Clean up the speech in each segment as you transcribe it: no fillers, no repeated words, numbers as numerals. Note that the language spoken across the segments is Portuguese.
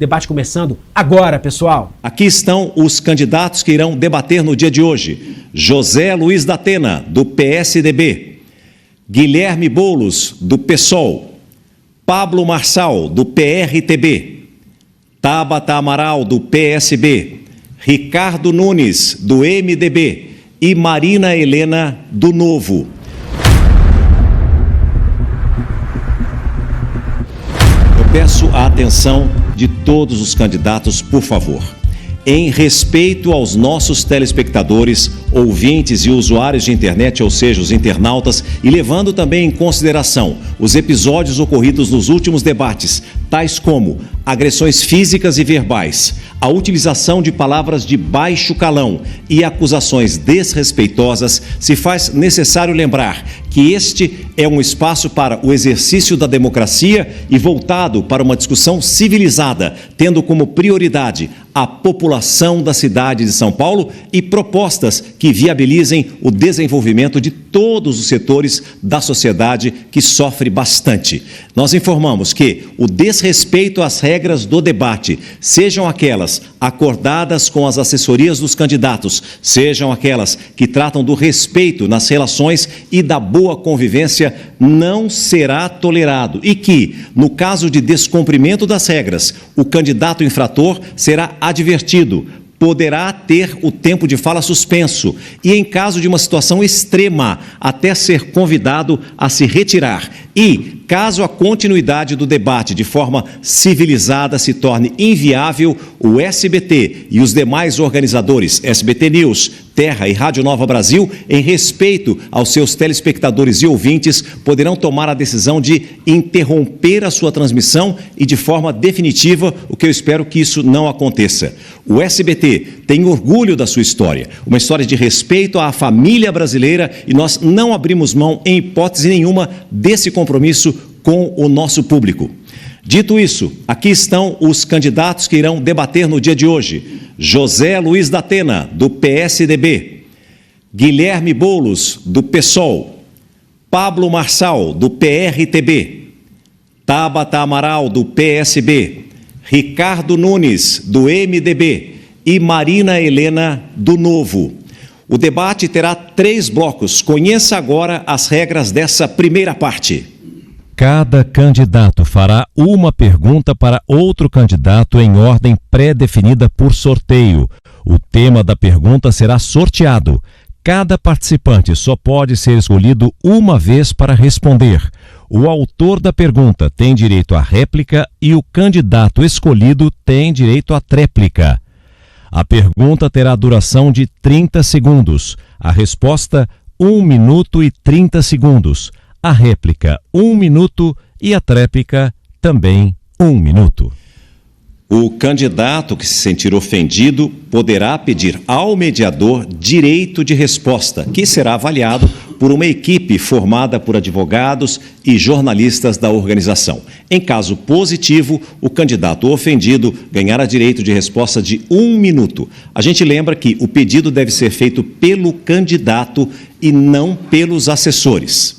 Debate começando agora, pessoal. Aqui estão os candidatos que irão debater no dia de hoje. José Luiz da Atena, do PSDB. Guilherme Boulos, do PSOL. Pablo Marçal, do PRTB. Tabata Amaral, do PSB. Ricardo Nunes, do MDB. E Marina Helena, do Novo. Eu peço a atenção de todos os candidatos, por favor. Em respeito aos nossos telespectadores, ouvintes e usuários de internet, ou seja, os internautas, e levando também em consideração os episódios ocorridos nos últimos debates, tais como agressões físicas e verbais, a utilização de palavras de baixo calão e acusações desrespeitosas, se faz necessário lembrar que este é um espaço para o exercício da democracia e voltado para uma discussão civilizada, tendo como prioridade a população da cidade de São Paulo e propostas que viabilizem o desenvolvimento de todos os setores da sociedade que sofre bastante. Nós informamos que o desrespeito às regras do debate, sejam aquelas acordadas com as assessorias dos candidatos, sejam aquelas que tratam do respeito nas relações e da boa convivência, não será tolerado e que, no caso de descumprimento das regras, o candidato infrator será advertido, poderá ter o tempo de fala suspenso e, em caso de uma situação extrema, até ser convidado a se retirar. E, caso a continuidade do debate de forma civilizada se torne inviável, o SBT e os demais organizadores, SBT News, Terra e Rádio Nova Brasil, em respeito aos seus telespectadores e ouvintes, poderão tomar a decisão de interromper a sua transmissão e de forma definitiva, o que eu espero que isso não aconteça. O SBT tem orgulho da sua história, uma história de respeito à família brasileira, e nós não abrimos mão, em hipótese nenhuma, desse compromisso com o nosso público. Dito isso, aqui estão os candidatos que irão debater no dia de hoje. José Luiz da Atena, do PSDB. Guilherme Boulos, do PSOL. Pablo Marçal, do PRTB. Tabata Amaral, do PSB. Ricardo Nunes, do MDB. E Marina Helena, do Novo. O debate terá 3 blocos. Conheça agora as regras dessa primeira parte. Cada candidato fará uma pergunta para outro candidato em ordem pré-definida por sorteio. O tema da pergunta será sorteado. Cada participante só pode ser escolhido uma vez para responder. O autor da pergunta tem direito à réplica e o candidato escolhido tem direito à tréplica. A pergunta terá duração de 30 segundos. A resposta, 1 minuto e 30 segundos. A réplica, 1 minuto e a tréplica, também 1 minuto. O candidato que se sentir ofendido poderá pedir ao mediador direito de resposta, que será avaliado por uma equipe formada por advogados e jornalistas da organização. Em caso positivo, o candidato ofendido ganhará direito de resposta de 1 minuto. A gente lembra que o pedido deve ser feito pelo candidato e não pelos assessores.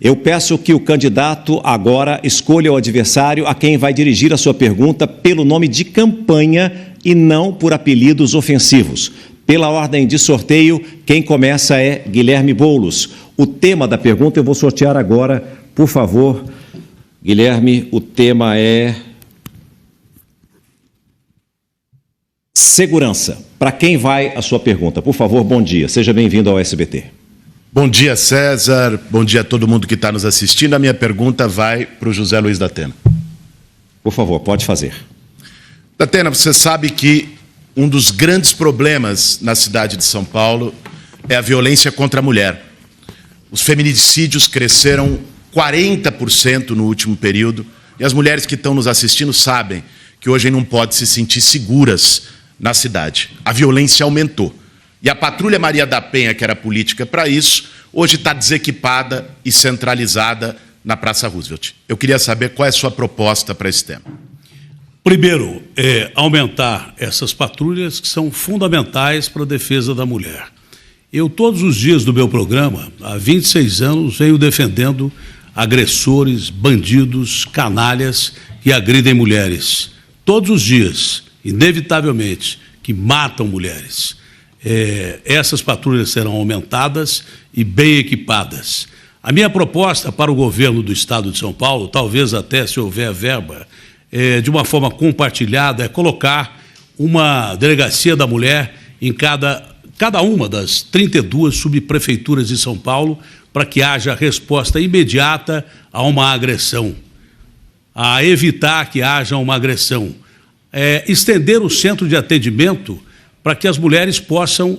Eu peço que o candidato agora escolha o adversário a quem vai dirigir a sua pergunta pelo nome de campanha e não por apelidos ofensivos. Pela ordem de sorteio, quem começa é Guilherme Boulos. O tema da pergunta eu vou sortear agora, por favor. Guilherme, o tema é segurança. Para quem vai a sua pergunta? Por favor, bom dia. Seja bem-vindo ao SBT. Bom dia, César. Bom dia a todo mundo que está nos assistindo. A minha pergunta vai para o José Luiz da Atena. Por favor, pode fazer. Da Atena, você sabe que um dos grandes problemas na cidade de São Paulo é a violência contra a mulher. Os feminicídios cresceram 40% no último período e as mulheres que estão nos assistindo sabem que hoje não podem se sentir seguras na cidade. A violência aumentou. E a Patrulha Maria da Penha, que era política para isso, hoje está desequipada e centralizada na Praça Roosevelt. Eu queria saber qual é a sua proposta para esse tema. Primeiro, aumentar essas patrulhas que são fundamentais para a defesa da mulher. Eu, todos os dias do meu programa, há 26 anos, venho defendendo agressores, bandidos, canalhas que agridem mulheres. todos os dias, inevitavelmente, que matam mulheres. Essas patrulhas serão aumentadas e bem equipadas. A minha proposta para o governo do Estado de São Paulo, talvez até se houver verba, de uma forma compartilhada, é colocar uma delegacia da mulher em cada uma das 32 subprefeituras de São Paulo, para que haja resposta imediata a uma agressão, a evitar que haja uma agressão. Estender o centro de atendimento para que as mulheres possam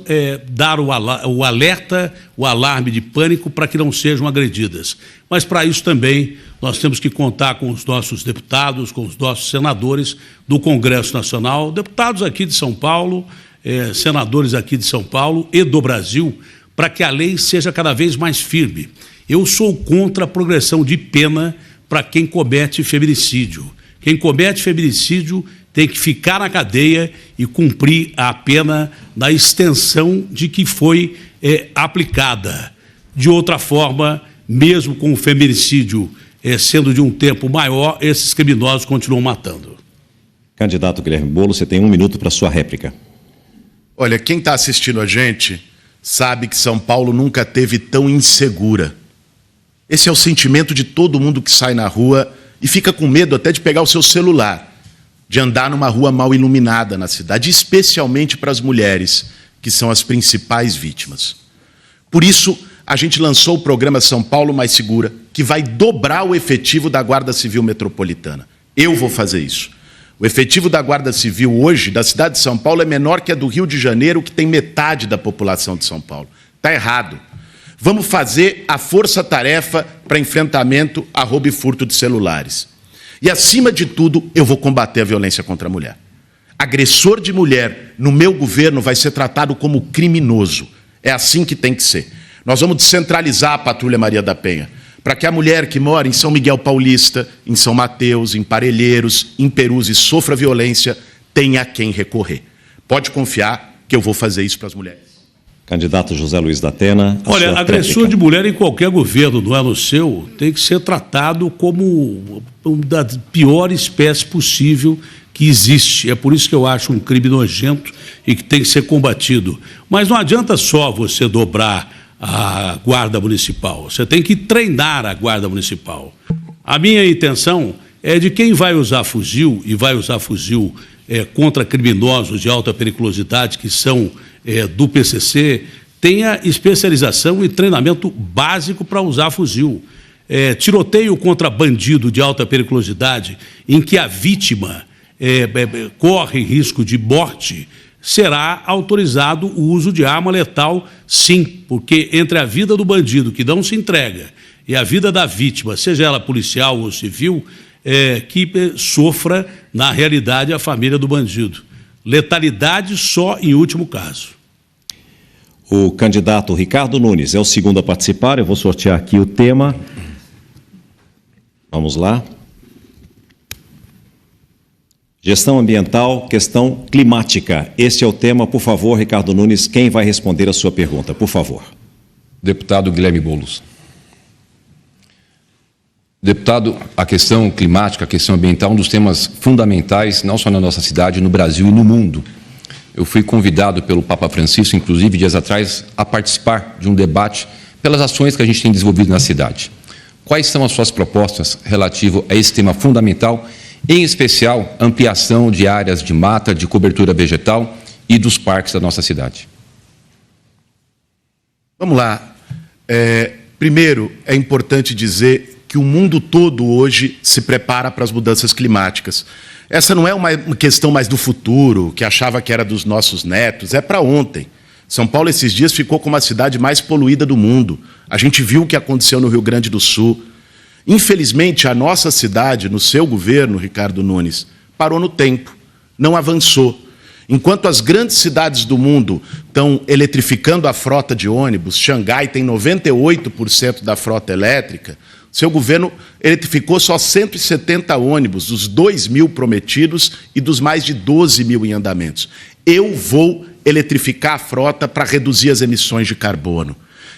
dar o alerta, o alarme de pânico para que não sejam agredidas. Mas para isso também nós temos que contar com os nossos deputados, com os nossos senadores do Congresso Nacional, deputados aqui de São Paulo, senadores aqui de São Paulo e do Brasil, para que a lei seja cada vez mais firme. Eu sou contra a progressão de pena para quem comete feminicídio. Quem comete feminicídio tem que ficar na cadeia e cumprir a pena na extensão de que foi aplicada. De outra forma, mesmo com o feminicídio sendo de um tempo maior, esses criminosos continuam matando. Candidato Guilherme Boulos, você tem 1 minuto para sua réplica. Olha, quem está assistindo a gente sabe que São Paulo nunca teve tão insegura. Esse é o sentimento de todo mundo que sai na rua e fica com medo até de pegar o seu celular, de andar numa rua mal iluminada na cidade, especialmente para as mulheres, que são as principais vítimas. Por isso, a gente lançou o programa São Paulo Mais Segura, que vai dobrar o efetivo da Guarda Civil Metropolitana. Eu vou fazer isso. O efetivo da Guarda Civil hoje, da cidade de São Paulo, é menor que a do Rio de Janeiro, que tem metade da população de São Paulo. Está errado. Vamos fazer a força-tarefa para enfrentamento a roubo e furto de celulares. E, acima de tudo, eu vou combater a violência contra a mulher. Agressor de mulher no meu governo vai ser tratado como criminoso. É assim que tem que ser. Nós vamos descentralizar a Patrulha Maria da Penha, para que a mulher que mora em São Miguel Paulista, em São Mateus, em Parelheiros, em Perus e sofra violência, tenha a quem recorrer. Pode confiar que eu vou fazer isso para as mulheres. Candidato José Luiz da Atena. Olha, agressor de mulher em qualquer governo, não é no seu, tem que ser tratado como uma da pior espécie possível que existe. É por isso que eu acho um crime nojento e que tem que ser combatido. Mas não adianta só você dobrar a Guarda Municipal, você tem que treinar a Guarda Municipal. A minha intenção é de quem vai usar fuzil, e vai usar fuzil contra criminosos de alta periculosidade, que são do PCC, tenha especialização e treinamento básico para usar fuzil. Tiroteio contra bandido de alta periculosidade, em que a vítima corre risco de morte, será autorizado o uso de arma letal, sim, porque entre a vida do bandido que não se entrega e a vida da vítima, seja ela policial ou civil, que sofra, na realidade, a família do bandido. Letalidade só em último caso. O candidato Ricardo Nunes é o segundo a participar. Eu vou sortear aqui o tema. Vamos lá. Gestão ambiental, questão climática. Este é o tema. Por favor, Ricardo Nunes, quem vai responder a sua pergunta? Por favor. Deputado Guilherme Boulos. Deputado, a questão climática, a questão ambiental é um dos temas fundamentais, não só na nossa cidade, no Brasil e no mundo. Eu fui convidado pelo Papa Francisco, inclusive, dias atrás, a participar de um debate pelas ações que a gente tem desenvolvido na cidade. Quais são as suas propostas relativas a esse tema fundamental, em especial, ampliação de áreas de mata, de cobertura vegetal e dos parques da nossa cidade? Vamos lá. Primeiro, é importante dizer que o mundo todo hoje se prepara para as mudanças climáticas. Essa não é uma questão mais do futuro, que achava que era dos nossos netos, é para ontem. São Paulo, esses dias, ficou como a cidade mais poluída do mundo. A gente viu o que aconteceu no Rio Grande do Sul. Infelizmente, a nossa cidade, no seu governo, Ricardo Nunes, parou no tempo, não avançou. Enquanto as grandes cidades do mundo estão eletrificando a frota de ônibus, Xangai tem 98% da frota elétrica, seu governo eletrificou só 170 ônibus, dos 2.000 prometidos e dos mais de 12.000 em andamentos. Eu vou eletrificar a frota para reduzir as emissões de carbono.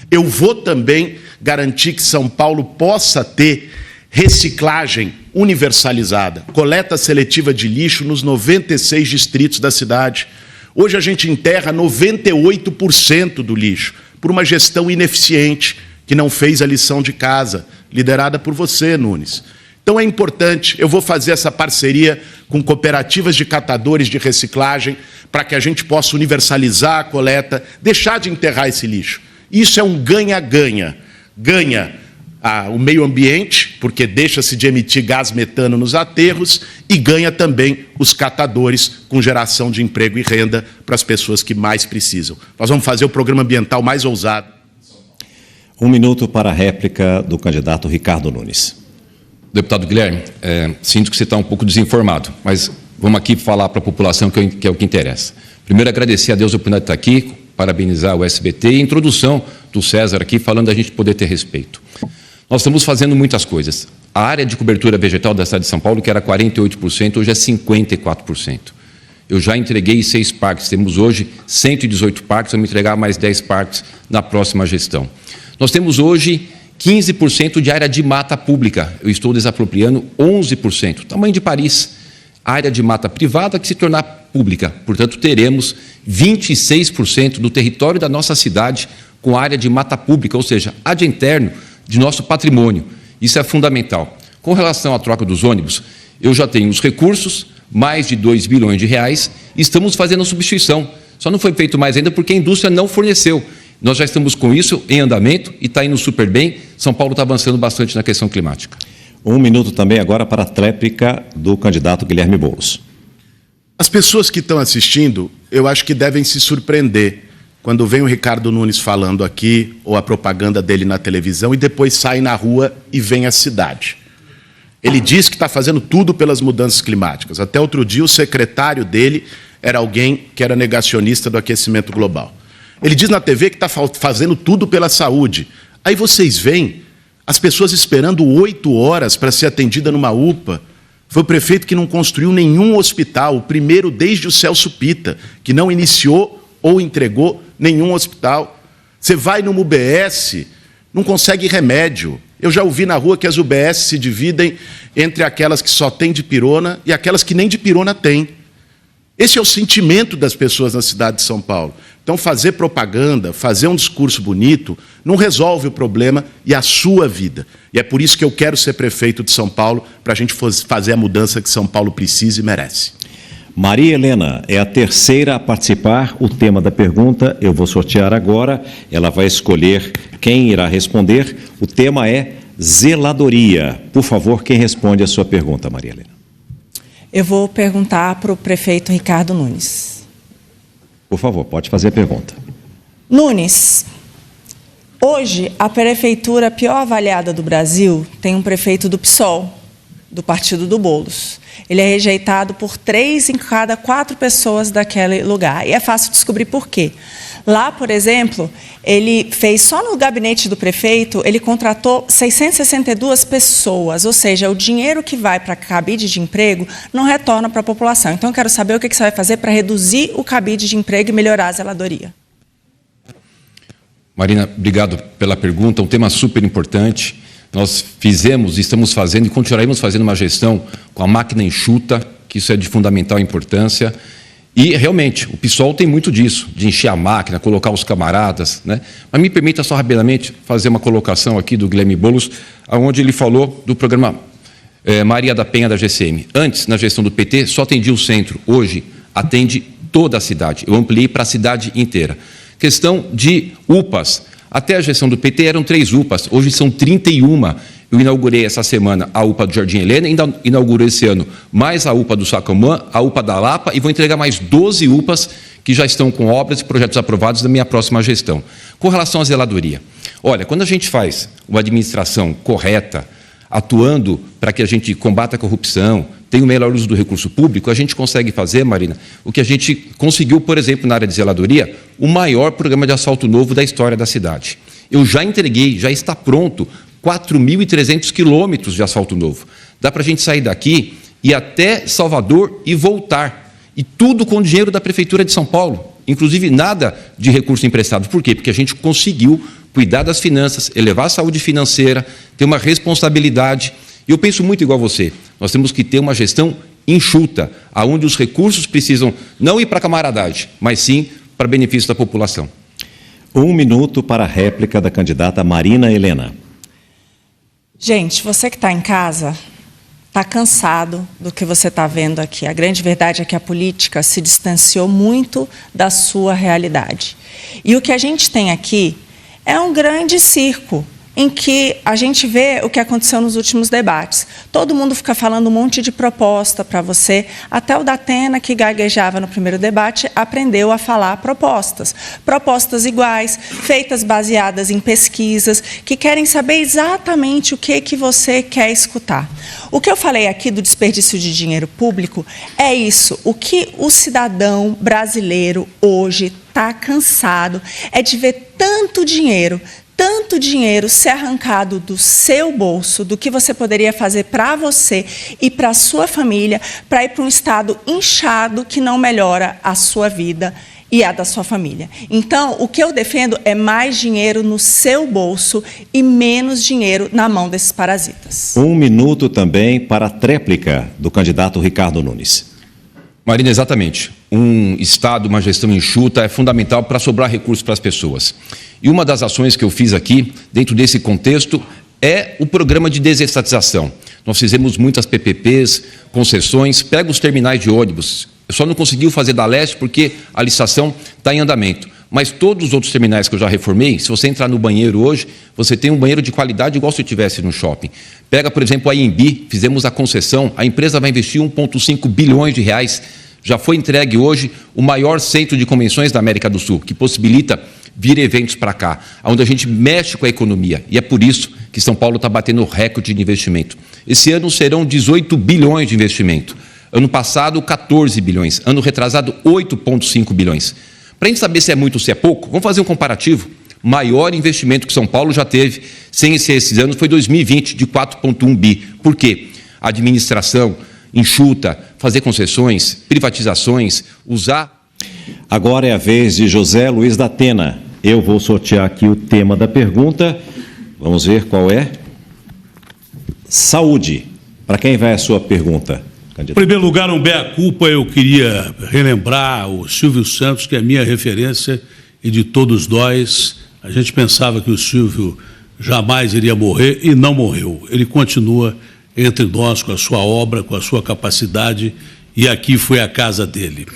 Eu vou também garantir que São Paulo possa ter reciclagem universalizada, coleta seletiva de lixo nos 96 distritos da cidade. Hoje a gente enterra 98% do lixo por uma gestão ineficiente que não fez a lição de casa, liderada por você, Nunes. Então é importante, eu vou fazer essa parceria com cooperativas de catadores de reciclagem para que a gente possa universalizar a coleta, deixar de enterrar esse lixo. Isso é um ganha-ganha. Ganha o meio ambiente, porque deixa-se de emitir gás metano nos aterros, e ganha também os catadores com geração de emprego e renda para as pessoas que mais precisam. Nós vamos fazer o programa ambiental mais ousado. 1 minuto para a réplica do candidato Ricardo Nunes. Deputado Guilherme, sinto que você está um pouco desinformado, mas vamos aqui falar para a população que é o que interessa. Primeiro, agradecer a Deus a oportunidade de estar aqui, parabenizar o SBT e a introdução do César aqui, falando da gente poder ter respeito. Nós estamos fazendo muitas coisas. A área de cobertura vegetal da cidade de São Paulo, que era 48%, hoje é 54%. Eu já entreguei 6 parques, temos hoje 118 parques, vamos entregar mais 10 parques na próxima gestão. Nós temos hoje 15% de área de mata pública, eu estou desapropriando 11%, tamanho de Paris. Área de mata privada que se tornar pública, portanto teremos 26% do território da nossa cidade com área de mata pública, ou seja, ad interno de nosso patrimônio. Isso é fundamental. Com relação à troca dos ônibus, eu já tenho os recursos, mais de 2 bilhões de reais, e estamos fazendo a substituição. Só não foi feito mais ainda porque a indústria não forneceu. Nós já estamos com isso em andamento e está indo super bem. São Paulo está avançando bastante na questão climática. 1 minuto também agora para a tréplica do candidato Guilherme Boulos. As pessoas que estão assistindo, eu acho que devem se surpreender quando vem o Ricardo Nunes falando aqui, ou a propaganda dele na televisão, e depois sai na rua e vem à cidade. Ele diz que está fazendo tudo pelas mudanças climáticas. Até outro dia, o secretário dele era alguém que era negacionista do aquecimento global. Ele diz na TV que está fazendo tudo pela saúde. Aí vocês veem as pessoas esperando 8 horas para ser atendida numa UPA. Foi o prefeito que não construiu nenhum hospital, o primeiro desde o Celso Pitta, que não iniciou ou entregou nenhum hospital. Você vai numa UBS, não consegue remédio. Eu já ouvi na rua que as UBS se dividem entre aquelas que só têm dipirona e aquelas que nem dipirona têm. Esse é o sentimento das pessoas na cidade de São Paulo. Então, fazer propaganda, fazer um discurso bonito, não resolve o problema e a sua vida. E é por isso que eu quero ser prefeito de São Paulo, para a gente fazer a mudança que São Paulo precisa e merece. Maria Helena é a terceira a participar. O tema da pergunta eu vou sortear agora. Ela vai escolher quem irá responder. O tema é zeladoria. Por favor, quem responde a sua pergunta, Maria Helena? Eu vou perguntar para o prefeito Ricardo Nunes. Por favor, pode fazer a pergunta. Nunes, hoje a prefeitura pior avaliada do Brasil tem um prefeito do PSOL, do partido do Boulos. Ele é rejeitado por 3 em cada 4 pessoas daquele lugar. E é fácil descobrir por quê. Lá, por exemplo, ele fez, só no gabinete do prefeito, ele contratou 662 pessoas, ou seja, o dinheiro que vai para a cabide de emprego não retorna para a população. Então, eu quero saber o que você vai fazer para reduzir o cabide de emprego e melhorar a zeladoria. Marina, obrigado pela pergunta, um tema super importante. Nós fizemos, estamos fazendo e continuaremos fazendo uma gestão com a máquina enxuta, que isso é de fundamental importância. E, realmente, o PSOL tem muito disso, de encher a máquina, colocar os camaradas, né? Mas me permita só rapidamente fazer uma colocação aqui do Guilherme Boulos, onde ele falou do programa Maria da Penha da GCM. Antes, na gestão do PT, só atendia o centro. Hoje, atende toda a cidade. Eu ampliei para a cidade inteira. Questão de UPAs. Até a gestão do PT eram 3 UPAs, hoje são 31. Eu inaugurei essa semana a UPA do Jardim Helena, ainda inaugurei esse ano mais a UPA do Sacomã, a UPA da Lapa, e vou entregar mais 12 UPAs que já estão com obras e projetos aprovados na minha próxima gestão. Com relação à zeladoria, olha, quando a gente faz uma administração correta, atuando para que a gente combata a corrupção, tenha o melhor uso do recurso público, a gente consegue fazer, Marina, o que a gente conseguiu, por exemplo, na área de zeladoria, o maior programa de asfalto novo da história da cidade. Eu já entreguei, já está pronto, 4.300 quilômetros de asfalto novo. Dá para a gente sair daqui, ir até Salvador e voltar. E tudo com o dinheiro da Prefeitura de São Paulo. Inclusive, nada de recurso emprestado. Por quê? Porque a gente conseguiu cuidar das finanças, elevar a saúde financeira, ter uma responsabilidade E eu penso muito igual a você. Nós temos que ter uma gestão enxuta, onde os recursos precisam não ir para a camaradagem, mas sim para benefício da população. 1 minuto para a réplica da candidata Marina Helena. Gente, você que está em casa está cansado do que você está vendo aqui. A grande verdade é que a política se distanciou muito da sua realidade. E o que a gente tem aqui é um grande circo, em que a gente vê o que aconteceu nos últimos debates. Todo mundo fica falando um monte de proposta para você. Até o Datena, que gaguejava no primeiro debate, aprendeu a falar propostas. Propostas iguais, feitas baseadas em pesquisas, que querem saber exatamente o que você quer escutar. O que eu falei aqui do desperdício de dinheiro público é isso. O que o cidadão brasileiro hoje está cansado é de ver tanto dinheiro ser arrancado do seu bolso, do que você poderia fazer para você e para a sua família, para ir para um estado inchado que não melhora a sua vida e a da sua família. Então, o que eu defendo é mais dinheiro no seu bolso e menos dinheiro na mão desses parasitas. 1 minuto também para a tréplica do candidato Ricardo Nunes. Marina, exatamente. Um Estado, uma gestão enxuta é fundamental para sobrar recursos para as pessoas. E uma das ações que eu fiz aqui, dentro desse contexto, é o programa de desestatização. Nós fizemos muitas PPPs, concessões, pega os terminais de ônibus. Eu só não consegui fazer da Leste porque a licitação está em andamento. Mas todos os outros terminais que eu já reformei, se você entrar no banheiro hoje, você tem um banheiro de qualidade igual se eu estivesse no shopping. Pega, por exemplo, a INB, fizemos a concessão, a empresa vai investir 1,5 bilhões de reais. Já foi entregue hoje o maior centro de convenções da América do Sul, que possibilita vir eventos para cá, onde a gente mexe com a economia. E é por isso que São Paulo está batendo recorde de investimento. Esse ano serão 18 bilhões de investimento. Ano passado, 14 bilhões. Ano retrasado, 8,5 bilhões. Para a gente saber se é muito ou se é pouco, vamos fazer um comparativo. Maior investimento que São Paulo já teve, sem ser esses anos, foi 2020, de 4,1 bi. Por quê? Administração enxuta, fazer concessões, privatizações, usar... Agora é a vez de José Luiz Datena. Eu vou sortear aqui o tema da pergunta. Vamos ver qual é. Saúde. Para quem vai a sua pergunta, candidato? Em primeiro lugar, um meia-culpa, eu queria relembrar o Silvio Santos, que é a minha referência e de todos nós. A gente pensava que o Silvio jamais iria morrer e não morreu. Ele continua entre nós com a sua obra, com a sua capacidade, e aqui foi a casa dele.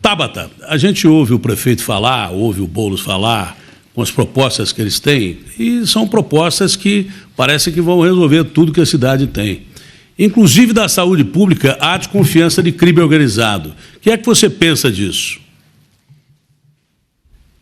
Tabata, a gente ouve o prefeito falar, ouve o Boulos falar, com as propostas que eles têm, e são propostas que parece que vão resolver tudo que a cidade tem. Inclusive da saúde pública, há desconfiança de crime organizado. O que é que você pensa disso?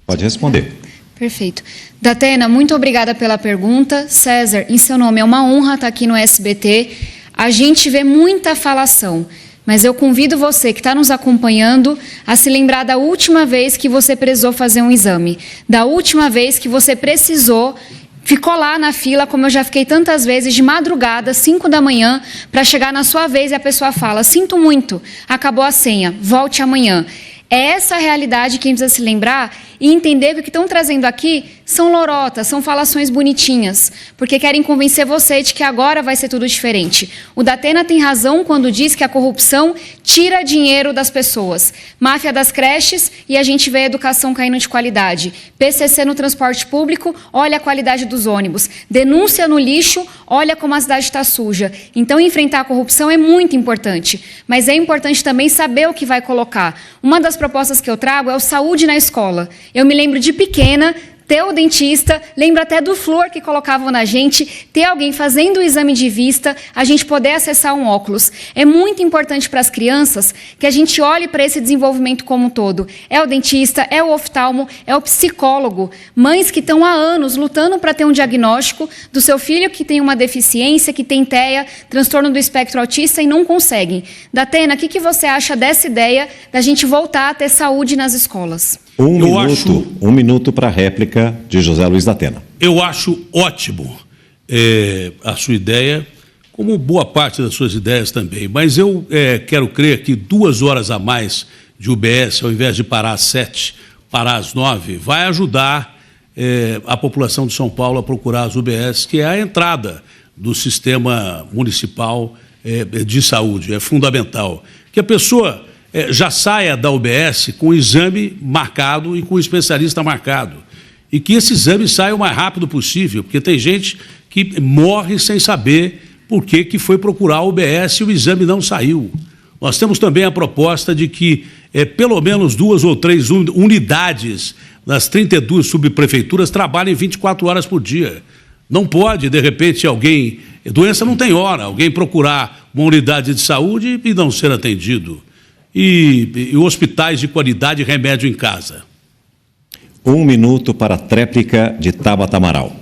Pode responder. Perfeito. Datena, muito obrigada pela pergunta. César, em seu nome, é uma honra estar aqui no SBT. A gente vê muita falação, mas eu convido você que está nos acompanhando a se lembrar da última vez que você precisou fazer um exame, da última vez que você precisou, ficou lá na fila, como eu já fiquei tantas vezes, de madrugada, 5 da manhã, para chegar na sua vez e a pessoa fala, sinto muito, acabou a senha, volte amanhã. É essa a realidade que a gente precisa se lembrar e entender que o que estão trazendo aqui são lorotas, são falações bonitinhas, porque querem convencer você de que agora vai ser tudo diferente. O Datena tem razão quando diz que a corrupção tira dinheiro das pessoas. Máfia das creches e a gente vê a educação caindo de qualidade. PCC no transporte público, olha a qualidade dos ônibus. Denúncia no lixo, olha como a cidade está suja. Então, enfrentar a corrupção é muito importante, mas é importante também saber o que vai colocar. Uma das propostas que eu trago é o saúde na escola. Eu me lembro de pequena, ter o dentista, lembro até do flúor que colocavam na gente, ter alguém fazendo o exame de vista, a gente poder acessar um óculos. É muito importante para as crianças que a gente olhe para esse desenvolvimento como um todo. É o dentista, é o oftalmo, é o psicólogo. Mães que estão há anos lutando para ter um diagnóstico do seu filho que tem uma deficiência, que tem TEA, transtorno do espectro autista e não conseguem. Datena, o que você acha dessa ideia da gente voltar a ter saúde nas escolas? Um minuto para a réplica de José Luiz Datena. Eu acho ótimo a sua ideia, como boa parte das suas ideias também, mas eu quero crer que 2 horas a mais de UBS, ao invés de parar às 7, parar às 9, vai ajudar a população de São Paulo a procurar as UBS, que é a entrada do sistema municipal de saúde. É fundamental que a pessoa já saia da UBS com o exame marcado e com o especialista marcado. E que esse exame saia o mais rápido possível, porque tem gente que morre sem saber por que foi procurar a UBS e o exame não saiu. Nós temos também a proposta de que pelo menos 2 ou 3 unidades das 32 subprefeituras trabalhem 24 horas por dia. Não pode, de repente, alguém... Doença não tem hora. Alguém procurar uma unidade de saúde e não ser atendido. E hospitais de qualidade e remédio em casa. 1 minuto para a tréplica de Tabata Amaral.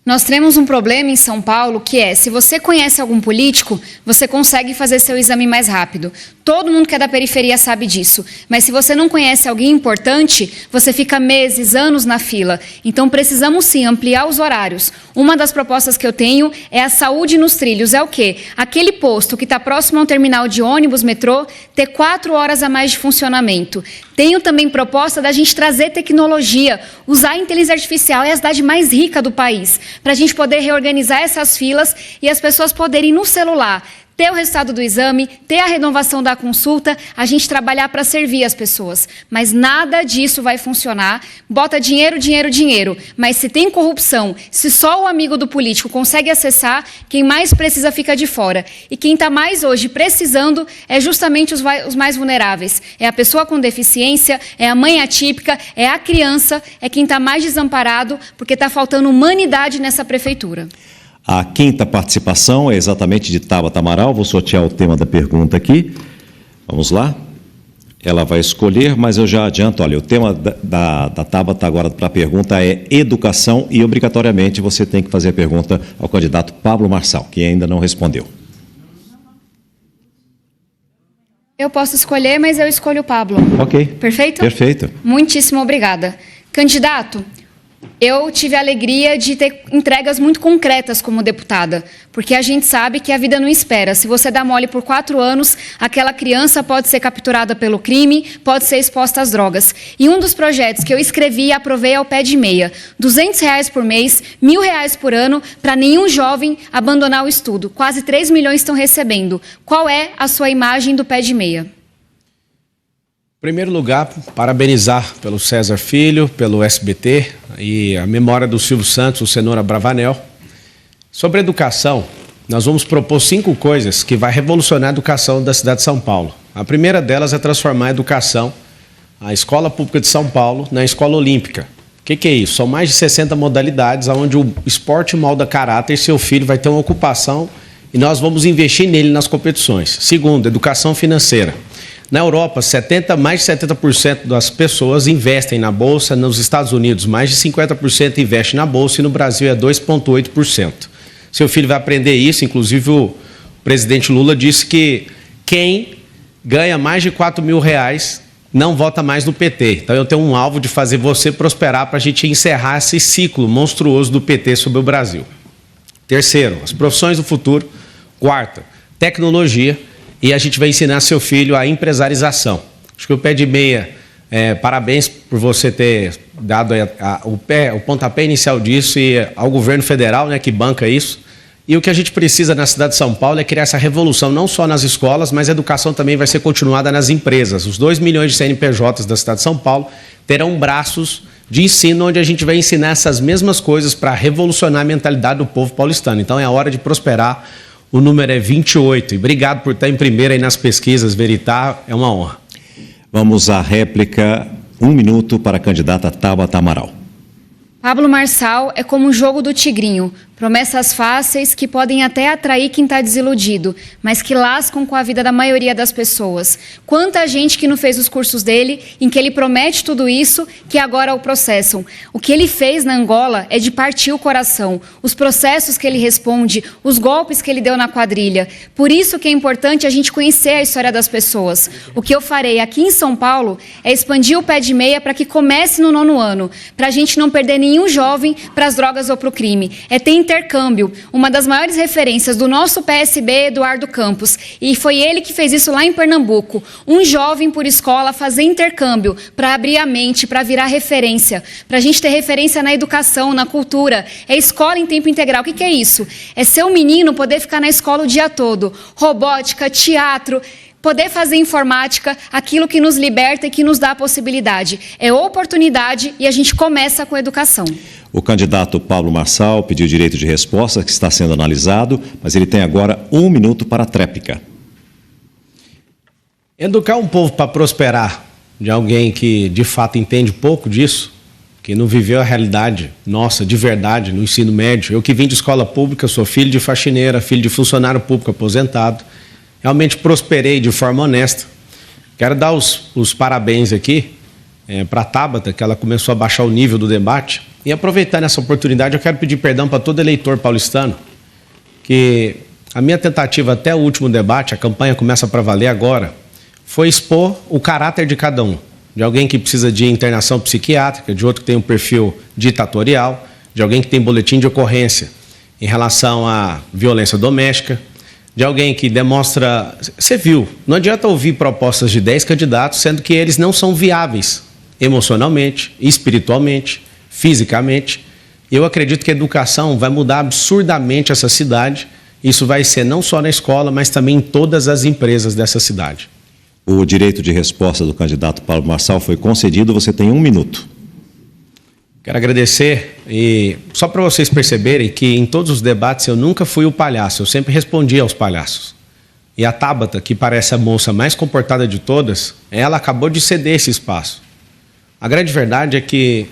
Nós temos um problema em São Paulo que é, se você conhece algum político, você consegue fazer seu exame mais rápido. Todo mundo que é da periferia sabe disso. Mas se você não conhece alguém importante, você fica meses, anos na fila. Então precisamos sim ampliar os horários. Uma das propostas que eu tenho é a saúde nos trilhos. É o quê? Aquele posto que está próximo a um terminal de ônibus, metrô, ter 4 horas a mais de funcionamento. Tenho também proposta da gente trazer tecnologia, usar a inteligência artificial, é a cidade mais rica do país, para a gente poder reorganizar essas filas e as pessoas poderem, no celular, ter o resultado do exame, ter a renovação da consulta, a gente trabalhar para servir as pessoas. Mas nada disso vai funcionar. Bota dinheiro, dinheiro, dinheiro. Mas se tem corrupção, se só o amigo do político consegue acessar, quem mais precisa fica de fora. E quem está mais hoje precisando é justamente os mais vulneráveis. É a pessoa com deficiência, é a mãe atípica, é a criança, é quem está mais desamparado, porque está faltando humanidade nessa prefeitura. A 5ª participação é exatamente de Tabata Amaral. Vou sortear o tema da pergunta aqui. Vamos lá. Ela vai escolher, mas eu já adianto. Olha, o tema da Tabata agora para a pergunta é educação e, obrigatoriamente, você tem que fazer a pergunta ao candidato Pablo Marçal, que ainda não respondeu. Eu posso escolher, mas eu escolho o Pablo. Ok. Perfeito? Perfeito. Muitíssimo obrigada. Candidato, eu tive a alegria de ter entregas muito concretas como deputada, porque a gente sabe que a vida não espera. Se você dá mole por 4 anos, aquela criança pode ser capturada pelo crime, pode ser exposta às drogas. E um dos projetos que eu escrevi e aprovei é o Pé de Meia. R$200 por mês, R$1.000 por ano, para nenhum jovem abandonar o estudo. Quase 3 milhões estão recebendo. Qual é a sua imagem do Pé de Meia? Em primeiro lugar, parabenizar pelo César Filho, pelo SBT e a memória do Silvio Santos, o Cenoura Bravanel. Sobre educação, nós vamos propor 5 coisas que vai revolucionar a educação da cidade de São Paulo. A primeira delas é transformar a educação, a Escola Pública de São Paulo, na Escola Olímpica. O que é isso? São mais de 60 modalidades onde o esporte molda caráter e seu filho vai ter uma ocupação e nós vamos investir nele nas competições. Segundo, educação financeira. Na Europa, mais de 70% das pessoas investem na Bolsa. Nos Estados Unidos, mais de 50% investem na Bolsa e no Brasil é 2,8%. Seu filho vai aprender isso, inclusive o presidente Lula disse que quem ganha mais de R$4.000 não vota mais no PT. Então eu tenho um alvo de fazer você prosperar para a gente encerrar esse ciclo monstruoso do PT sobre o Brasil. Terceiro, as profissões do futuro. Quarta, tecnologia. E a gente vai ensinar seu filho a empresarização. Acho que o Pé de Meia, parabéns por você ter dado o pontapé inicial disso e ao governo federal, né, que banca isso. E o que a gente precisa na cidade de São Paulo é criar essa revolução, não só nas escolas, mas a educação também vai ser continuada nas empresas. Os 2 milhões de CNPJs da cidade de São Paulo terão braços de ensino onde a gente vai ensinar essas mesmas coisas para revolucionar a mentalidade do povo paulistano. Então é a hora de prosperar. O número é 28. E obrigado por estar em primeira aí nas pesquisas, Veritar, é uma honra. Vamos à réplica, 1 minuto para a candidata Tabata Amaral. Pablo Marçal é como o jogo do tigrinho. Promessas fáceis que podem até atrair quem está desiludido, mas que lascam com a vida da maioria das pessoas. Quanta gente que não fez os cursos dele, em que ele promete tudo isso, que agora o processam. O que ele fez na Angola é de partir o coração. Os processos que ele responde, os golpes que ele deu na quadrilha. Por isso que é importante a gente conhecer a história das pessoas. O que eu farei aqui em São Paulo é expandir o Pé de Meia para que comece no 9º ano, para a gente não perder nenhum jovem para as drogas ou para o crime. É ter intercâmbio. Uma das maiores referências do nosso PSB, Eduardo Campos, e foi ele que fez isso lá em Pernambuco. Um jovem por escola fazer intercâmbio para abrir a mente, para virar referência, para a gente ter referência na educação, na cultura. É escola em tempo integral. O que é isso? É ser um menino poder ficar na escola o dia todo. Robótica, teatro, poder fazer informática, aquilo que nos liberta e que nos dá a possibilidade. É oportunidade e a gente começa com educação. O candidato Pablo Marçal pediu direito de resposta, que está sendo analisado, mas ele tem agora 1 minuto para a tréplica. Educar um povo para prosperar, de alguém que de fato entende pouco disso, que não viveu a realidade nossa, de verdade, no ensino médio. Eu que vim de escola pública, sou filho de faxineira, filho de funcionário público aposentado, realmente prosperei de forma honesta. Quero dar os parabéns aqui para a Tabata, que ela começou a baixar o nível do debate. E aproveitando essa oportunidade, eu quero pedir perdão para todo eleitor paulistano, que a minha tentativa até o último debate, a campanha começa para valer agora, foi expor o caráter de cada um. De alguém que precisa de internação psiquiátrica, de outro que tem um perfil ditatorial, de alguém que tem boletim de ocorrência em relação à violência doméstica, de alguém que demonstra... Você viu, não adianta ouvir propostas de 10 candidatos, sendo que eles não são viáveis emocionalmente, espiritualmente, fisicamente. Eu acredito que a educação vai mudar absurdamente essa cidade. Isso vai ser não só na escola, mas também em todas as empresas dessa cidade. O direito de resposta do candidato Pablo Marçal foi concedido, você tem 1 minuto. Quero agradecer e só para vocês perceberem que em todos os debates eu nunca fui o palhaço, eu sempre respondi aos palhaços. E a Tabata, que parece a moça mais comportada de todas, ela acabou de ceder esse espaço. A grande verdade é que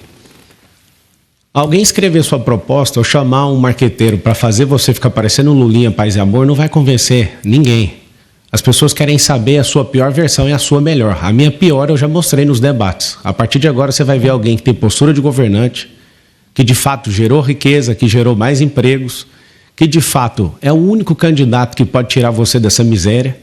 alguém escrever sua proposta ou chamar um marqueteiro para fazer você ficar parecendo um Lulinha, Paz e Amor, não vai convencer ninguém. As pessoas querem saber a sua pior versão e a sua melhor. A minha pior eu já mostrei nos debates. A partir de agora você vai ver alguém que tem postura de governante, que de fato gerou riqueza, que gerou mais empregos, que de fato é o único candidato que pode tirar você dessa miséria,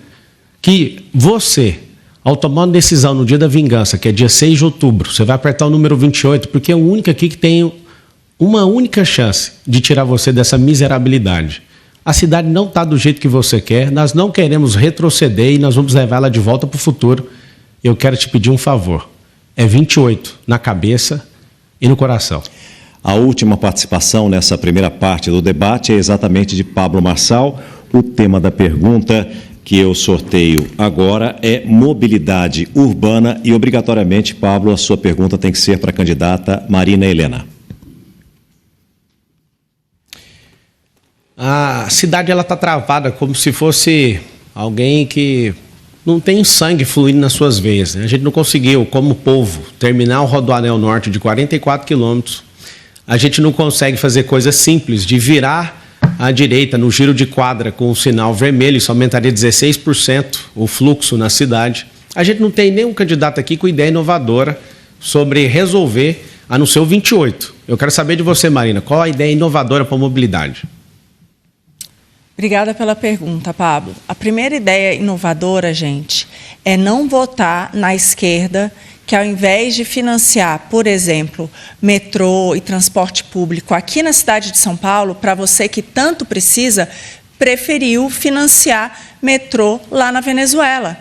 que você, ao tomar uma decisão no dia da vingança, que é dia 6 de outubro, você vai apertar o número 28, porque é o único aqui que tem uma única chance de tirar você dessa miserabilidade. A cidade não está do jeito que você quer, nós não queremos retroceder e nós vamos levar ela de volta para o futuro. Eu quero te pedir um favor, é 28 na cabeça e no coração. A última participação nessa primeira parte do debate é exatamente de Pablo Marçal. O tema da pergunta que eu sorteio agora é mobilidade urbana e, obrigatoriamente, Pablo, a sua pergunta tem que ser para a candidata Marina Helena. A cidade está travada como se fosse alguém que não tem sangue fluindo nas suas veias. Né? A gente não conseguiu, como povo, terminar o Rodoanel Norte de 44 quilômetros. A gente não consegue fazer coisas simples de virar à direita no giro de quadra com o sinal vermelho. Isso aumentaria 16% o fluxo na cidade. A gente não tem nenhum candidato aqui com ideia inovadora sobre resolver, a não ser o 28. Eu quero saber de você, Marina, qual a ideia inovadora para a mobilidade? Obrigada pela pergunta, Pablo. A primeira ideia inovadora, gente, é não votar na esquerda, que ao invés de financiar, por exemplo, metrô e transporte público aqui na cidade de São Paulo, para você que tanto precisa, preferiu financiar metrô lá na Venezuela.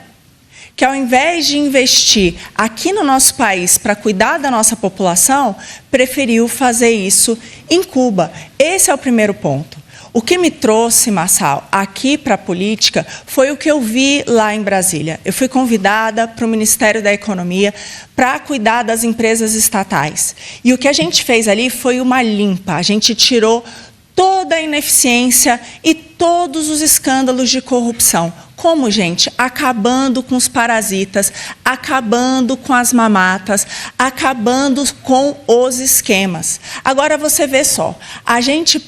Que ao invés de investir aqui no nosso país para cuidar da nossa população, preferiu fazer isso em Cuba. Esse é o primeiro ponto. O que me trouxe, Marçal, aqui para a política foi o que eu vi lá em Brasília. Eu fui convidada para o Ministério da Economia para cuidar das empresas estatais. E o que a gente fez ali foi uma limpa. A gente tirou toda a ineficiência e todos os escândalos de corrupção. Como, gente? Acabando com os parasitas, acabando com as mamatas, acabando com os esquemas. Agora você vê só, a gente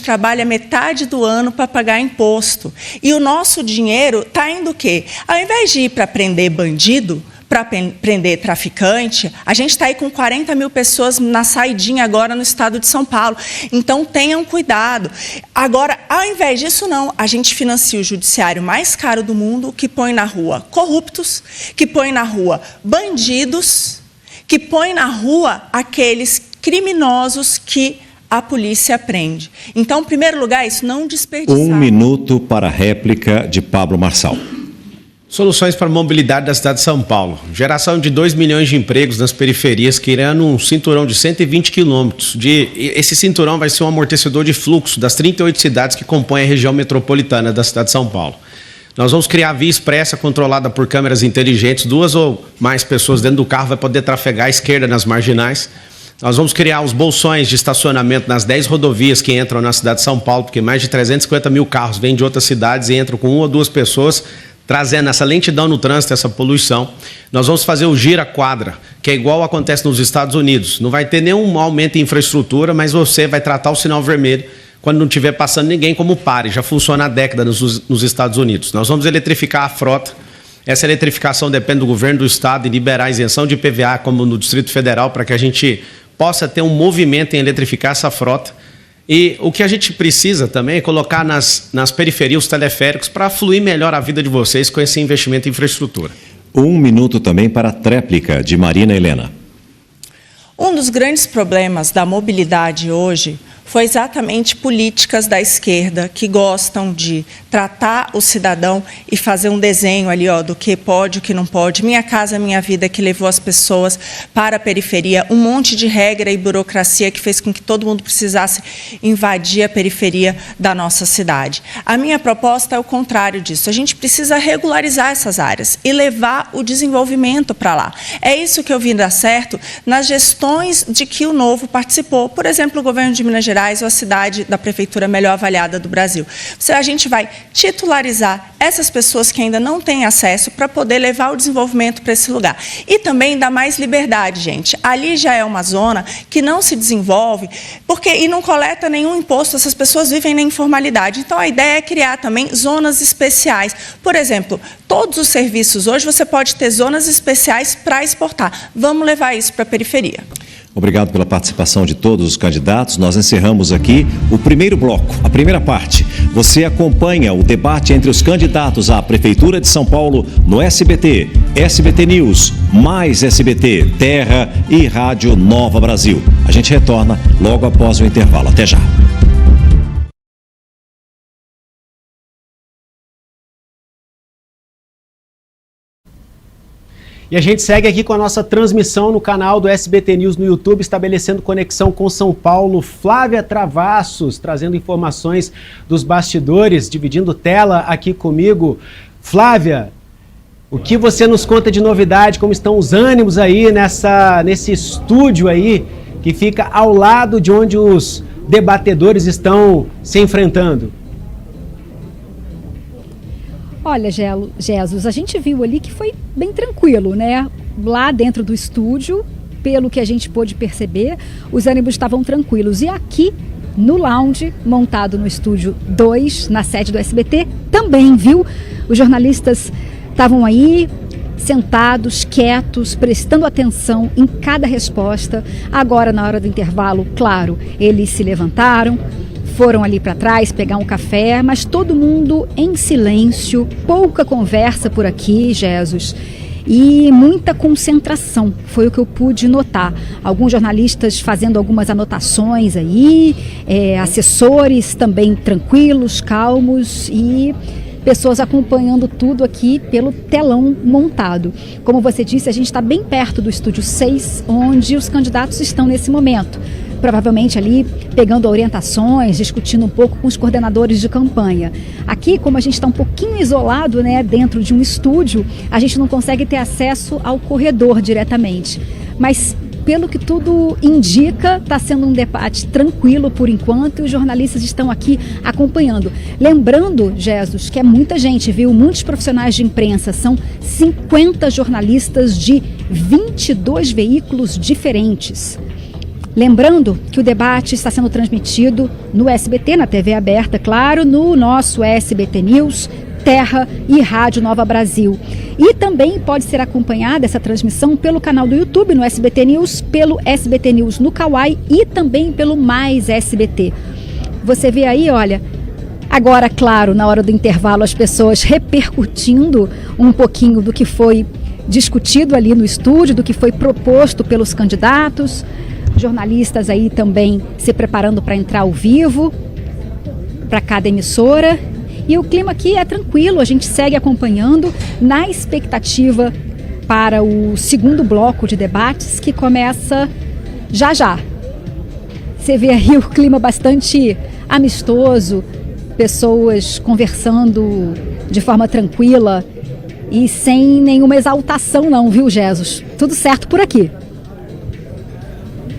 trabalha metade do ano para pagar imposto. E o nosso dinheiro está indo o quê? Ao invés de ir para prender bandido, para prender traficante, a gente está aí com 40 mil pessoas na saidinha agora no estado de São Paulo. Então, tenham cuidado. Agora, ao invés disso, não. A gente financia o judiciário mais caro do mundo, que põe na rua corruptos, que põe na rua bandidos, que põe na rua aqueles criminosos que a polícia prende. Então, em primeiro lugar, isso não desperdiçar. 1 minuto para a réplica de Pablo Marçal. Soluções para a mobilidade da cidade de São Paulo. Geração de 2 milhões de empregos nas periferias, criando um cinturão de 120 quilômetros. Esse cinturão vai ser um amortecedor de fluxo das 38 cidades que compõem a região metropolitana da cidade de São Paulo. Nós vamos criar via expressa controlada por câmeras inteligentes. 2 ou mais pessoas dentro do carro vai poder trafegar à esquerda nas marginais. Nós vamos criar os bolsões de estacionamento nas 10 rodovias que entram na cidade de São Paulo, porque mais de 350 mil carros vêm de outras cidades e entram com 1 ou 2 pessoas, trazendo essa lentidão no trânsito, essa poluição. Nós vamos fazer o gira-quadra, que é igual acontece nos Estados Unidos. Não vai ter nenhum aumento em infraestrutura, mas você vai tratar o sinal vermelho quando não estiver passando ninguém como pare. Já funciona há décadas nos Estados Unidos. Nós vamos eletrificar a frota. Essa eletrificação depende do governo do estado e liberar a isenção de IPVA, como no Distrito Federal, para que a gente possa ter um movimento em eletrificar essa frota. E o que a gente precisa também é colocar nas periferias os teleféricos para fluir melhor a vida de vocês com esse investimento em infraestrutura. 1 minuto também para a tréplica de Marina Helena. Um dos grandes problemas da mobilidade hoje foi exatamente políticas da esquerda que gostam de tratar o cidadão e fazer um desenho ali, do que pode, o que não pode. Minha Casa Minha Vida, que levou as pessoas para a periferia, um monte de regra e burocracia que fez com que todo mundo precisasse invadir a periferia da nossa cidade. A minha proposta é o contrário disso. A gente precisa regularizar essas áreas e levar o desenvolvimento para lá. É isso que eu vi dar certo nas gestões de que o Novo participou. Por exemplo, o governo de Minas Gerais, ou a cidade da prefeitura melhor avaliada do Brasil. A gente vai titularizar essas pessoas que ainda não têm acesso para poder levar o desenvolvimento para esse lugar. E também dar mais liberdade, gente. Ali já é uma zona que não se desenvolve e não coleta nenhum imposto, essas pessoas vivem na informalidade. Então, a ideia é criar também zonas especiais. Por exemplo, todos os serviços hoje você pode ter zonas especiais para exportar. Vamos levar isso para a periferia. Obrigado pela participação de todos os candidatos. Nós encerramos aqui o primeiro bloco, a primeira parte. Você acompanha o debate entre os candidatos à Prefeitura de São Paulo no SBT, SBT News, mais SBT, Terra e Rádio Nova Brasil. A gente retorna logo após o intervalo. Até já. E a gente segue aqui com a nossa transmissão no canal do SBT News no YouTube, estabelecendo conexão com São Paulo. Flávia Travassos, trazendo informações dos bastidores, dividindo tela aqui comigo. Flávia, o que você nos conta de novidade? Como estão os ânimos aí nesse estúdio aí, que fica ao lado de onde os debatedores estão se enfrentando? Olha, Jesus, a gente viu ali que foi bem tranquilo, né? Lá dentro do estúdio, pelo que a gente pôde perceber, os ânimos estavam tranquilos. E aqui, no lounge, montado no estúdio 2, na sede do SBT, também, viu? Os jornalistas estavam aí, sentados, quietos, prestando atenção em cada resposta. Agora, na hora do intervalo, claro, eles se levantaram, foram ali para trás pegar um café, mas todo mundo em silêncio, pouca conversa por aqui, Jesus, e muita concentração, foi o que eu pude notar. Alguns jornalistas fazendo algumas anotações aí, assessores também tranquilos, calmos e pessoas acompanhando tudo aqui pelo telão montado. Como você disse, a gente está bem perto do estúdio 6, onde os candidatos estão nesse momento. Provavelmente ali pegando orientações, discutindo um pouco com os coordenadores de campanha. Aqui, como a gente está um pouquinho isolado, né, dentro de um estúdio, a gente não consegue ter acesso ao corredor diretamente. Mas, pelo que tudo indica, está sendo um debate tranquilo por enquanto e os jornalistas estão aqui acompanhando. Lembrando, Jesus, que é muita gente, viu? Muitos profissionais de imprensa, são 50 jornalistas de 22 veículos diferentes. Lembrando que o debate está sendo transmitido no SBT, na TV aberta, claro, no nosso SBT News, Terra e Rádio Nova Brasil. E também pode ser acompanhada essa transmissão pelo canal do YouTube, no SBT News, pelo SBT News no Kawai e também pelo Mais SBT. Você vê aí, olha, agora, claro, na hora do intervalo, as pessoas repercutindo um pouquinho do que foi discutido ali no estúdio, do que foi proposto pelos candidatos. jornalistas aí também se preparando para entrar ao vivo, para cada emissora. E o clima aqui é tranquilo, a gente segue acompanhando na expectativa para o segundo bloco de debates que começa já já. Você vê aí o clima bastante amistoso, pessoas conversando de forma tranquila e sem nenhuma exaltação não, viu, Jesus? Tudo certo por aqui.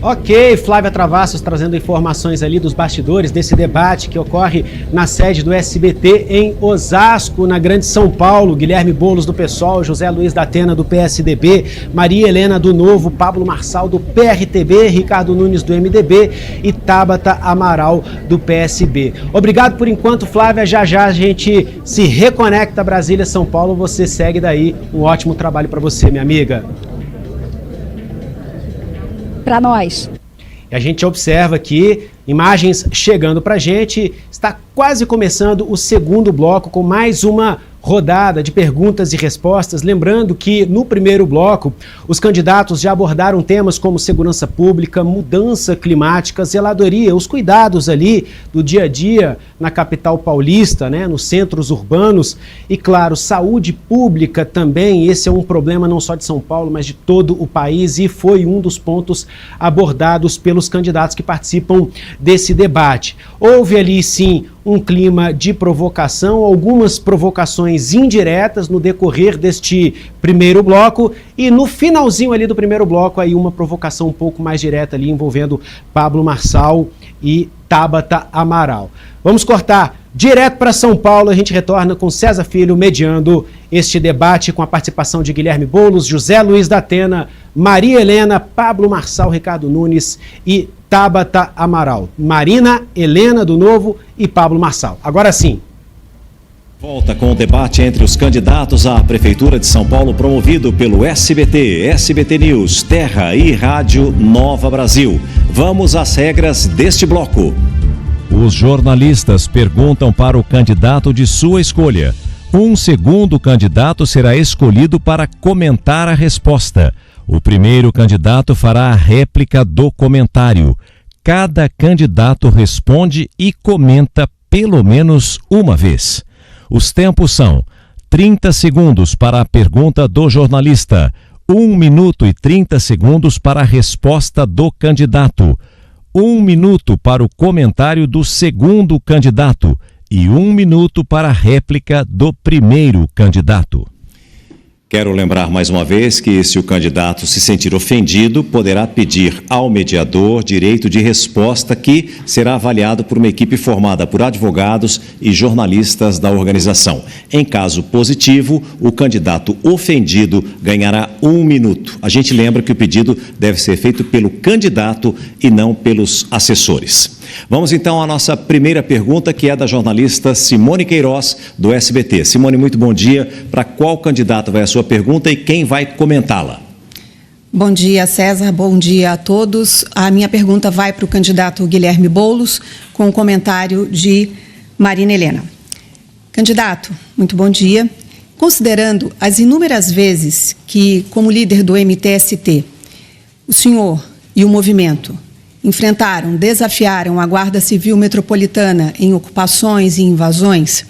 Ok, Flávia Travassos trazendo informações ali dos bastidores desse debate que ocorre na sede do SBT em Osasco, na Grande São Paulo. Guilherme Boulos do PSOL, José Luiz da Atena do PSDB, Maria Helena do Novo, Pablo Marçal do PRTB, Ricardo Nunes do MDB e Tabata Amaral do PSB. Obrigado por enquanto, Flávia. Já já a gente se reconecta a Brasília, São Paulo. Você segue daí. Um ótimo trabalho para você, minha amiga. Para nós. E a gente observa aqui imagens chegando para a gente. Está quase começando o segundo bloco com mais uma rodada de perguntas e respostas. Lembrando que no primeiro bloco os candidatos já abordaram temas como segurança pública, mudança climática, zeladoria, os cuidados ali do dia a dia na capital paulista, né, nos centros urbanos e, claro, saúde pública também. Esse é um problema não só de São Paulo, mas de todo o país e foi um dos pontos abordados pelos candidatos que participam desse debate. Houve ali, sim, um clima de provocação, algumas provocações indiretas no decorrer deste primeiro bloco e no finalzinho ali do primeiro bloco aí uma provocação um pouco mais direta ali envolvendo Pablo Marçal e Tabata Amaral. Vamos cortar direto para São Paulo, a gente retorna com César Filho mediando este debate com a participação de Guilherme Boulos, José Luiz da Atena, Maria Helena, Pablo Marçal, Ricardo Nunes e Tabata Amaral. Marina Helena do Novo e Pablo Marçal. Agora sim. Volta com o debate entre os candidatos à Prefeitura de São Paulo, promovido pelo SBT, SBT News, Terra e Rádio Nova Brasil. Vamos às regras deste bloco. Os jornalistas perguntam para o candidato de sua escolha. Um segundo candidato será escolhido para comentar a resposta. O primeiro candidato fará a réplica do comentário. Cada candidato responde e comenta pelo menos uma vez. Os tempos são 30 segundos para a pergunta do jornalista, 1 minuto e 30 segundos para a resposta do candidato, 1 minuto para o comentário do segundo candidato e 1 minuto para a réplica do primeiro candidato. Quero lembrar mais uma vez que, se o candidato se sentir ofendido, poderá pedir ao mediador direito de resposta que será avaliado por uma equipe formada por advogados e jornalistas da organização. Em caso positivo, o candidato ofendido ganhará 1 minuto. A gente lembra que o pedido deve ser feito pelo candidato e não pelos assessores. Vamos então à nossa primeira pergunta, que é da jornalista Simone Queiroz, do SBT. Simone, muito bom dia. Para qual candidato vai a sua pergunta e quem vai comentá-la? Bom dia, César. Bom dia a todos. A minha pergunta vai para o candidato Guilherme Boulos, com o comentário de Marina Helena. Candidato, muito bom dia. Considerando as inúmeras vezes que, como líder do MTST, o senhor e o movimento desafiaram a Guarda Civil Metropolitana em ocupações e invasões,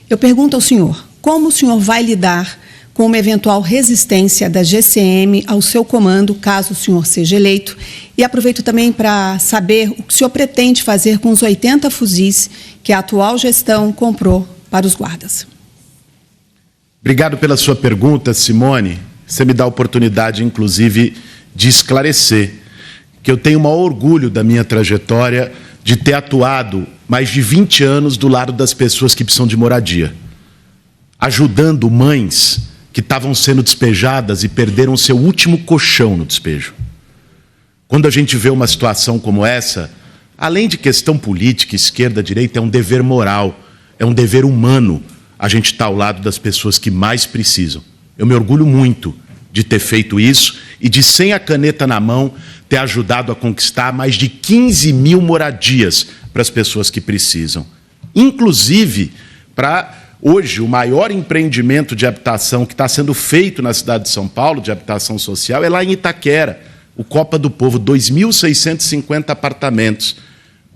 eu pergunto ao senhor, como o senhor vai lidar com uma eventual resistência da GCM ao seu comando, caso o senhor seja eleito? E aproveito também para saber o que o senhor pretende fazer com os 80 fuzis que a atual gestão comprou para os guardas. Obrigado pela sua pergunta, Simone. Você me dá a oportunidade, inclusive, de esclarecer que eu tenho o maior orgulho da minha trajetória de ter atuado mais de 20 anos do lado das pessoas que precisam de moradia, ajudando mães que estavam sendo despejadas e perderam seu último colchão no despejo. Quando a gente vê uma situação como essa, além de questão política, esquerda, direita, é um dever moral, é um dever humano a gente estar ao lado das pessoas que mais precisam. Eu me orgulho muito de ter feito isso e de, sem a caneta na mão, ter ajudado a conquistar mais de 15 mil moradias para as pessoas que precisam. Inclusive, para hoje, o maior empreendimento de habitação que está sendo feito na cidade de São Paulo, de habitação social, é lá em Itaquera. o Copa do Povo, 2.650 apartamentos,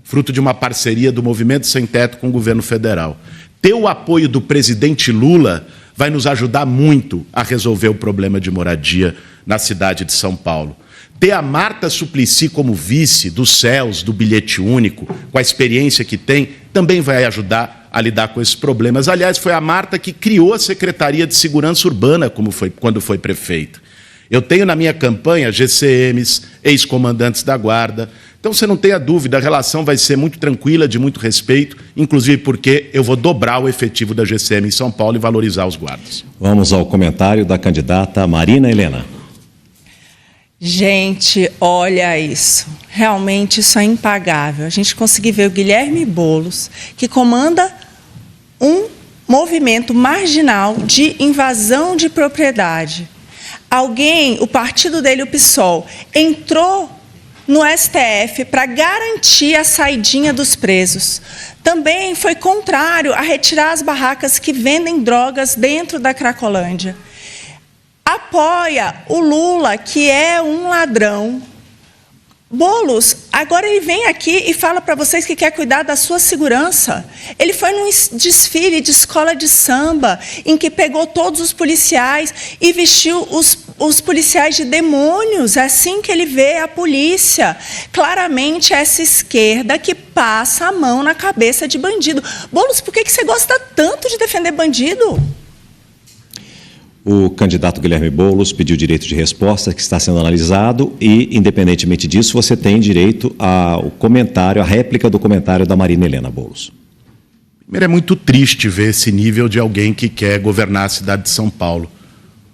fruto de uma parceria do Movimento Sem Teto com o governo federal. Ter o apoio do presidente Lula vai nos ajudar muito a resolver o problema de moradia na cidade de São Paulo. Ter a Marta Suplicy como vice dos céus, do bilhete único, com a experiência que tem, também vai ajudar a lidar com esses problemas. Aliás, foi a Marta que criou a Secretaria de Segurança Urbana quando foi prefeita. Eu tenho na minha campanha GCMs, ex-comandantes da Guarda. Então, você não tenha dúvida, a relação vai ser muito tranquila, de muito respeito, inclusive porque eu vou dobrar o efetivo da GCM em São Paulo e valorizar os guardas. Vamos ao comentário da candidata Marina Helena. Gente, olha isso. Realmente isso é impagável. A gente conseguir ver o Guilherme Boulos, que comanda um movimento marginal de invasão de propriedade. Alguém, o partido dele, o PSOL, entrou no STF para garantir a saidinha dos presos. Também foi contrário a retirar as barracas que vendem drogas dentro da Cracolândia. Apoia o Lula, que é um ladrão. Boulos, agora ele vem aqui e fala para vocês que quer cuidar da sua segurança. Ele foi num desfile de escola de samba, em que pegou todos os policiais e vestiu os policiais de demônios. É assim que ele vê a polícia. Claramente essa esquerda que passa a mão na cabeça de bandido. Boulos, por que você gosta tanto de defender bandido? O candidato Guilherme Boulos pediu direito de resposta, que está sendo analisado, e, independentemente disso, você tem direito ao comentário, à réplica do comentário da Marina Helena Boulos. Primeiro, é muito triste ver esse nível de alguém que quer governar a cidade de São Paulo.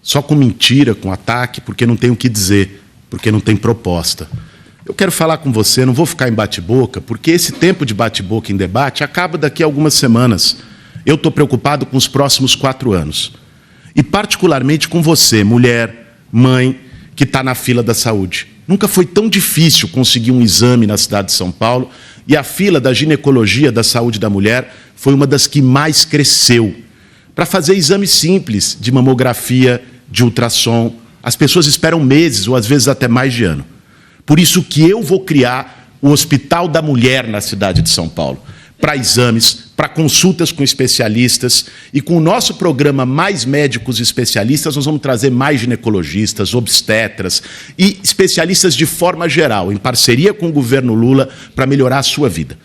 Só com mentira, com ataque, porque não tem o que dizer, porque não tem proposta. Eu quero falar com você, não vou ficar em bate-boca, porque esse tempo de bate-boca em debate acaba daqui a algumas semanas. Eu estou preocupado com os próximos 4 anos. E particularmente com você, mulher, mãe, que está na fila da saúde. Nunca foi tão difícil conseguir um exame na cidade de São Paulo, e a fila da ginecologia da saúde da mulher foi uma das que mais cresceu. Para fazer exames simples de mamografia, de ultrassom, as pessoas esperam meses ou às vezes até mais de ano. Por isso que eu vou criar o Hospital da Mulher na cidade de São Paulo, para exames, para consultas com especialistas, e com o nosso programa Mais Médicos Especialistas, nós vamos trazer mais ginecologistas, obstetras e especialistas de forma geral, em parceria com o governo Lula, para melhorar a sua vida.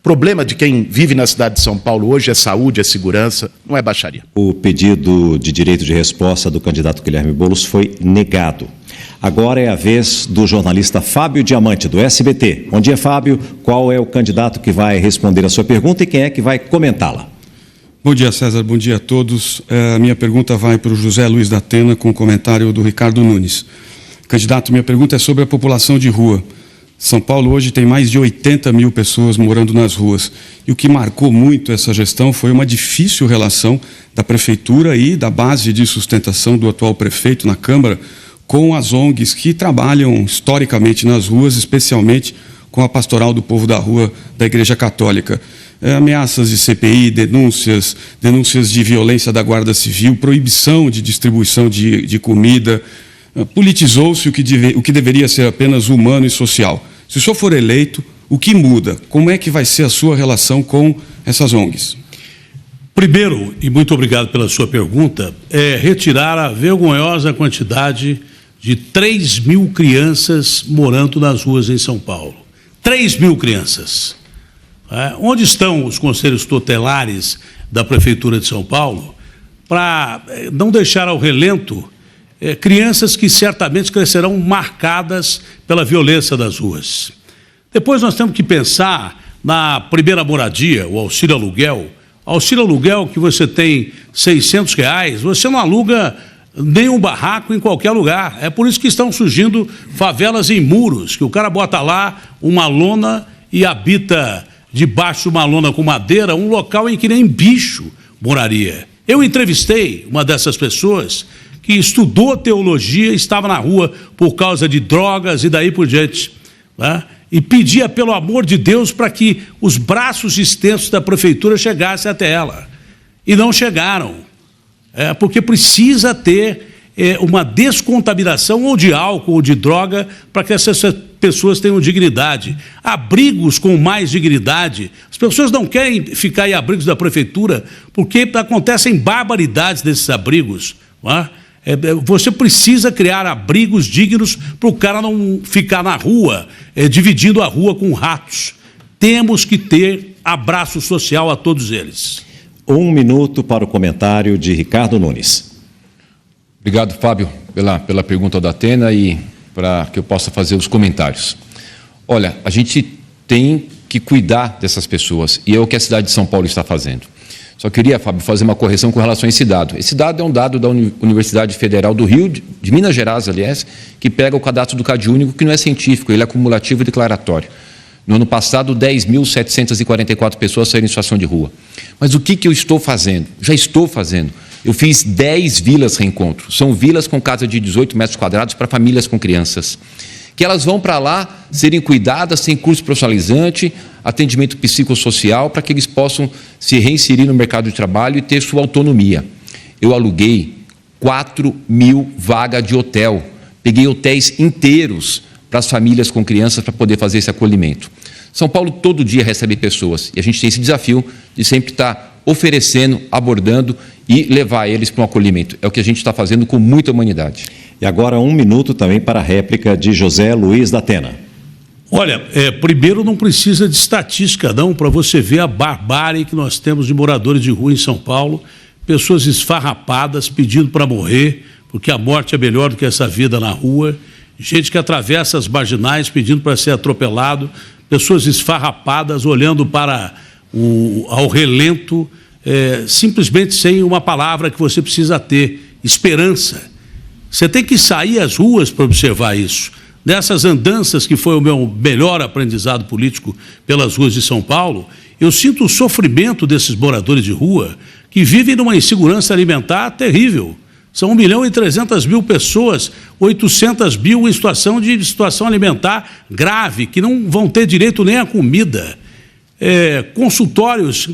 O problema de quem vive na cidade de São Paulo hoje é saúde, é segurança, não é baixaria. O pedido de direito de resposta do candidato Guilherme Boulos foi negado. Agora é a vez do jornalista Fábio Diamante, do SBT. Bom dia, Fábio. Qual é o candidato que vai responder a sua pergunta e quem é que vai comentá-la? Bom dia, César. Bom dia a todos. A minha pergunta vai para o José Luiz da Atena, com o comentário do Ricardo Nunes. Candidato, minha pergunta é sobre a população de rua. São Paulo hoje tem mais de 80 mil pessoas morando nas ruas. E o que marcou muito essa gestão foi uma difícil relação da Prefeitura e da base de sustentação do atual prefeito na Câmara com as ONGs que trabalham historicamente nas ruas, especialmente com a Pastoral do Povo da Rua da Igreja Católica. Ameaças de CPI, denúncias de violência da Guarda Civil, proibição de distribuição de comida. Politizou-se o que deveria ser apenas humano e social. Se o senhor for eleito, o que muda? Como é que vai ser a sua relação com essas ONGs? Primeiro, e muito obrigado pela sua pergunta, é retirar a vergonhosa quantidade de 3 mil crianças morando nas ruas em São Paulo. 3 mil crianças. Onde estão os conselhos tutelares da Prefeitura de São Paulo para não deixar ao relento crianças que certamente crescerão marcadas pela violência das ruas? Depois nós temos que pensar na primeira moradia, o auxílio aluguel. Auxílio aluguel que você tem R$600, você não aluga nem um barraco em qualquer lugar. É por isso que estão surgindo favelas em muros, que o cara bota lá uma lona e habita debaixo de uma lona com madeira, um local em que nem bicho moraria. Eu entrevistei uma dessas pessoas que estudou teologia, estava na rua por causa de drogas e daí por diante, né? E pedia, pelo amor de Deus, para que os braços extensos da Prefeitura chegassem até ela. E não chegaram. Porque precisa ter uma descontaminação ou de álcool ou de droga para que essas pessoas tenham dignidade. Abrigos com mais dignidade. As pessoas não querem ficar em abrigos da prefeitura porque acontecem barbaridades nesses abrigos. Não é? Você precisa criar abrigos dignos para o cara não ficar na rua, dividindo a rua com ratos. Temos que ter abraço social a todos eles. 1 minuto para o comentário de Ricardo Nunes. Obrigado, Fábio, pela pergunta da Atena e para que eu possa fazer os comentários. Olha, a gente tem que cuidar dessas pessoas e é o que a cidade de São Paulo está fazendo. Só queria, Fábio, fazer uma correção com relação a esse dado. Esse dado é um dado da Universidade Federal do Rio, de Minas Gerais, aliás, que pega o cadastro do CadÚnico, que não é científico, ele é acumulativo e declaratório. No ano passado, 10.744 pessoas saíram em situação de rua. Mas o que eu estou fazendo? Já estou fazendo. Eu fiz 10 vilas reencontro. São vilas com casa de 18 metros quadrados para famílias com crianças. Que elas vão para lá serem cuidadas, tem curso profissionalizante, atendimento psicossocial, para que eles possam se reinserir no mercado de trabalho e ter sua autonomia. Eu aluguei 4.000 vagas de hotel. Peguei hotéis inteiros para as famílias com crianças para poder fazer esse acolhimento. São Paulo todo dia recebe pessoas e a gente tem esse desafio de sempre estar oferecendo, abordando e levar eles para um acolhimento. É o que a gente está fazendo com muita humanidade. E agora 1 minuto também para a réplica de José Luiz da Atena. Olha, primeiro não precisa de estatística não, para você ver a barbárie que nós temos de moradores de rua em São Paulo, pessoas esfarrapadas pedindo para morrer, porque a morte é melhor do que essa vida na rua, gente que atravessa as marginais pedindo para ser atropelado, pessoas esfarrapadas olhando para ao relento, simplesmente sem uma palavra que você precisa ter, esperança. Você tem que sair às ruas para observar isso. Nessas andanças, que foi o meu melhor aprendizado político pelas ruas de São Paulo, eu sinto o sofrimento desses moradores de rua que vivem numa insegurança alimentar terrível. São 1.300.000 pessoas, 800.000 em situação alimentar grave, que não vão ter direito nem à comida. Consultórios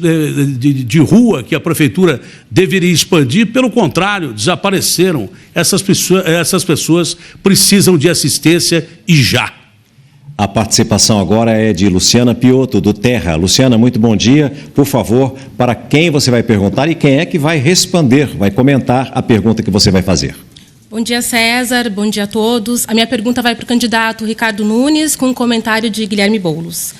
de rua que a prefeitura deveria expandir, pelo contrário, desapareceram. Essas pessoas precisam de assistência e já. A participação agora é de Luciana Piotto, do Terra. Luciana, muito bom dia. Por favor, para quem você vai perguntar e quem é que vai responder, vai comentar a pergunta que você vai fazer. Bom dia, César. Bom dia a todos. A minha pergunta vai para o candidato Ricardo Nunes, com um comentário de Guilherme Boulos.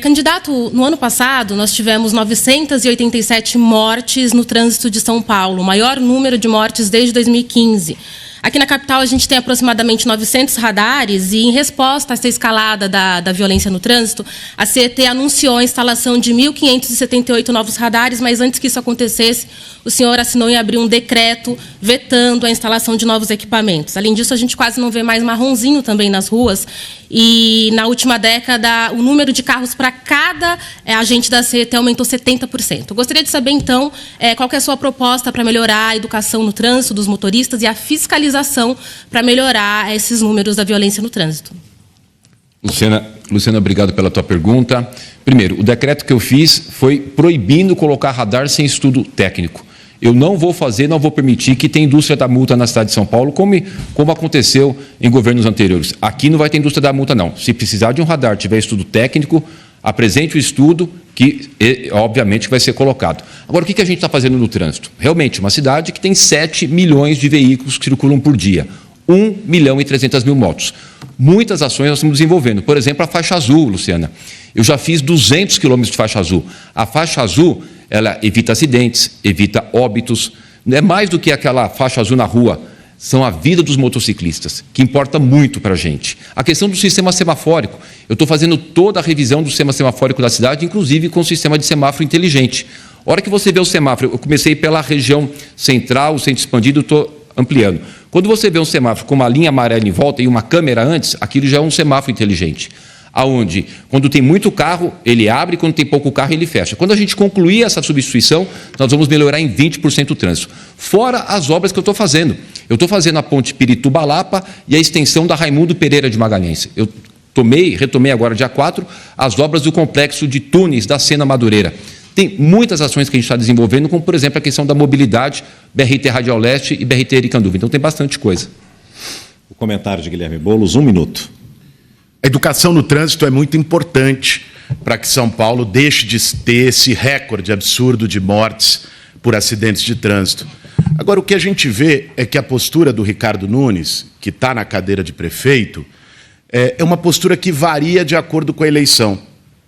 Candidato, no ano passado, nós tivemos 987 mortes no trânsito de São Paulo, o maior número de mortes desde 2015. Aqui na capital, a gente tem aproximadamente 900 radares e, em resposta a essa escalada da violência no trânsito, a CET anunciou a instalação de 1.578 novos radares, mas antes que isso acontecesse, o senhor assinou em abril um decreto vetando a instalação de novos equipamentos. Além disso, a gente quase não vê mais marronzinho também nas ruas e, na última década, o número de carros para cada agente da CET aumentou 70%. Eu gostaria de saber, então, qual que é a sua proposta para melhorar a educação no trânsito dos motoristas e a fiscalização para melhorar esses números da violência no trânsito. Luciana, obrigado pela tua pergunta. Primeiro, o decreto que eu fiz foi proibindo colocar radar sem estudo técnico. Eu não vou permitir que tenha indústria da multa na cidade de São Paulo, como aconteceu em governos anteriores. Aqui não vai ter indústria da multa, não. Se precisar de um radar, tiver estudo técnico, apresente o estudo que, obviamente, vai ser colocado. Agora, o que a gente está fazendo no trânsito? Realmente, uma cidade que tem 7 milhões de veículos que circulam por dia, 1.300.000 motos. Muitas ações nós estamos desenvolvendo. Por exemplo, a faixa azul, Luciana. Eu já fiz 200 quilômetros de faixa azul. A faixa azul, ela evita acidentes, evita óbitos. Não é mais do que aquela faixa azul na rua. São a vida dos motociclistas, que importa muito para a gente. A questão do sistema semafórico. Eu estou fazendo toda a revisão do sistema semafórico da cidade, inclusive com o sistema de semáforo inteligente. A hora que você vê o semáforo, eu comecei pela região central, o centro expandido, estou ampliando. Quando você vê um semáforo com uma linha amarela em volta e uma câmera antes, aquilo já é um semáforo inteligente. Aonde, quando tem muito carro, ele abre, quando tem pouco carro, ele fecha. Quando a gente concluir essa substituição, nós vamos melhorar em 20% o trânsito. Fora as obras que eu estou fazendo. Eu estou fazendo a ponte Pirituba-Lapa e a extensão da Raimundo Pereira de Magalhães. Eu retomei agora, dia 4, as obras do complexo de túneis da Sena Madureira. Tem muitas ações que a gente está desenvolvendo, como, por exemplo, a questão da mobilidade, BRT Radial Leste e BRT Ericanduva. Então, tem bastante coisa. O comentário de Guilherme Boulos, 1 minuto. A educação no trânsito é muito importante para que São Paulo deixe de ter esse recorde absurdo de mortes por acidentes de trânsito. Agora, o que a gente vê é que a postura do Ricardo Nunes, que está na cadeira de prefeito, é uma postura que varia de acordo com a eleição.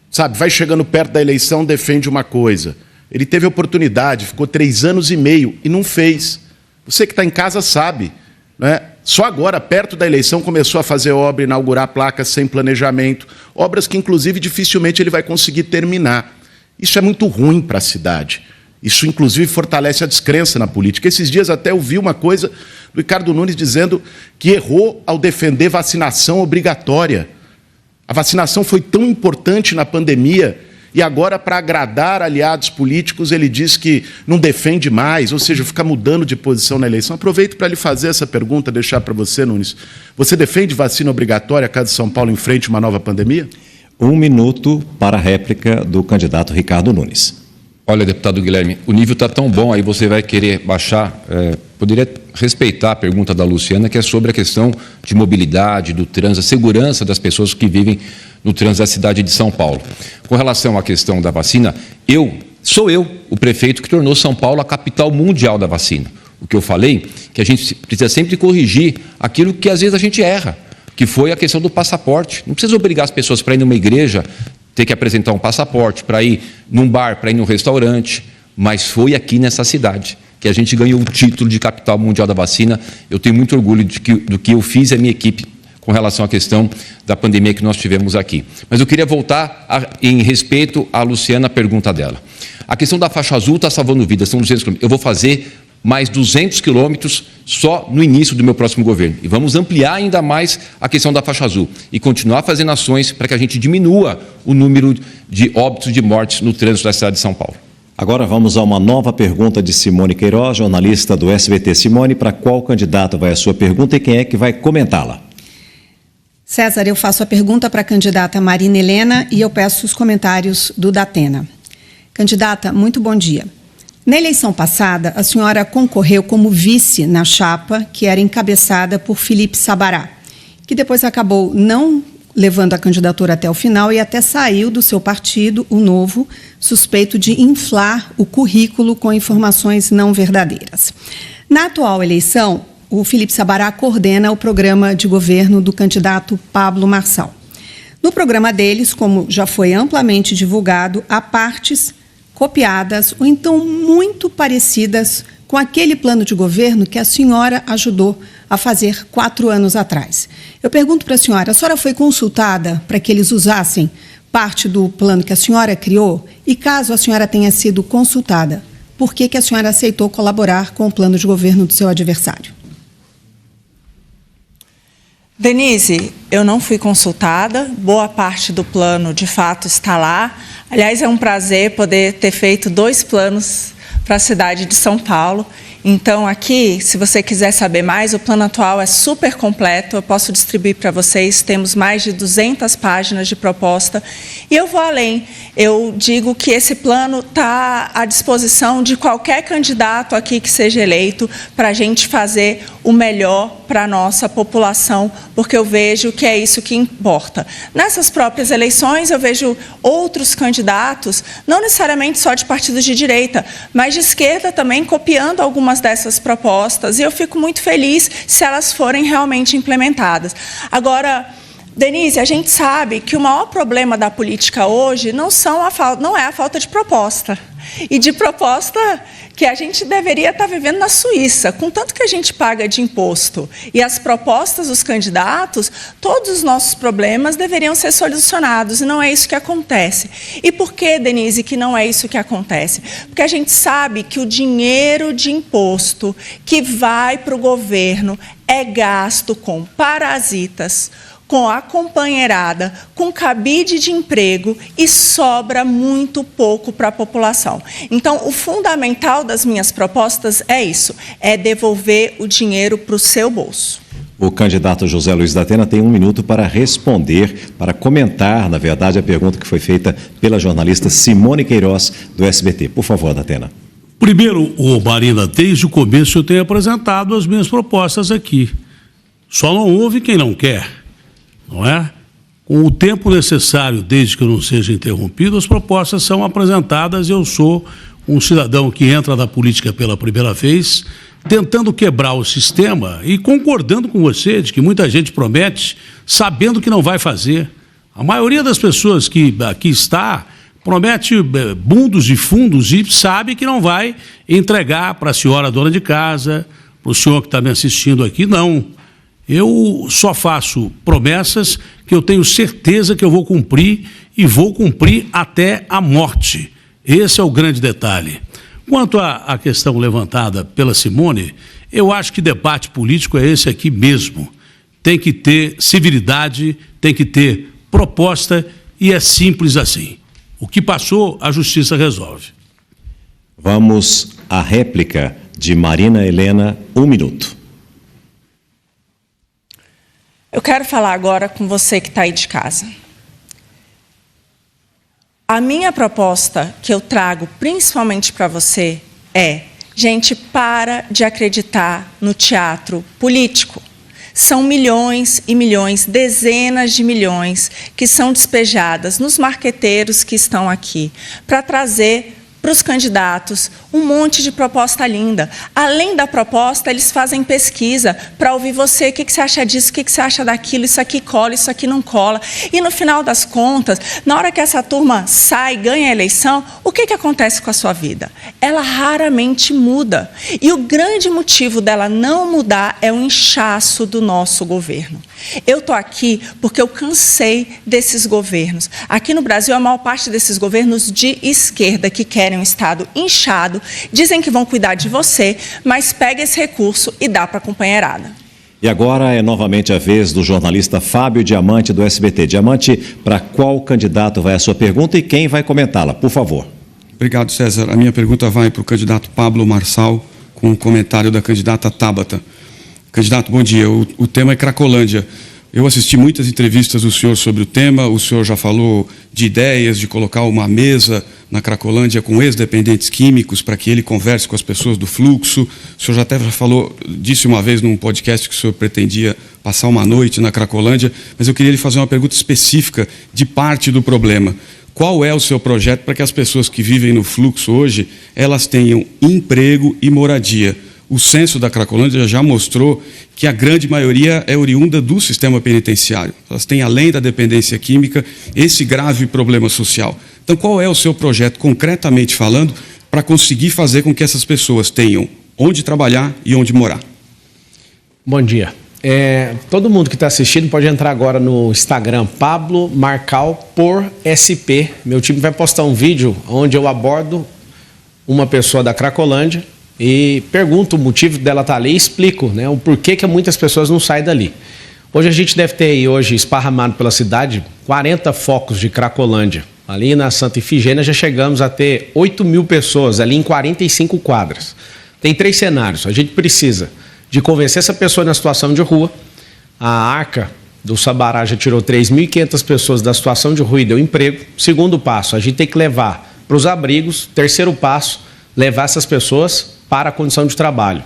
Sabe, vai chegando perto da eleição, defende uma coisa. Ele teve oportunidade, ficou 3 anos e meio e não fez. Você que está em casa sabe, né? Só agora, perto da eleição, começou a fazer obra, inaugurar placas sem planejamento, obras que, inclusive, dificilmente ele vai conseguir terminar. Isso é muito ruim para a cidade. Isso, inclusive, fortalece a descrença na política. Esses dias até eu vi uma coisa do Ricardo Nunes dizendo que errou ao defender vacinação obrigatória. A vacinação foi tão importante na pandemia e agora, para agradar aliados políticos, ele diz que não defende mais, ou seja, fica mudando de posição na eleição. Aproveito para lhe fazer essa pergunta, deixar para você, Nunes. Você defende vacina obrigatória caso São Paulo enfrente uma nova pandemia? 1 minuto para a réplica do candidato Ricardo Nunes. Olha, deputado Guilherme, o nível está tão bom, aí você vai querer baixar. Poderia respeitar a pergunta da Luciana, que é sobre a questão de mobilidade, do trânsito, a segurança das pessoas que vivem no trânsito da cidade de São Paulo. Com relação à questão da vacina, sou eu o prefeito que tornou São Paulo a capital mundial da vacina. O que eu falei, que a gente precisa sempre corrigir aquilo que às vezes a gente erra, que foi a questão do passaporte. Não precisa obrigar as pessoas para ir numa igreja, ter que apresentar um passaporte, para ir num bar, para ir num restaurante, mas foi aqui nessa cidade que a gente ganhou o título de capital mundial da vacina. Eu tenho muito orgulho do que eu fiz e a minha equipe com relação à questão da pandemia que nós tivemos aqui. Mas eu queria voltar em respeito à Luciana, a pergunta dela. A questão da faixa azul está salvando vidas, são 200 quilômetros. Eu vou fazer mais 200 quilômetros só no início do meu próximo governo. E vamos ampliar ainda mais a questão da faixa azul e continuar fazendo ações para que a gente diminua o número de óbitos, de mortes no trânsito da cidade de São Paulo. Agora vamos a uma nova pergunta de Simone Queiroz, jornalista do SBT. Simone, para qual candidato vai a sua pergunta e quem é que vai comentá-la? César, eu faço a pergunta para a candidata Marina Helena e eu peço os comentários do Datena. Candidata, muito bom dia. Na eleição passada, a senhora concorreu como vice na chapa que era encabeçada por Felipe Sabará, que depois acabou não levando a candidatura até o final e até saiu do seu partido, o Novo, suspeito de inflar o currículo com informações não verdadeiras. Na atual eleição, o Felipe Sabará coordena o programa de governo do candidato Pablo Marçal. No programa deles, como já foi amplamente divulgado, há partes copiadas ou então muito parecidas com aquele plano de governo que a senhora ajudou a fazer 4 anos atrás. Eu pergunto para a senhora foi consultada para que eles usassem parte do plano que a senhora criou? E caso a senhora tenha sido consultada, por que a senhora aceitou colaborar com o plano de governo do seu adversário? Denise, eu não fui consultada, boa parte do plano de fato está lá. Aliás, é um prazer poder ter feito 2 planos para a cidade de São Paulo. Então, aqui, se você quiser saber mais, o plano atual é super completo, eu posso distribuir para vocês, temos mais de 200 páginas de proposta. E eu vou além, eu digo que esse plano está à disposição de qualquer candidato aqui que seja eleito para a gente fazer o melhor para a nossa população, porque eu vejo que é isso que importa. Nessas próprias eleições, eu vejo outros candidatos, não necessariamente só de partidos de direita, mas de esquerda também, copiando algumas dessas propostas, e eu fico muito feliz se elas forem realmente implementadas. Agora, Denise, a gente sabe que o maior problema da política hoje não é a falta de proposta. E de proposta que a gente deveria estar vivendo na Suíça, com tanto que a gente paga de imposto. E as propostas dos candidatos, todos os nossos problemas deveriam ser solucionados, e não é isso que acontece. E por que, Denise, que não é isso que acontece? Porque a gente sabe que o dinheiro de imposto que vai para o governo é gasto com parasitas, com a companheirada, com cabide de emprego e sobra muito pouco para a população. Então, o fundamental das minhas propostas é isso, é devolver o dinheiro para o seu bolso. O candidato José Luiz da Atena tem 1 minuto para responder, para comentar, na verdade, a pergunta que foi feita pela jornalista Simone Queiroz, do SBT. Por favor, da Atena. Primeiro, Marina, desde o começo eu tenho apresentado as minhas propostas aqui. Só não ouve quem não quer, não é? Com o tempo necessário, desde que eu não seja interrompido, as propostas são apresentadas. Eu sou um cidadão que entra na política pela primeira vez, tentando quebrar o sistema e concordando com você de que muita gente promete, sabendo que não vai fazer. A maioria das pessoas que aqui está promete bundos e fundos e sabe que não vai entregar para a senhora dona de casa, para o senhor que está me assistindo aqui, não. Eu só faço promessas que eu tenho certeza que eu vou cumprir e vou cumprir até a morte. Esse é o grande detalhe. Quanto à questão levantada pela Simone, eu acho que debate político é esse aqui mesmo. Tem que ter civilidade, tem que ter proposta e é simples assim. O que passou, a justiça resolve. Vamos à réplica de Marina Helena, 1 minuto. Eu quero falar agora com você que está aí de casa. A minha proposta que eu trago principalmente para você é: gente, para de acreditar no teatro político. São milhões e milhões, dezenas de milhões que são despejadas nos marqueteiros que estão aqui para trazer para os candidatos um monte de proposta linda. Além da proposta, eles fazem pesquisa para ouvir você, o que você acha disso, o que você acha daquilo, isso aqui cola, isso aqui não cola. E no final das contas, na hora que essa turma sai, ganha a eleição, o que acontece com a sua vida? Ela raramente muda. E o grande motivo dela não mudar é o inchaço do nosso governo. Eu estou aqui porque eu cansei desses governos. Aqui no Brasil, a maior parte desses governos de esquerda que querem um Estado inchado, dizem que vão cuidar de você, mas pega esse recurso e dá para a companheirada. E agora é novamente a vez do jornalista Fábio Diamante, do SBT. Diamante, para qual candidato vai a sua pergunta e quem vai comentá-la? Por favor. Obrigado, César. A minha pergunta vai para o candidato Pablo Marçal, com o comentário da candidata Tabata. Candidato, bom dia. O tema é Cracolândia. Eu assisti muitas entrevistas do senhor sobre o tema. O senhor já falou de ideias de colocar uma mesa na Cracolândia com ex-dependentes químicos para que ele converse com as pessoas do fluxo. O senhor já até disse uma vez num podcast que o senhor pretendia passar uma noite na Cracolândia, mas eu queria lhe fazer uma pergunta específica de parte do problema. Qual é o seu projeto para que as pessoas que vivem no fluxo hoje, elas tenham emprego e moradia? O censo da Cracolândia já mostrou que a grande maioria é oriunda do sistema penitenciário. Elas têm, além da dependência química, esse grave problema social. Então, qual é o seu projeto, concretamente falando, para conseguir fazer com que essas pessoas tenham onde trabalhar e onde morar? Bom dia. Todo mundo que está assistindo pode entrar agora no Instagram, Pablo Marçal por SP. Meu time vai postar um vídeo onde eu abordo uma pessoa da Cracolândia e pergunto o motivo dela estar ali e explico, né, o porquê que muitas pessoas não saem dali. Hoje a gente deve ter aí, hoje, esparramado pela cidade, 40 focos de Cracolândia. Ali na Santa Ifigênia já chegamos a ter 8.000 pessoas ali em 45 quadras. Tem 3 cenários. A gente precisa de convencer essa pessoa na situação de rua. A Arca do Sabará já tirou 3.500 pessoas da situação de rua e deu emprego. Segundo passo, a gente tem que levar para os abrigos. Terceiro passo, levar essas pessoas para a condição de trabalho.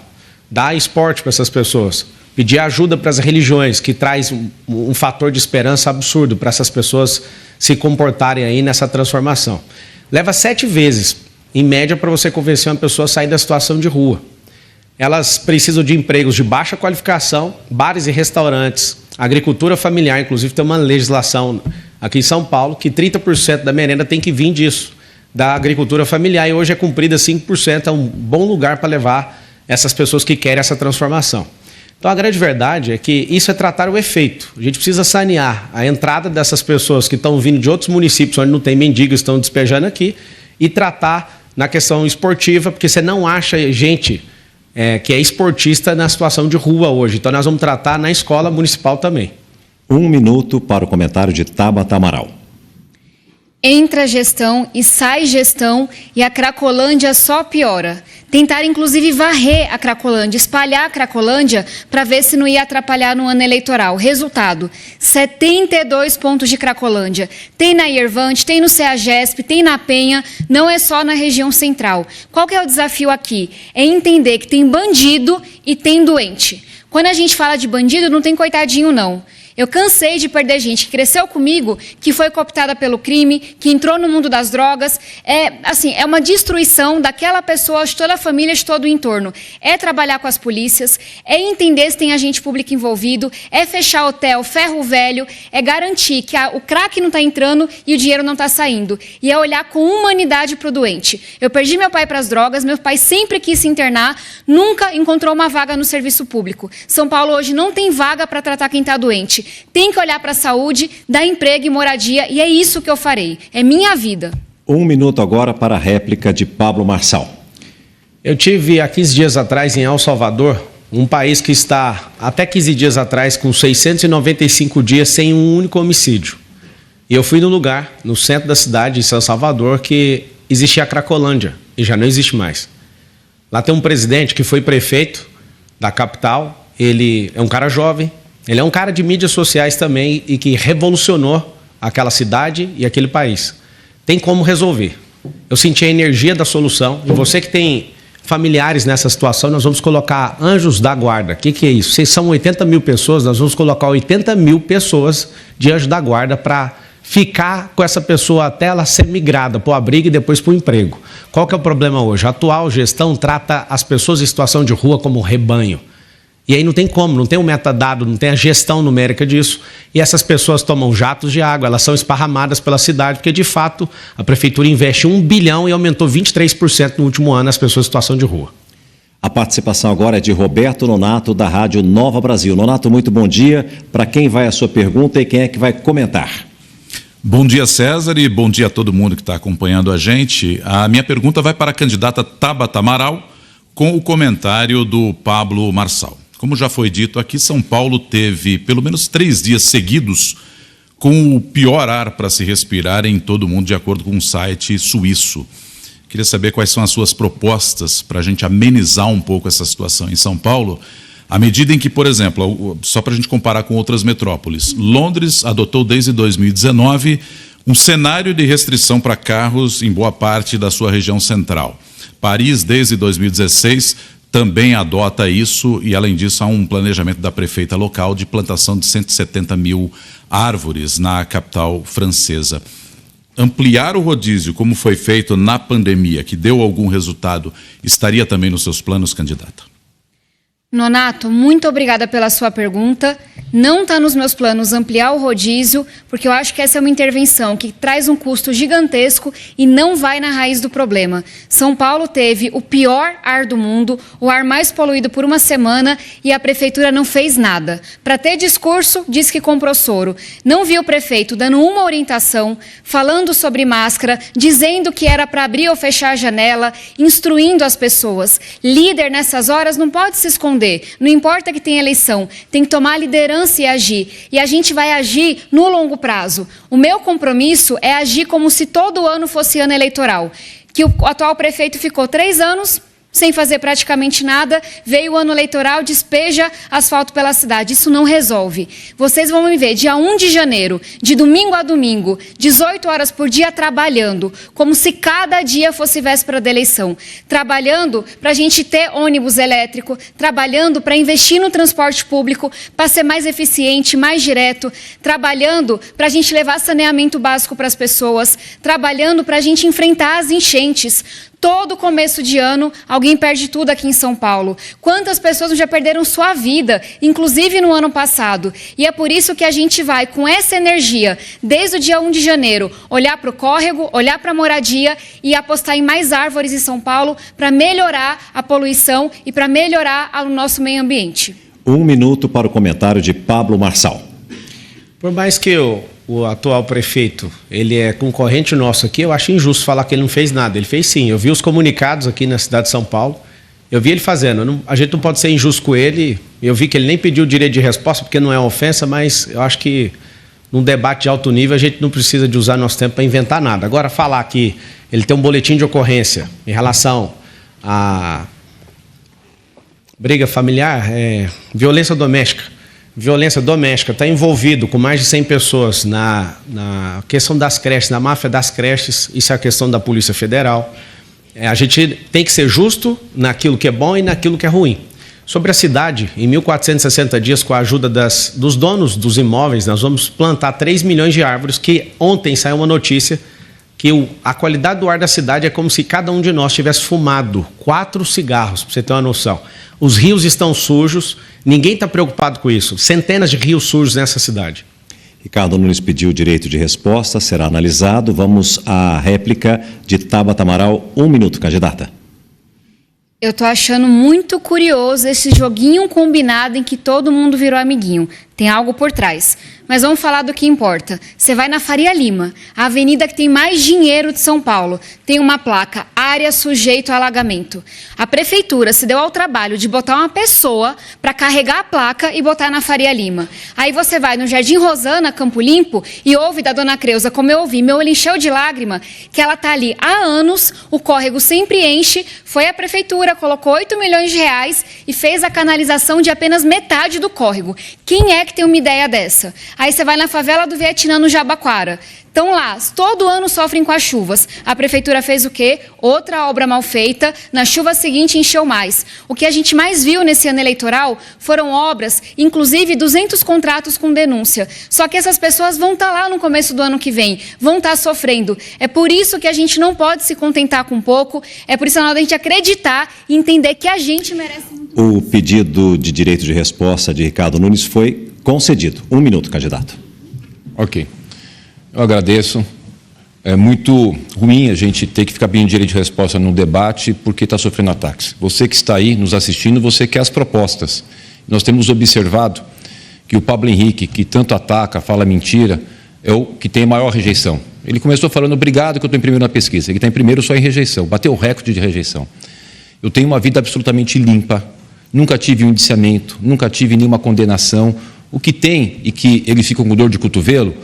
Dar esporte para essas pessoas. Pedir ajuda para as religiões, que traz um fator de esperança absurdo para essas pessoas se comportarem aí nessa transformação. Leva 7 vezes, em média, para você convencer uma pessoa a sair da situação de rua. Elas precisam de empregos de baixa qualificação, bares e restaurantes, agricultura familiar. Inclusive, tem uma legislação aqui em São Paulo que 30% da merenda tem que vir disso, da agricultura familiar, e hoje é cumprida 5%, é um bom lugar para levar essas pessoas que querem essa transformação. Então, a grande verdade é que isso é tratar o efeito. A gente precisa sanear a entrada dessas pessoas que estão vindo de outros municípios onde não tem mendigos, estão despejando aqui, e tratar na questão esportiva, porque você não acha gente que é esportista na situação de rua hoje. Então, nós vamos tratar na escola municipal também. 1 minuto para o comentário de Tabata Amaral. Entra gestão e sai gestão e a Cracolândia só piora. Tentaram, inclusive, varrer a Cracolândia, espalhar a Cracolândia para ver se não ia atrapalhar no ano eleitoral. Resultado, 72 pontos de Cracolândia. Tem na Iervante, tem no CEAGESP, tem na Penha, não é só na região central. Qual que é o desafio aqui? É entender que tem bandido e tem doente. Quando a gente fala de bandido, não tem coitadinho, não. Eu cansei de perder gente que cresceu comigo, que foi cooptada pelo crime, que entrou no mundo das drogas. É uma destruição daquela pessoa, de toda a família, de todo o entorno. É trabalhar com as polícias, é entender se tem agente público envolvido, é fechar hotel, ferro velho, é garantir que o crack não está entrando e o dinheiro não está saindo. E é olhar com humanidade para o doente. Eu perdi meu pai para as drogas, meu pai sempre quis se internar, nunca encontrou uma vaga no serviço público. São Paulo hoje não tem vaga para tratar quem está doente. Tem que olhar para a saúde, dar emprego e moradia, e é isso que eu farei. É minha vida. 1 minuto agora para a réplica de Pablo Marçal. Eu tive há 15 dias atrás em El Salvador, um país que está até 15 dias atrás com 695 dias sem um único homicídio. E eu fui no lugar, no centro da cidade, em São Salvador, que existia a Cracolândia e já não existe mais. Lá tem um presidente que foi prefeito da capital, ele é um cara jovem, ele é um cara de mídias sociais também e que revolucionou aquela cidade e aquele país. Tem como resolver. Eu senti a energia da solução. E você que tem familiares nessa situação, nós vamos colocar anjos da guarda. O que é isso? Vocês são 80 mil pessoas, nós vamos colocar 80 mil pessoas de anjo da guarda para ficar com essa pessoa até ela ser migrada para o abrigo e depois para o emprego. Qual que é o problema hoje? A atual gestão trata as pessoas em situação de rua como rebanho. E aí não tem como, não tem um metadado, não tem a gestão numérica disso. E essas pessoas tomam jatos de água, elas são esparramadas pela cidade, porque de fato a prefeitura investe 1 bilhão e aumentou 23% no último ano as pessoas em situação de rua. A participação agora é de Roberto Nonato, da Rádio Nova Brasil. Nonato, muito bom dia. Para quem vai a sua pergunta e quem é que vai comentar? Bom dia, César, e bom dia a todo mundo que está acompanhando a gente. A minha pergunta vai para a candidata Tabata Amaral, com o comentário do Pablo Marçal. Como já foi dito aqui, São Paulo teve pelo menos 3 dias seguidos com o pior ar para se respirar em todo o mundo, de acordo com um site suíço. Queria saber quais são as suas propostas para a gente amenizar um pouco essa situação em São Paulo, à medida em que, por exemplo, só para a gente comparar com outras metrópoles, Londres adotou desde 2019 um cenário de restrição para carros em boa parte da sua região central. Paris, desde 2016, também adota isso e, além disso, há um planejamento da prefeita local de plantação de 170 mil árvores na capital francesa. Ampliar o rodízio, como foi feito na pandemia, que deu algum resultado, estaria também nos seus planos, candidata? Nonato, muito obrigada pela sua pergunta. Não está nos meus planos ampliar o rodízio, porque eu acho que essa é uma intervenção que traz um custo gigantesco e não vai na raiz do problema. São Paulo teve o pior ar do mundo, o ar mais poluído por uma semana e a prefeitura não fez nada. Para ter discurso, diz que comprou soro. Não viu o prefeito dando uma orientação, falando sobre máscara, dizendo que era para abrir ou fechar a janela, instruindo as pessoas. Líder nessas horas não pode se esconder. Não importa que tenha eleição, tem que tomar liderança e agir. E a gente vai agir no longo prazo. O meu compromisso é agir como se todo ano fosse ano eleitoral. Que o atual prefeito ficou 3 anos sem fazer praticamente nada, veio o ano eleitoral, despeja asfalto pela cidade. Isso não resolve. Vocês vão me ver dia 1 de janeiro, de domingo a domingo, 18 horas por dia trabalhando, como se cada dia fosse véspera da eleição. Trabalhando para a gente ter ônibus elétrico, trabalhando para investir no transporte público, para ser mais eficiente, mais direto, trabalhando para a gente levar saneamento básico para as pessoas, trabalhando para a gente enfrentar as enchentes. Todo começo de ano, alguém perde tudo aqui em São Paulo. Quantas pessoas já perderam sua vida, inclusive no ano passado? E é por isso que a gente vai, com essa energia, desde o dia 1 de janeiro, olhar para o córrego, olhar para a moradia e apostar em mais árvores em São Paulo para melhorar a poluição e para melhorar o nosso meio ambiente. 1 minuto para o comentário de Pablo Marçal. Por mais que o atual prefeito, ele é concorrente nosso aqui, eu acho injusto falar que ele não fez nada. Ele fez sim. Eu vi os comunicados aqui na cidade de São Paulo, eu vi ele fazendo. A gente não pode ser injusto com ele. Eu vi que ele nem pediu direito de resposta, porque não é uma ofensa, mas eu acho que num debate de alto nível, a gente não precisa de usar nosso tempo para inventar nada. Agora, falar que ele tem um boletim de ocorrência em relação a briga familiar, violência doméstica. Violência doméstica está envolvido com mais de 100 pessoas na questão das creches, na máfia das creches, isso é a questão da Polícia Federal. A gente tem que ser justo naquilo que é bom e naquilo que é ruim. Sobre a cidade, em 1.460 dias, com a ajuda dos donos dos imóveis, nós vamos plantar 3 milhões de árvores, que ontem saiu uma notícia que a qualidade do ar da cidade é como se cada um de nós tivesse fumado 4 cigarros, para você ter uma noção. Os rios estão sujos, ninguém está preocupado com isso. Centenas de rios sujos nessa cidade. Ricardo Nunes pediu o direito de resposta, será analisado. Vamos à réplica de Tabata Amaral. 1 minuto, candidata. Eu tô achando muito curioso esse joguinho combinado em que todo mundo virou amiguinho. Tem algo por trás. Mas vamos falar do que importa. Você vai na Faria Lima, a avenida que tem mais dinheiro de São Paulo. Tem uma placa, área sujeito a alagamento. A prefeitura se deu ao trabalho de botar uma pessoa para carregar a placa e botar na Faria Lima. Aí você vai no Jardim Rosana, Campo Limpo, e ouve da dona Creuza, como eu ouvi, meu olho encheu de lágrima, que ela tá ali há anos, o córrego sempre enche, foi a prefeitura, colocou 8 milhões de reais e fez a canalização de apenas metade do córrego. Quem é que tem uma ideia dessa? Aí você vai na favela do Vietnã, no Jabaquara. Estão lá, todo ano sofrem com as chuvas. A prefeitura fez o quê? Outra obra mal feita, na chuva seguinte encheu mais. O que a gente mais viu nesse ano eleitoral foram obras, inclusive 200 contratos com denúncia. Só que essas pessoas vão estar lá no começo do ano que vem, vão estar sofrendo. É por isso que a gente não pode se contentar com pouco, é por isso que é hora da gente acreditar e entender que a gente merece muito. O pedido de direito de resposta de Ricardo Nunes foi concedido. 1 minuto, candidato. Ok. Eu agradeço. É muito ruim a gente ter que ficar pedindo direito de resposta num debate porque está sofrendo ataques. Você que está aí nos assistindo, você quer as propostas. Nós temos observado que o Pablo Henrique, que tanto ataca, fala mentira, é o que tem maior rejeição. Ele começou falando, obrigado que eu estou em primeiro na pesquisa. Ele está em primeiro só em rejeição, bateu o recorde de rejeição. Eu tenho uma vida absolutamente limpa, nunca tive um indiciamento, nunca tive nenhuma condenação. O que tem, e que ele fica com dor de cotovelo,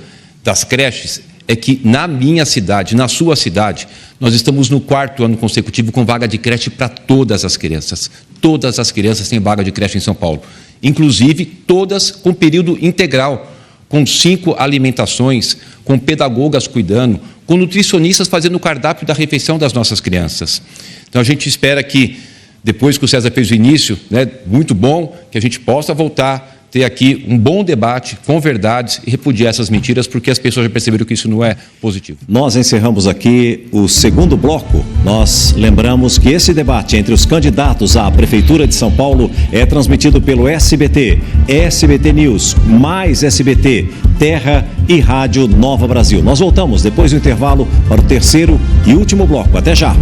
das creches, é que na minha cidade, na sua cidade, nós estamos no 4º ano consecutivo com vaga de creche para todas as crianças. Todas as crianças têm vaga de creche em São Paulo. Inclusive, todas com período integral, com 5 alimentações, com pedagogas cuidando, com nutricionistas fazendo o cardápio da refeição das nossas crianças. Então, a gente espera que, depois que o César fez o início, muito bom, que a gente possa voltar ter aqui um bom debate com verdades e repudiar essas mentiras, porque as pessoas já perceberam que isso não é positivo. Nós encerramos aqui o segundo bloco. Nós lembramos que esse debate entre os candidatos à Prefeitura de São Paulo é transmitido pelo SBT, SBT News, mais SBT, Terra e Rádio Nova Brasil. Nós voltamos depois do intervalo para o terceiro e último bloco. Até já!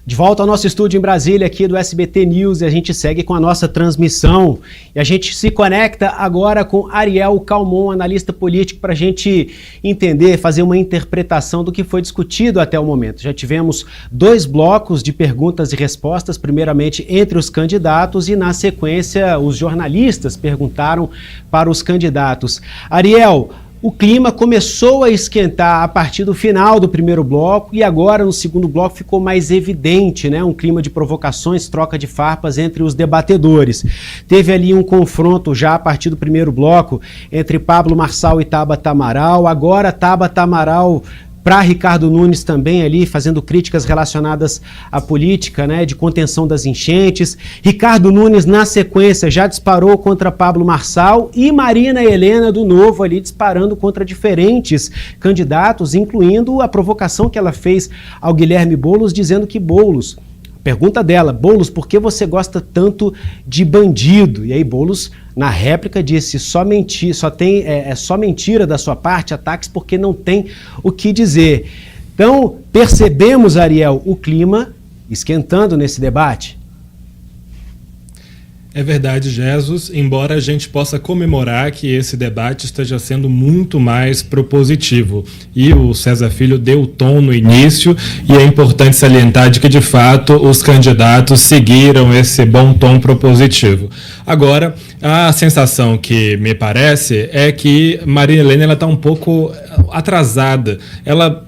De volta ao nosso estúdio em Brasília, aqui do SBT News, e a gente segue com a nossa transmissão. E a gente se conecta agora com Ariel Calmon, analista político, para a gente entender, fazer uma interpretação do que foi discutido até o momento. Já tivemos 2 blocos de perguntas e respostas, primeiramente entre os candidatos e, na sequência, os jornalistas perguntaram para os candidatos. Ariel, o clima começou a esquentar a partir do final do primeiro bloco e agora no segundo bloco ficou mais evidente, né? Um clima de provocações, troca de farpas entre os debatedores. Teve ali um confronto já a partir do primeiro bloco entre Pablo Marçal e Tabata Amaral. Agora Tabata Amaral para Ricardo Nunes também ali, fazendo críticas relacionadas à política, né, de contenção das enchentes. Ricardo Nunes, na sequência, já disparou contra Pablo Marçal e Marina Helena, do Novo, ali disparando contra diferentes candidatos, incluindo a provocação que ela fez ao Guilherme Boulos, dizendo que Boulos... Pergunta dela, Boulos, por que você gosta tanto de bandido? E aí Boulos, na réplica, disse, só mentira da sua parte, ataques porque não tem o que dizer. Então, percebemos, Ariel, o clima esquentando nesse debate? É verdade, Jesus, embora a gente possa comemorar que esse debate esteja sendo muito mais propositivo. E o César Filho deu o tom no início, e é importante salientar de que, de fato, os candidatos seguiram esse bom tom propositivo. Agora, a sensação que me parece é que Maria Helena está um pouco atrasada. Ela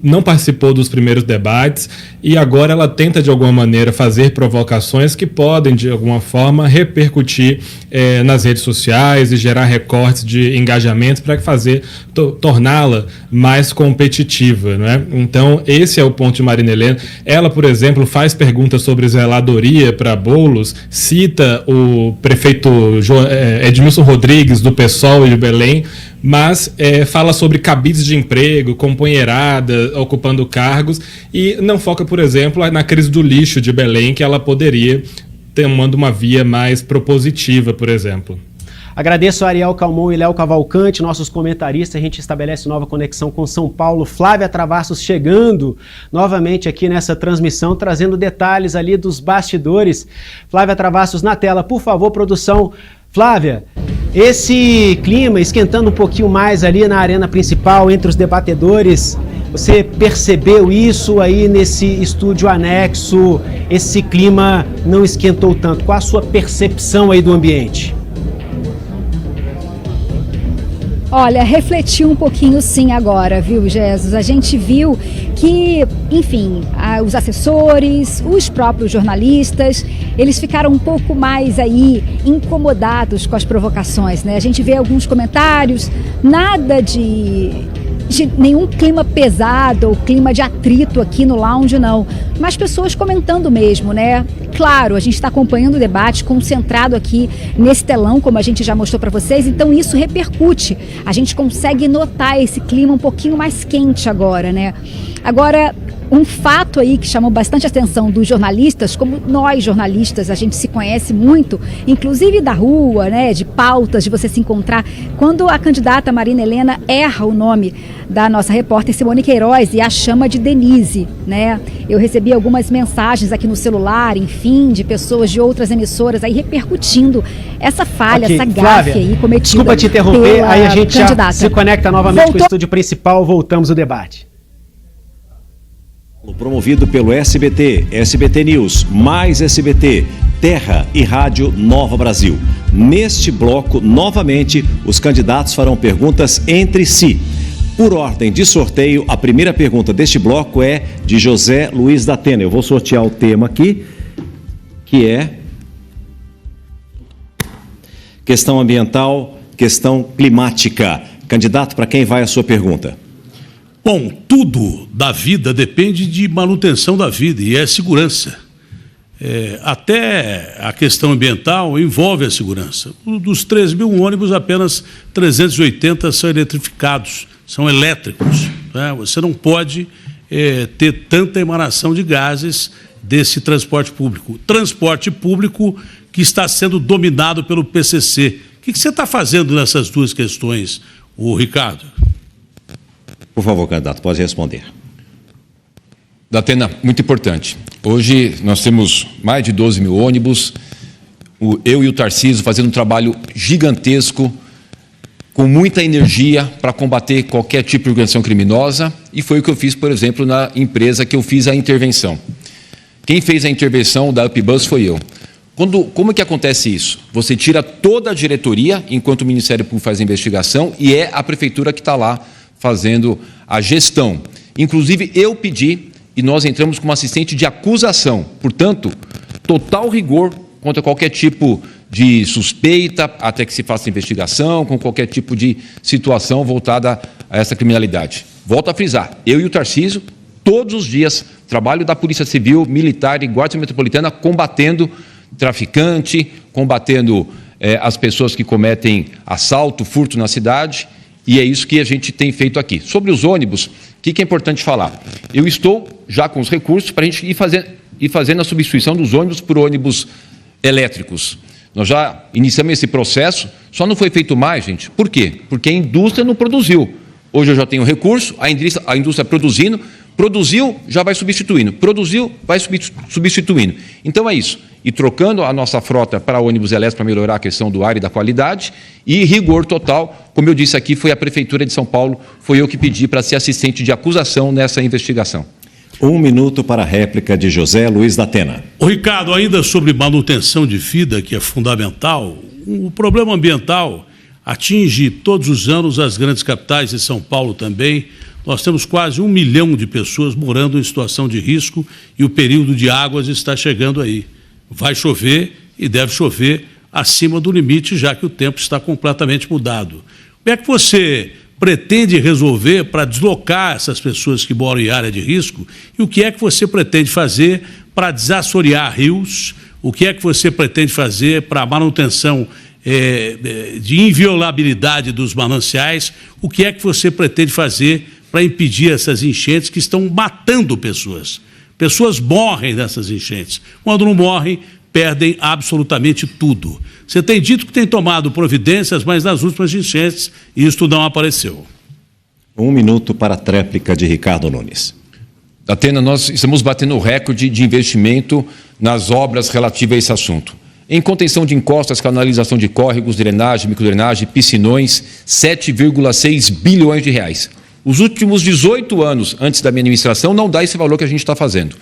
não participou dos primeiros debates e agora ela tenta, de alguma maneira, fazer provocações que podem, de alguma forma, repercutir nas redes sociais e gerar recortes de engajamento para torná-la mais competitiva, né? Então, esse é o ponto de Marina Helena. Ela, por exemplo, faz perguntas sobre zeladoria para Boulos, cita o prefeito Edmilson Rodrigues, do PSOL e de Belém, mas fala sobre cabides de emprego, companheirada, ocupando cargos, e não foca, por exemplo, na crise do lixo de Belém, que ela poderia tomando uma via mais propositiva, por exemplo. Agradeço a Ariel Calmon e Léo Cavalcante, nossos comentaristas. A gente estabelece nova conexão com São Paulo. Flávia Travassos chegando novamente aqui nessa transmissão, trazendo detalhes ali dos bastidores. Flávia Travassos na tela, por favor, produção. Flávia, esse clima esquentando um pouquinho mais ali na arena principal, entre os debatedores, você percebeu isso aí nesse estúdio anexo? Esse clima não esquentou tanto? Qual a sua percepção aí do ambiente? Olha, refletiu um pouquinho sim agora, viu, Jesus? A gente viu que, enfim, os assessores, os próprios jornalistas, eles ficaram um pouco mais aí incomodados com as provocações, né? A gente vê alguns comentários, nada de nenhum clima pesado ou clima de atrito aqui no lounge, não. Mas pessoas comentando mesmo, né? Claro, a gente está acompanhando o debate concentrado aqui nesse telão, como a gente já mostrou para vocês, então isso repercute. A gente consegue notar esse clima um pouquinho mais quente agora, né? Agora, um fato aí que chamou bastante atenção dos jornalistas, como nós jornalistas, a gente se conhece muito, inclusive da rua, né, de pautas, de você se encontrar. Quando a candidata Marina Helena erra o nome da nossa repórter Simone Queiroz e a chama de Denise, né? Eu recebi algumas mensagens aqui no celular, enfim, de pessoas de outras emissoras aí repercutindo essa falha, essa gafe aí cometida. Desculpa te interromper, aí a gente já se conecta novamente com o estúdio principal, voltamos ao debate. Promovido pelo SBT, SBT News, mais SBT, Terra e Rádio Nova Brasil. Neste bloco, novamente, os candidatos farão perguntas entre si. Por ordem de sorteio, a primeira pergunta deste bloco é de José Luiz da Atena. Eu vou sortear o tema aqui, que é questão ambiental, questão climática. Candidato, para quem vai a sua pergunta? Bom, tudo da vida depende de manutenção da vida e é segurança. Até a questão ambiental envolve a segurança. Dos 3 mil ônibus, apenas 380 são eletrificados, são elétricos, né? Você não pode ter tanta emanação de gases desse transporte público. Transporte público que está sendo dominado pelo PCC. O que você está fazendo nessas duas questões, Ricardo? Por favor, candidato, pode responder. Datena, muito importante. Hoje nós temos mais de 12 mil ônibus, eu e o Tarcísio fazendo um trabalho gigantesco, com muita energia para combater qualquer tipo de organização criminosa, e foi o que eu fiz, por exemplo, na empresa que eu fiz a intervenção. Quem fez a intervenção da UpBus foi eu. Como é que acontece isso? Você tira toda a diretoria, enquanto o Ministério Público faz a investigação, e é a prefeitura que está lá fazendo a gestão. Inclusive, eu pedi e nós entramos como assistente de acusação. Portanto, total rigor contra qualquer tipo de suspeita, até que se faça investigação, com qualquer tipo de situação voltada a essa criminalidade. Volto a frisar, eu e o Tarcísio, todos os dias, trabalho da Polícia Civil, Militar e Guarda Metropolitana, combatendo traficante, combatendo as pessoas que cometem assalto, furto na cidade, e é isso que a gente tem feito aqui. Sobre os ônibus, o que é importante falar? Eu estou já com os recursos para a gente ir fazendo a substituição dos ônibus por ônibus elétricos. Nós já iniciamos esse processo, só não foi feito mais, gente. Por quê? Porque a indústria não produziu. Hoje eu já tenho recurso, a indústria produzindo, produziu, já vai substituindo, produziu, vai substituindo. Então é isso. e trocando a nossa frota para ônibus elétricos para melhorar a questão do ar e da qualidade, e rigor total, como eu disse aqui, foi a Prefeitura de São Paulo, foi eu que pedi para ser assistente de acusação nessa investigação. 1 minuto para a réplica de José Luiz da Atena. Ô Ricardo, ainda sobre manutenção de vida, que é fundamental, o problema ambiental atinge todos os anos as grandes capitais e São Paulo também. Nós temos quase 1 milhão de pessoas morando em situação de risco e o período de águas está chegando aí. Vai chover e deve chover acima do limite, já que o tempo está completamente mudado. Como é que você pretende resolver para deslocar essas pessoas que moram em área de risco? E o que é que você pretende fazer para desassorear rios? O que é que você pretende fazer para a manutenção de inviolabilidade dos mananciais? O que é que você pretende fazer para impedir essas enchentes que estão matando pessoas? Pessoas morrem nessas enchentes. Quando não morrem, perdem absolutamente tudo. Você tem dito que tem tomado providências, mas nas últimas enchentes isto não apareceu. 1 minuto para a tréplica de Ricardo Nunes. Atena, nós estamos batendo o recorde de investimento nas obras relativas a esse assunto. Em contenção de encostas, canalização de córregos, drenagem, microdrenagem, piscinões, 7,6 bilhões de reais. Os últimos 18 anos antes da minha administração não dá esse valor que a gente está fazendo.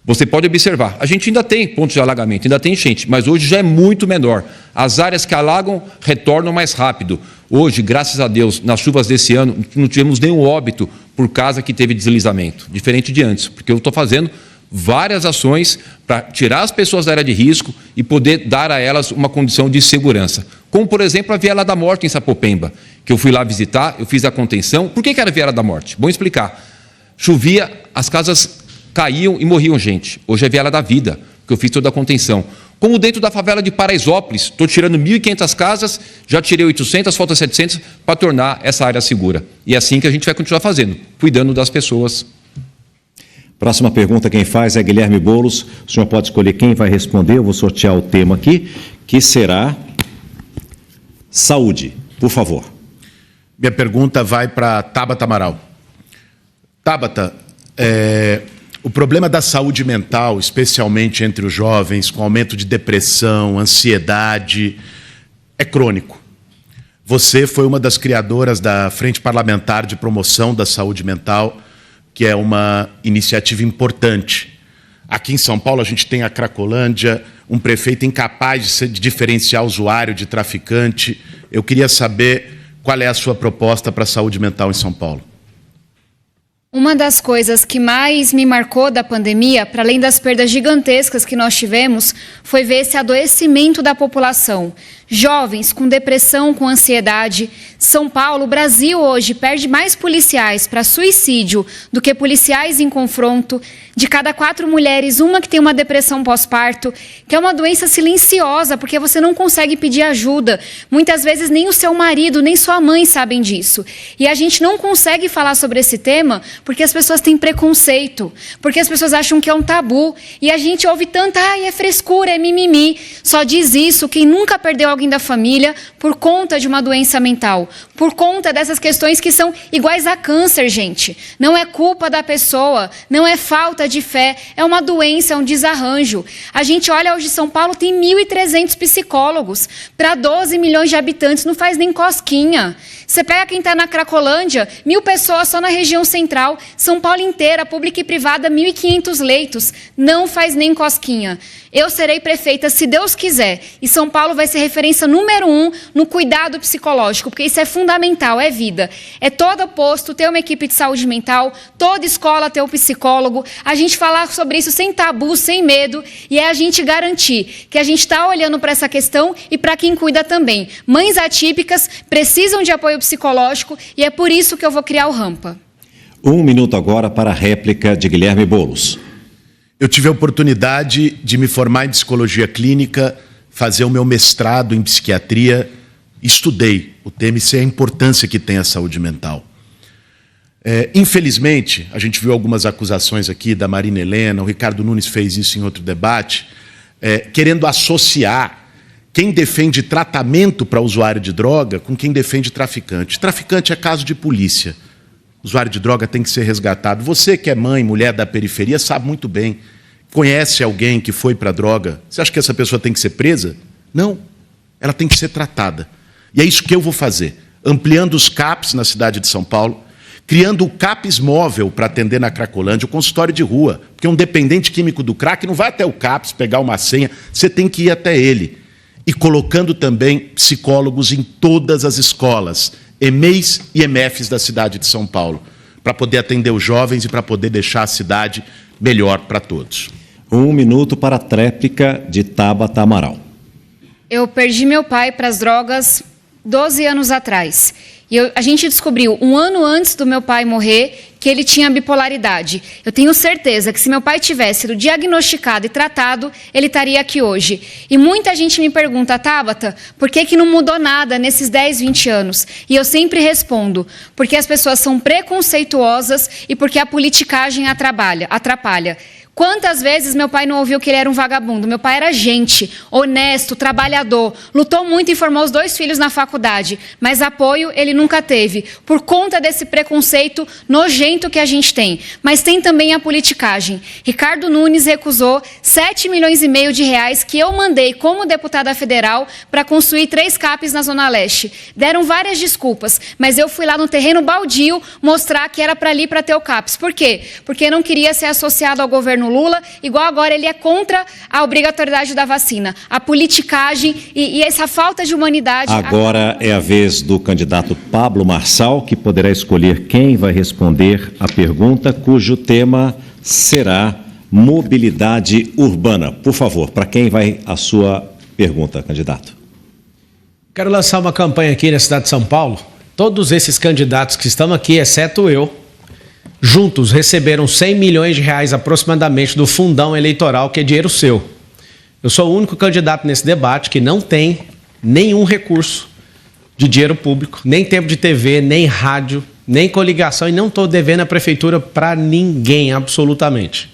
Você pode observar, a gente ainda tem pontos de alagamento, ainda tem enchente, mas hoje já é muito menor. As áreas que alagam retornam mais rápido. Hoje, graças a Deus, nas chuvas desse ano, não tivemos nenhum óbito por causa que teve deslizamento, diferente de antes, porque eu estou fazendo várias ações para tirar as pessoas da área de risco e poder dar a elas uma condição de segurança. Como, por exemplo, a Viela da Morte em Sapopemba, que eu fui lá visitar, eu fiz a contenção. Por que era a Viela da Morte? Bom explicar. Chovia, as casas caíam e morriam gente. Hoje é Viela da Vida, porque eu fiz toda a contenção. Como dentro da favela de Paraisópolis, estou tirando 1.500 casas, já tirei 800, falta 700 para tornar essa área segura. E é assim que a gente vai continuar fazendo, cuidando das pessoas. Próxima pergunta quem faz é Guilherme Boulos. O senhor pode escolher quem vai responder. Eu vou sortear o tema aqui, que será saúde. Por favor. Minha pergunta vai para Tabata Amaral. Tabata, o problema da saúde mental, especialmente entre os jovens, com aumento de depressão, ansiedade, é crônico. Você foi uma das criadoras da Frente Parlamentar de Promoção da Saúde Mental, que é uma iniciativa importante. Aqui em São Paulo, a gente tem a Cracolândia, um prefeito incapaz de diferenciar usuário de traficante. Eu queria saber qual é a sua proposta para a saúde mental em São Paulo. Uma das coisas que mais me marcou da pandemia, para além das perdas gigantescas que nós tivemos, foi ver esse adoecimento da população. Jovens com depressão, com ansiedade. São Paulo, o Brasil hoje perde mais policiais para suicídio do que policiais em confronto. De cada 4 mulheres, uma que tem uma depressão pós-parto, que é uma doença silenciosa, porque você não consegue pedir ajuda. Muitas vezes nem o seu marido, nem sua mãe sabem disso. E a gente não consegue falar sobre esse tema porque as pessoas têm preconceito, porque as pessoas acham que é um tabu. E a gente ouve tanta, é frescura, é mimimi. Só diz isso quem nunca perdeu alguém da família por conta de uma doença mental, por conta dessas questões que são iguais a câncer, gente. Não é culpa da pessoa, não é falta de fé, é uma doença, é um desarranjo. A gente olha hoje, São Paulo tem 1.300 psicólogos para 12 milhões de habitantes, não faz nem cosquinha. Você pega quem está na Cracolândia, 1.000 pessoas só na região central, São Paulo inteira, pública e privada, 1.500 leitos, não faz nem cosquinha. Eu serei prefeita, se Deus quiser, e São Paulo vai ser referência número 1 no cuidado psicológico, porque isso é fundamental, é vida. É todo posto ter uma equipe de saúde mental, toda escola ter um psicólogo, a gente falar sobre isso sem tabu, sem medo, e é a gente garantir que a gente está olhando para essa questão e para quem cuida também. Mães atípicas precisam de apoio psicológico e é por isso que eu vou criar o Rampa. 1 minuto agora para a réplica de Guilherme Boulos. Eu tive a oportunidade de me formar em psicologia clínica, fazer o meu mestrado em psiquiatria, estudei o TMC, a importância que tem a saúde mental. Infelizmente, a gente viu algumas acusações aqui da Marina Helena, o Ricardo Nunes fez isso em outro debate, querendo associar quem defende tratamento para usuário de droga com quem defende traficante. Traficante é caso de polícia. Usuário de droga tem que ser resgatado. Você que é mãe, mulher da periferia, sabe muito bem conhece alguém que foi para a droga, você acha que essa pessoa tem que ser presa? Não, ela tem que ser tratada. E é isso que eu vou fazer, ampliando os CAPs na cidade de São Paulo, criando o CAPs móvel para atender na Cracolândia, o consultório de rua, porque um dependente químico do crack não vai até o CAPs pegar uma senha, você tem que ir até ele. E colocando também psicólogos em todas as escolas, EMEIs e EMEFs da cidade de São Paulo, para poder atender os jovens e para poder deixar a cidade melhor para todos. 1 minuto para a tréplica de Tabata Amaral. Eu perdi meu pai para as drogas 12 anos atrás. E a gente descobriu, um ano antes do meu pai morrer, que ele tinha bipolaridade. Eu tenho certeza que se meu pai tivesse sido diagnosticado e tratado, ele estaria aqui hoje. E muita gente me pergunta, Tabata, por que não mudou nada nesses 10, 20 anos? E eu sempre respondo, porque as pessoas são preconceituosas e porque a politicagem atrapalha. Quantas vezes meu pai não ouviu que ele era um vagabundo? Meu pai era gente, honesto, trabalhador, lutou muito e formou os 2 filhos na faculdade, mas apoio ele nunca teve, por conta desse preconceito nojento que a gente tem. Mas tem também a politicagem. Ricardo Nunes recusou 7,5 milhões de reais que eu mandei como deputada federal para construir 3 CAPs na Zona Leste. Deram várias desculpas, mas eu fui lá no terreno baldio mostrar que era para ali para ter o CAPs. Por quê? Porque não queria ser associado ao governo Lula, igual agora ele é contra a obrigatoriedade da vacina. A politicagem e essa falta de humanidade... Agora é a vez do candidato Pablo Marçal, que poderá escolher quem vai responder a pergunta, cujo tema será mobilidade urbana. Por favor, para quem vai a sua pergunta, candidato? Quero lançar uma campanha aqui na cidade de São Paulo. Todos esses candidatos que estão aqui, exceto eu, juntos receberam 100 milhões de reais aproximadamente do fundão eleitoral, que é dinheiro seu. Eu sou o único candidato nesse debate que não tem nenhum recurso de dinheiro público, nem tempo de TV, nem rádio, nem coligação, e não estou devendo a prefeitura para ninguém, absolutamente.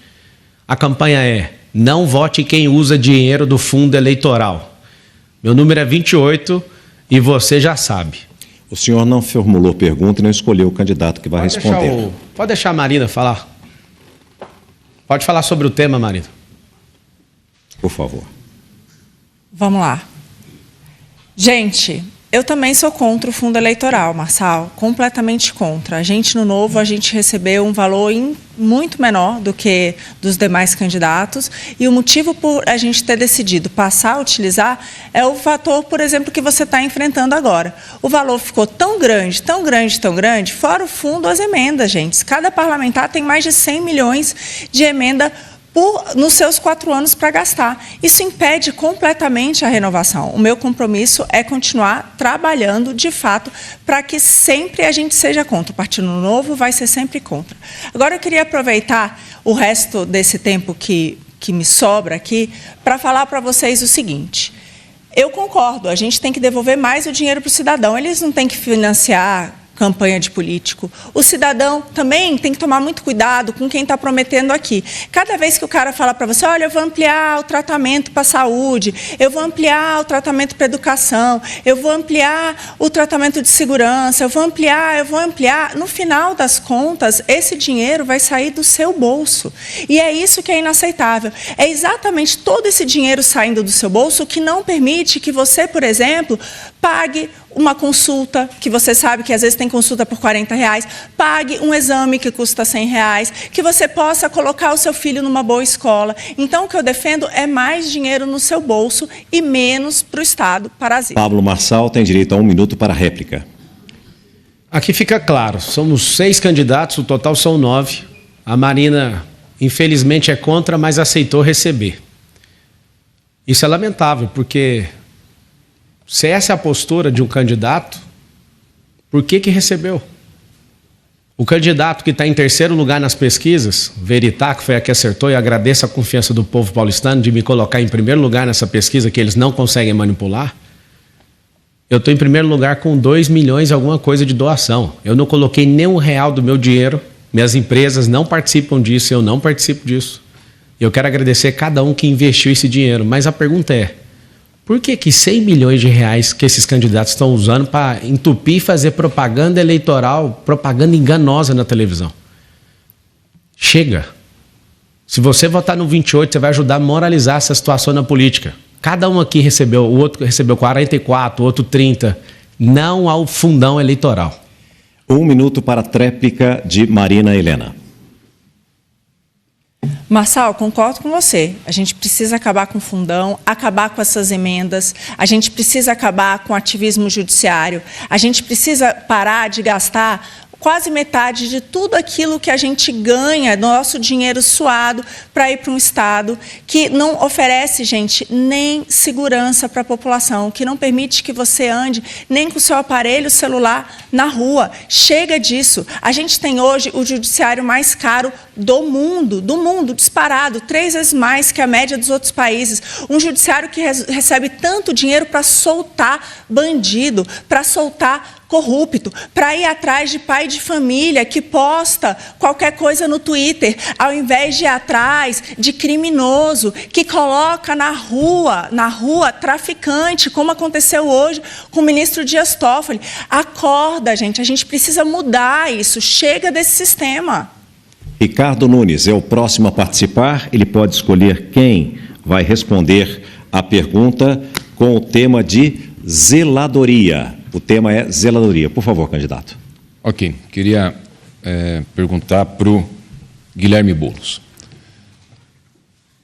A campanha é: não vote quem usa dinheiro do fundo eleitoral. Meu número é 28 e você já sabe. O senhor não formulou pergunta e não escolheu o candidato que vai responder. Pode deixar a Marina falar. Pode falar sobre o tema, Marina. Por favor. Vamos lá. Gente, eu também sou contra o fundo eleitoral, Marçal, completamente contra. A gente, no Novo, a gente recebeu um valor muito menor do que dos demais candidatos, e o motivo por a gente ter decidido passar a utilizar é o fator, por exemplo, que você está enfrentando agora. O valor ficou tão grande, tão grande, tão grande, fora o fundo, as emendas, gente. Cada parlamentar tem mais de 100 milhões de emenda nos seus 4 anos para gastar. Isso impede completamente a renovação. O meu compromisso é continuar trabalhando, de fato, para que sempre a gente seja contra. O Partido Novo vai ser sempre contra. Agora, eu queria aproveitar o resto desse tempo que me sobra aqui para falar para vocês o seguinte. Eu concordo, a gente tem que devolver mais o dinheiro para o cidadão. Eles não têm que financiar campanha de político. O cidadão também tem que tomar muito cuidado com quem está prometendo aqui. Cada vez que o cara fala para você, olha, eu vou ampliar o tratamento para a saúde, eu vou ampliar o tratamento para a educação, eu vou ampliar o tratamento de segurança, eu vou ampliar, no final das contas, esse dinheiro vai sair do seu bolso. E é isso que é inaceitável. É exatamente todo esse dinheiro saindo do seu bolso que não permite que você, por exemplo, pague uma consulta, que você sabe que às vezes tem consulta por R$40, pague um exame que custa R$100, que você possa colocar o seu filho numa boa escola. Então, o que eu defendo é mais dinheiro no seu bolso e menos para o Estado parasita. Pablo Marçal tem direito a 1 minuto para a réplica. Aqui fica claro, somos 6 candidatos, o total são 9. A Marina, infelizmente, é contra, mas aceitou receber. Isso é lamentável, porque se essa é a postura de um candidato, por que recebeu? O candidato que está em 3º lugar nas pesquisas, Veritá, que foi a que acertou, e agradeço a confiança do povo paulistano de me colocar em 1º lugar nessa pesquisa que eles não conseguem manipular. Eu estou em 1º lugar com 2 milhões e alguma coisa de doação. Eu não coloquei nem R$1 do meu dinheiro, minhas empresas não participam disso, eu não participo disso. Eu quero agradecer cada um que investiu esse dinheiro, mas a pergunta é: por que 100 milhões de reais que esses candidatos estão usando para entupir e fazer propaganda eleitoral, propaganda enganosa na televisão? Chega. Se você votar no 28, você vai ajudar a moralizar essa situação na política. Cada um aqui recebeu, o outro recebeu 44, o outro 30. Não ao fundão eleitoral. 1 minuto para a tréplica de Marina Helena. Marçal, concordo com você. A gente precisa acabar com o fundão, acabar com essas emendas, a gente precisa acabar com o ativismo judiciário, a gente precisa parar de gastar quase metade de tudo aquilo que a gente ganha, nosso dinheiro suado, para ir para um Estado que não oferece, gente, nem segurança para a população, que não permite que você ande nem com o seu aparelho celular na rua. Chega disso. A gente tem hoje o judiciário mais caro do mundo, disparado, 3 vezes mais que a média dos outros países. Um judiciário que recebe tanto dinheiro para soltar bandido, para soltar corrupto, para ir atrás de pai de família que posta qualquer coisa no Twitter, ao invés de ir atrás de criminoso que coloca na rua traficante, como aconteceu hoje com o ministro Dias Toffoli. Acorda, gente, a gente precisa mudar isso, chega desse sistema. Ricardo Nunes é o próximo a participar, ele pode escolher quem vai responder a pergunta com o tema de zeladoria. O tema é zeladoria. Por favor, candidato. Ok. Queria perguntar para o Guilherme Boulos.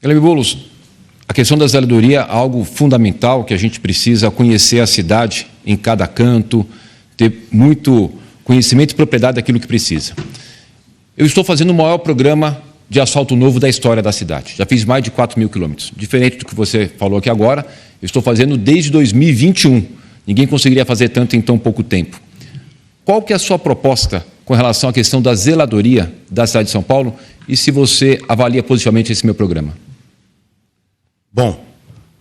Guilherme Boulos, a questão da zeladoria é algo fundamental que a gente precisa conhecer a cidade em cada canto, ter muito conhecimento e propriedade daquilo que precisa. Eu estou fazendo o maior programa de asfalto novo da história da cidade. Já fiz mais de 4.000 quilômetros. Diferente do que você falou aqui agora, eu estou fazendo desde 2021. Ninguém conseguiria fazer tanto em tão pouco tempo. Qual que é a sua proposta com relação à questão da zeladoria da cidade de São Paulo e se você avalia positivamente esse meu programa? Bom,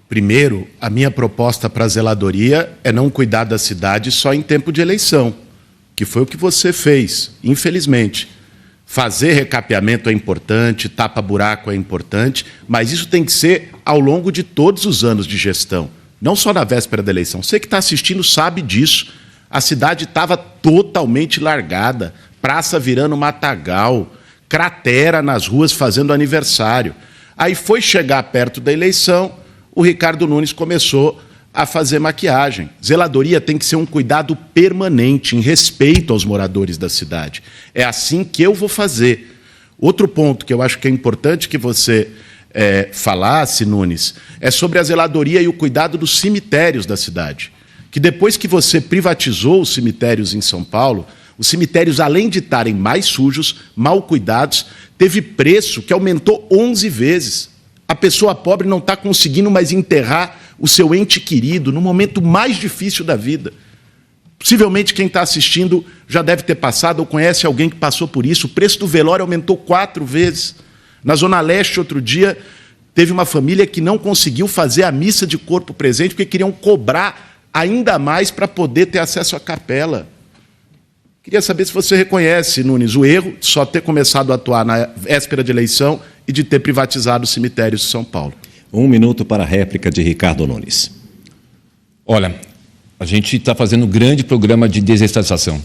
primeiro, a minha proposta para a zeladoria é não cuidar da cidade só em tempo de eleição, que foi o que você fez, infelizmente. Fazer recapeamento é importante, tapa-buraco é importante, mas isso tem que ser ao longo de todos os anos de gestão. Não só na véspera da eleição. Você que está assistindo sabe disso. A cidade estava totalmente largada, praça virando matagal, cratera nas ruas fazendo aniversário. Aí foi chegar perto da eleição, o Ricardo Nunes começou a fazer maquiagem. Zeladoria tem que ser um cuidado permanente, em respeito aos moradores da cidade. É assim que eu vou fazer. Outro ponto que eu acho que é importante que você falasse, Nunes, é sobre a zeladoria e o cuidado dos cemitérios da cidade. Que depois que você privatizou os cemitérios em São Paulo, os cemitérios, além de estarem mais sujos, mal cuidados, teve preço que aumentou 11 vezes. A pessoa pobre não está conseguindo mais enterrar o seu ente querido no momento mais difícil da vida. Possivelmente quem está assistindo já deve ter passado ou conhece alguém que passou por isso. O preço do velório aumentou 4 vezes. Na Zona Leste, outro dia, teve uma família que não conseguiu fazer a missa de corpo presente porque queriam cobrar ainda mais para poder ter acesso à capela. Queria saber se você reconhece, Nunes, o erro de só ter começado a atuar na véspera de eleição e de ter privatizado os cemitérios de São Paulo. 1 minuto para a réplica de Ricardo Nunes. Olha, a gente está fazendo um grande programa de desestatização,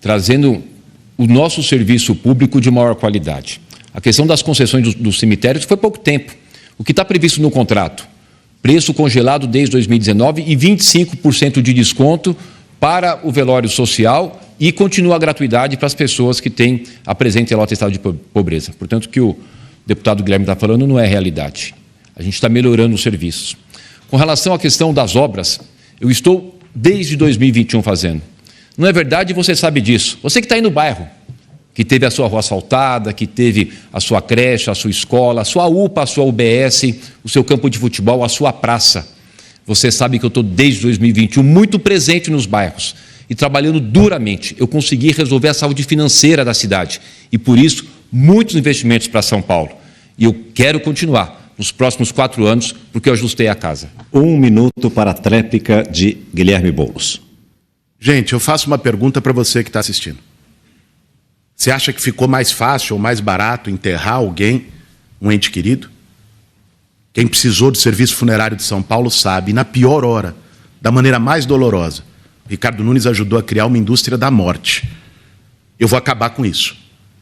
trazendo o nosso serviço público de maior qualidade. A questão das concessões dos cemitérios foi pouco tempo. O que está previsto no contrato? Preço congelado desde 2019 e 25% de desconto para o velório social e continua a gratuidade para as pessoas que têm apresentem lá o atestado de pobreza. Portanto, o que o deputado Guilherme está falando não é realidade. A gente está melhorando os serviços. Com relação à questão das obras, eu estou desde 2021 fazendo. Não é verdade? Você sabe disso. Você que está aí no bairro, que teve a sua rua asfaltada, que teve a sua creche, a sua escola, a sua UPA, a sua UBS, o seu campo de futebol, a sua praça. Você sabe que eu estou desde 2021 muito presente nos bairros e trabalhando duramente. Eu consegui resolver a saúde financeira da cidade e, por isso, muitos investimentos para São Paulo. E eu quero continuar nos próximos 4 anos, porque eu ajustei a casa. 1 minuto para a tréplica de Guilherme Boulos. Gente, eu faço uma pergunta para você que está assistindo. Você acha que ficou mais fácil ou mais barato enterrar alguém, um ente querido? Quem precisou do serviço funerário de São Paulo sabe, e na pior hora, da maneira mais dolorosa, Ricardo Nunes ajudou a criar uma indústria da morte. Eu vou acabar com isso.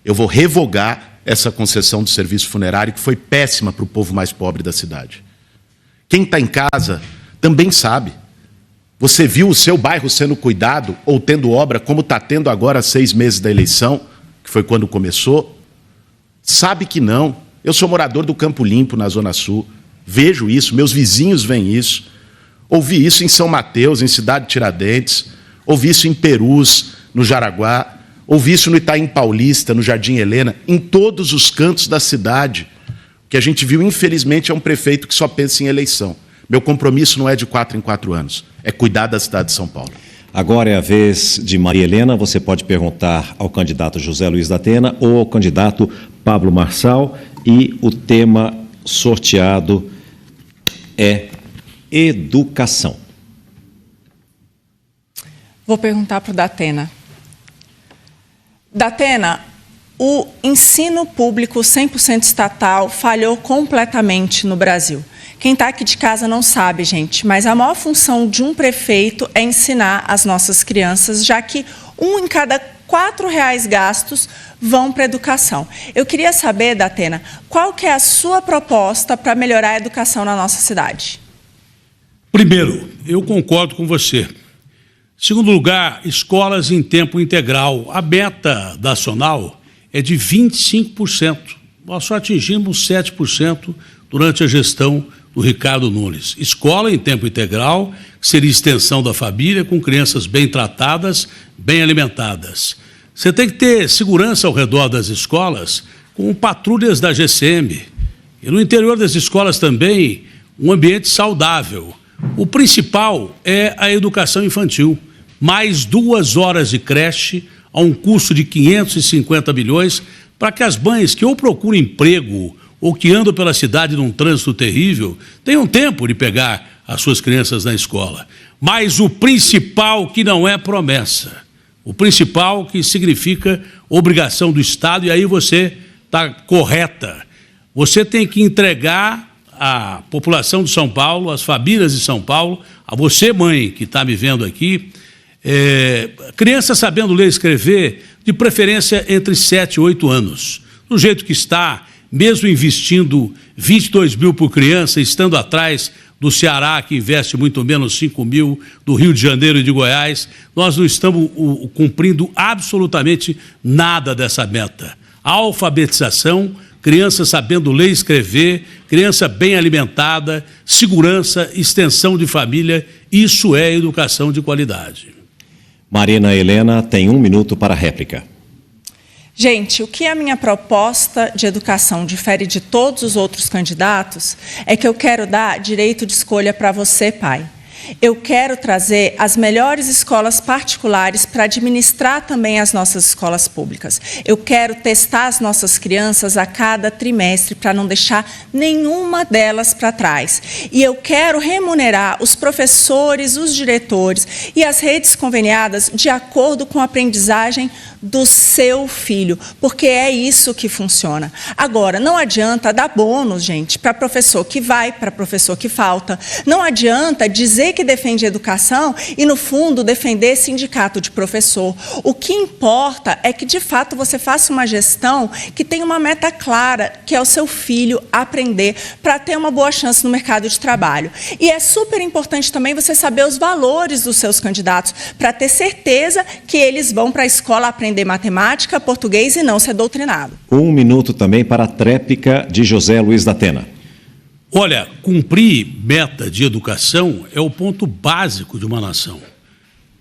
Eu vou revogar essa concessão do serviço funerário que foi péssima para o povo mais pobre da cidade. Quem está em casa também sabe. Você viu o seu bairro sendo cuidado ou tendo obra, como está tendo agora há 6 meses da eleição, que foi quando começou? Sabe que não. Eu sou morador do Campo Limpo, na Zona Sul. Vejo isso, meus vizinhos veem isso. Ouvi isso em São Mateus, em Cidade Tiradentes. Ouvi isso em Perus, no Jaraguá. Ouvi isso no Itaim Paulista, no Jardim Helena, em todos os cantos da cidade. O que a gente viu, infelizmente, é um prefeito que só pensa em eleição. Meu compromisso não é de 4 em 4 anos, é cuidar da cidade de São Paulo. Agora é a vez de Maria Helena. Você pode perguntar ao candidato José Luiz da Atena ou ao candidato Pablo Marçal. E o tema sorteado é educação. Vou perguntar para o Datena. Datena, o ensino público 100% estatal falhou completamente no Brasil. Quem está aqui de casa não sabe, gente, mas a maior função de um prefeito é ensinar as nossas crianças, já que 1 em cada 4 reais gastos vão para a educação. Eu queria saber, Datena, qual que é a sua proposta para melhorar a educação na nossa cidade? Primeiro, eu concordo com você. Segundo lugar, escolas em tempo integral. A meta nacional é de 25%. Nós só atingimos 7% durante a gestão do Ricardo Nunes. Escola em tempo integral, que seria extensão da família, com crianças bem tratadas, bem alimentadas. Você tem que ter segurança ao redor das escolas, com patrulhas da GCM. E no interior das escolas também, um ambiente saudável. O principal é a educação infantil. Mais 2 horas de creche, a um custo de 550 milhões, para que as mães que ou procuram emprego ou que andam pela cidade num trânsito terrível, tenham tempo de pegar as suas crianças na escola. Mas o principal que não é promessa, o principal que significa obrigação do Estado, e aí você está correta. Você tem que entregar à população de São Paulo, às famílias de São Paulo, a você, mãe, que está me vendo aqui, criança sabendo ler e escrever, de preferência entre 7 e 8 anos. Do jeito que está, mesmo investindo 22 mil por criança, estando atrás do Ceará, que investe muito menos 5 mil, do Rio de Janeiro e de Goiás, nós não estamos cumprindo absolutamente nada dessa meta. A alfabetização, criança sabendo ler e escrever, criança bem alimentada, segurança, extensão de família, isso é educação de qualidade. Marina Helena tem 1 minuto para a réplica. Gente, o que a minha proposta de educação difere de todos os outros candidatos é que eu quero dar direito de escolha para você, pai. Eu quero trazer as melhores escolas particulares para administrar também as nossas escolas públicas. Eu quero testar as nossas crianças a cada trimestre para não deixar nenhuma delas para trás. E eu quero remunerar os professores, os diretores e as redes conveniadas de acordo com a aprendizagem do seu filho, porque é isso que funciona. Agora, não adianta dar bônus, gente, para professor que vai, para professor que falta. Não adianta dizer que defende educação e, no fundo, defender sindicato de professor. O que importa é que, de fato, você faça uma gestão que tenha uma meta clara, que é o seu filho aprender para ter uma boa chance no mercado de trabalho. E é super importante também você saber os valores dos seus candidatos, para ter certeza que eles vão para a escola aprender matemática, português e não ser doutrinado. 1 minuto também para a tréplica de José Luiz da Atena. Olha, cumprir meta de educação é o ponto básico de uma nação.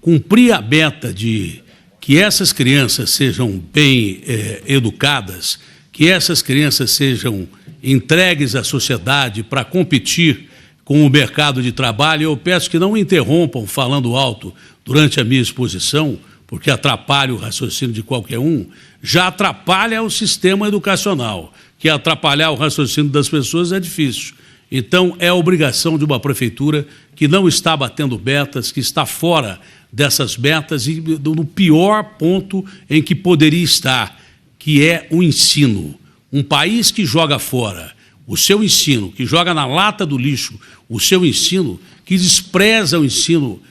Cumprir a meta de que essas crianças sejam bem educadas, que essas crianças sejam entregues à sociedade para competir com o mercado de trabalho. Eu peço que não interrompam falando alto durante a minha exposição, porque atrapalha o raciocínio de qualquer um, já atrapalha o sistema educacional, que atrapalhar o raciocínio das pessoas é difícil. Então, é a obrigação de uma prefeitura que não está batendo metas, que está fora dessas metas e no pior ponto em que poderia estar, que é o ensino. Um país que joga fora o seu ensino, que joga na lata do lixo o seu ensino, que despreza o ensino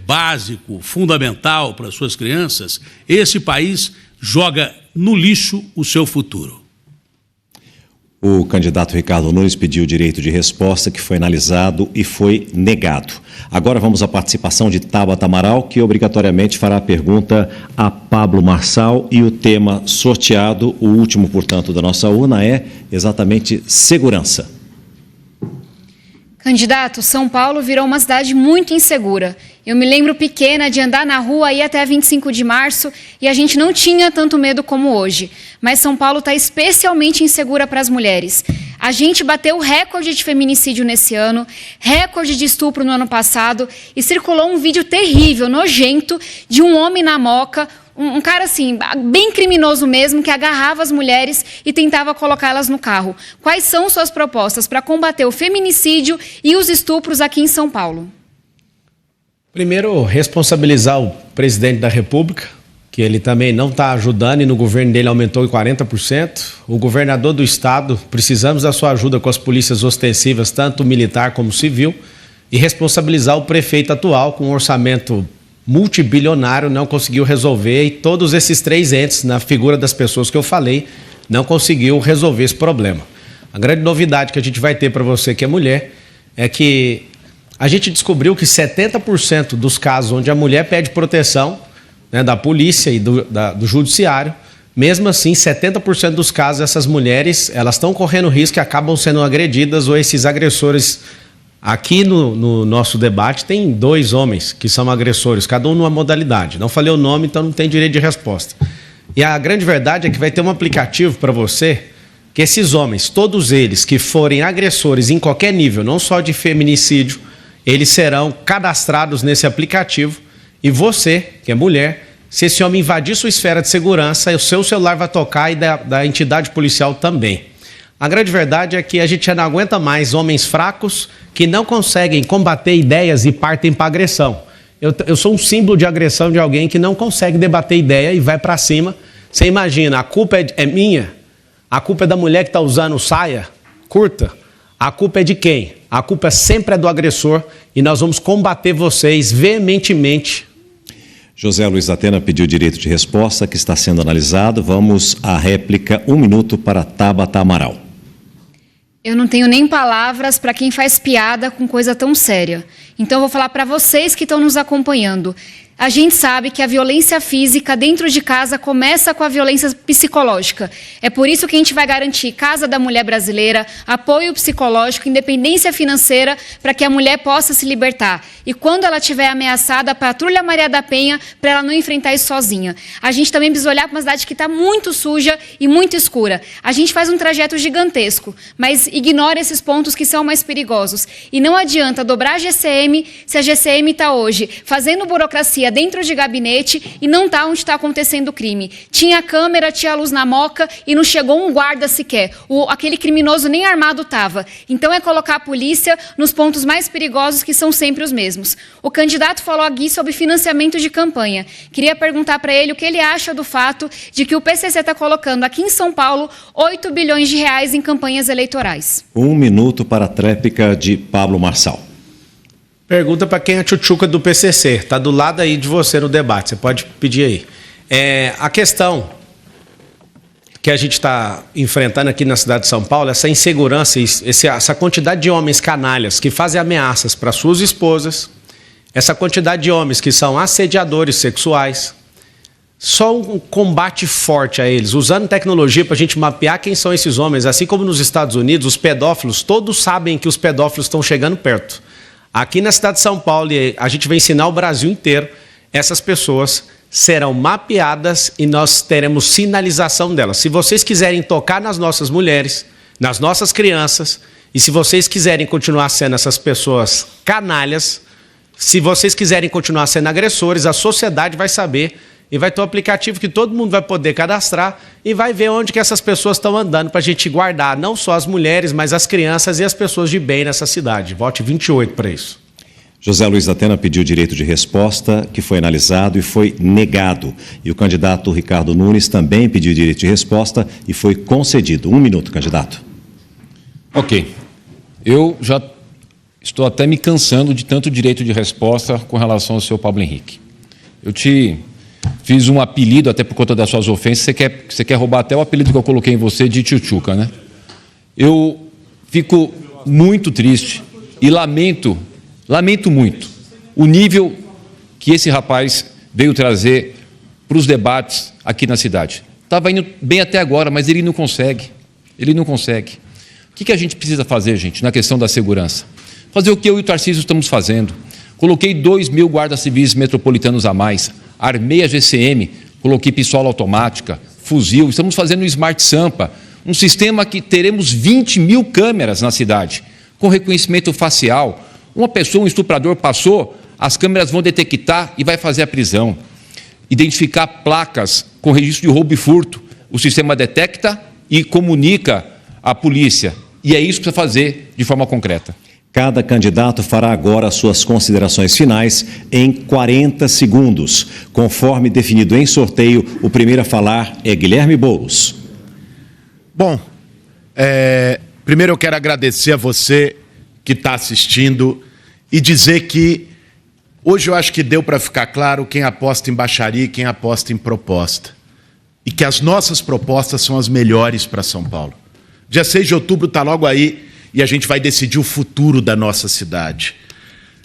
básico, fundamental para as suas crianças, esse país joga no lixo o seu futuro. O candidato Ricardo Nunes pediu o direito de resposta, que foi analisado e foi negado. Agora vamos à participação de Tabata Amaral, que obrigatoriamente fará a pergunta a Pablo Marçal, e o tema sorteado, o último, portanto, da nossa urna, é exatamente segurança. Candidato, São Paulo virou uma cidade muito insegura. Eu me lembro pequena de andar na rua aí até 25 de março e a gente não tinha tanto medo como hoje. Mas São Paulo está especialmente insegura para as mulheres. A gente bateu recorde de feminicídio nesse ano, recorde de estupro no ano passado e circulou um vídeo terrível, nojento, de um homem na Moca, um cara assim, bem criminoso mesmo, que agarrava as mulheres e tentava colocá-las no carro. Quais são suas propostas para combater o feminicídio e os estupros aqui em São Paulo? Primeiro, responsabilizar o presidente da República, que ele também não está ajudando e no governo dele aumentou em 40%. O governador do estado, precisamos da sua ajuda com as polícias ostensivas, tanto militar como civil, e responsabilizar o prefeito atual com um orçamento multibilionário, não conseguiu resolver, e todos esses três entes, na figura das pessoas que eu falei, não conseguiu resolver esse problema. A grande novidade que a gente vai ter para você que é mulher é que a gente descobriu que 70% dos casos onde a mulher pede proteção, né, da polícia e do judiciário, mesmo assim, 70% dos casos, essas mulheres, elas estão correndo risco e acabam sendo agredidas, ou esses agressores. Aqui no nosso debate tem 2 homens que são agressores, cada um numa modalidade. Não falei o nome, então não tem direito de resposta. E a grande verdade é que vai ter um aplicativo para você, que esses homens, todos eles que forem agressores em qualquer nível, não só de feminicídio, eles serão cadastrados nesse aplicativo, e você, que é mulher, se esse homem invadir sua esfera de segurança, o seu celular vai tocar e da entidade policial também. A grande verdade é que a gente já não aguenta mais homens fracos que não conseguem combater ideias e partem para agressão. Eu sou um símbolo de agressão de alguém que não consegue debater ideia e vai para cima. Você imagina, a culpa é minha? A culpa é da mulher que está usando saia curta? A culpa é de quem? A culpa sempre é do agressor e nós vamos combater vocês veementemente. José Luiz da Atena pediu direito de resposta, que está sendo analisado. Vamos à réplica, 1 minuto para Tabata Amaral. Eu não tenho nem palavras para quem faz piada com coisa tão séria. Então eu vou falar para vocês que estão nos acompanhando. A gente sabe que a violência física dentro de casa começa com a violência psicológica. É por isso que a gente vai garantir Casa da Mulher Brasileira, apoio psicológico, independência financeira, para que a mulher possa se libertar. E quando ela estiver ameaçada, a Patrulha Maria da Penha, para ela não enfrentar isso sozinha. A gente também precisa olhar para uma cidade que está muito suja e muito escura. A gente faz um trajeto gigantesco, mas ignora esses pontos que são mais perigosos. E não adianta dobrar a GCM se a GCM está hoje fazendo burocracia dentro de gabinete e não está onde está acontecendo o crime. Tinha câmera, tinha luz na Moca e não chegou um guarda sequer. Aquele criminoso nem armado estava. Então é colocar a polícia nos pontos mais perigosos, que são sempre os mesmos. O candidato falou aqui sobre financiamento de campanha. Queria perguntar para ele o que ele acha do fato de que o PCC está colocando aqui em São Paulo 8 bilhões de reais em campanhas eleitorais. 1 minuto para a tréplica de Pablo Marçal. Pergunta para quem é a tchutchuca do PCC. Está do lado aí de você no debate. Você pode pedir aí. A questão que a gente está enfrentando aqui na cidade de São Paulo, essa insegurança, essa quantidade de homens canalhas que fazem ameaças para suas esposas, essa quantidade de homens que são assediadores sexuais, só um combate forte a eles, usando tecnologia para a gente mapear quem são esses homens. Assim como nos Estados Unidos, os pedófilos, todos sabem que os pedófilos estão chegando perto. Aqui na cidade de São Paulo, a gente vai ensinar o Brasil inteiro, essas pessoas serão mapeadas e nós teremos sinalização delas. Se vocês quiserem tocar nas nossas mulheres, nas nossas crianças, e se vocês quiserem continuar sendo essas pessoas canalhas, se vocês quiserem continuar sendo agressores, a sociedade vai saber e vai ter um aplicativo que todo mundo vai poder cadastrar e vai ver onde que essas pessoas estão andando para a gente guardar não só as mulheres, mas as crianças e as pessoas de bem nessa cidade. Vote 28 para isso. José Luiz da Atena pediu direito de resposta, que foi analisado e foi negado. E o candidato Ricardo Nunes também pediu direito de resposta e foi concedido. 1 minuto, candidato. Ok. Eu já estou até me cansando de tanto direito de resposta com relação ao senhor Pablo Henrique. Eu te fiz um apelido, até por conta das suas ofensas, você quer roubar até o apelido que eu coloquei em você de tchutchuca, né? Eu fico muito triste e lamento muito o nível que esse rapaz veio trazer para os debates aqui na cidade. Estava indo bem até agora, mas ele não consegue. O que a gente precisa fazer, gente, na questão da segurança? Fazer o que eu e o Tarcísio estamos fazendo. Coloquei 2.000 guardas civis metropolitanos a mais, armei a GCM, coloquei pistola automática, fuzil, estamos fazendo o Smart Sampa, um sistema que teremos 20.000 câmeras na cidade, com reconhecimento facial. Uma pessoa, um estuprador passou, as câmeras vão detectar e vai fazer a prisão. Identificar placas com registro de roubo e furto, o sistema detecta e comunica à polícia. E é isso que precisa fazer de forma concreta. Cada candidato fará agora suas considerações finais em 40 segundos. Conforme definido em sorteio, o primeiro a falar é Guilherme Boulos. Bom, primeiro eu quero agradecer a você que está assistindo e dizer que hoje eu acho que deu para ficar claro quem aposta em baixaria e quem aposta em proposta. E que as nossas propostas são as melhores para São Paulo. Dia 6 de outubro está logo aí e a gente vai decidir o futuro da nossa cidade.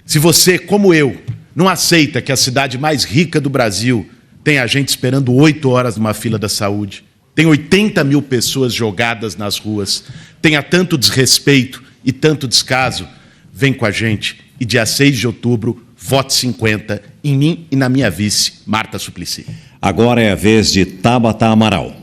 Se você, como eu, não aceita que a cidade mais rica do Brasil tenha gente esperando 8 horas numa fila da saúde, tem 80.000 pessoas jogadas nas ruas, tenha tanto desrespeito e tanto descaso, vem com a gente. E dia 6 de outubro, vote 50 em mim e na minha vice, Marta Suplicy. Agora é a vez de Tabata Amaral.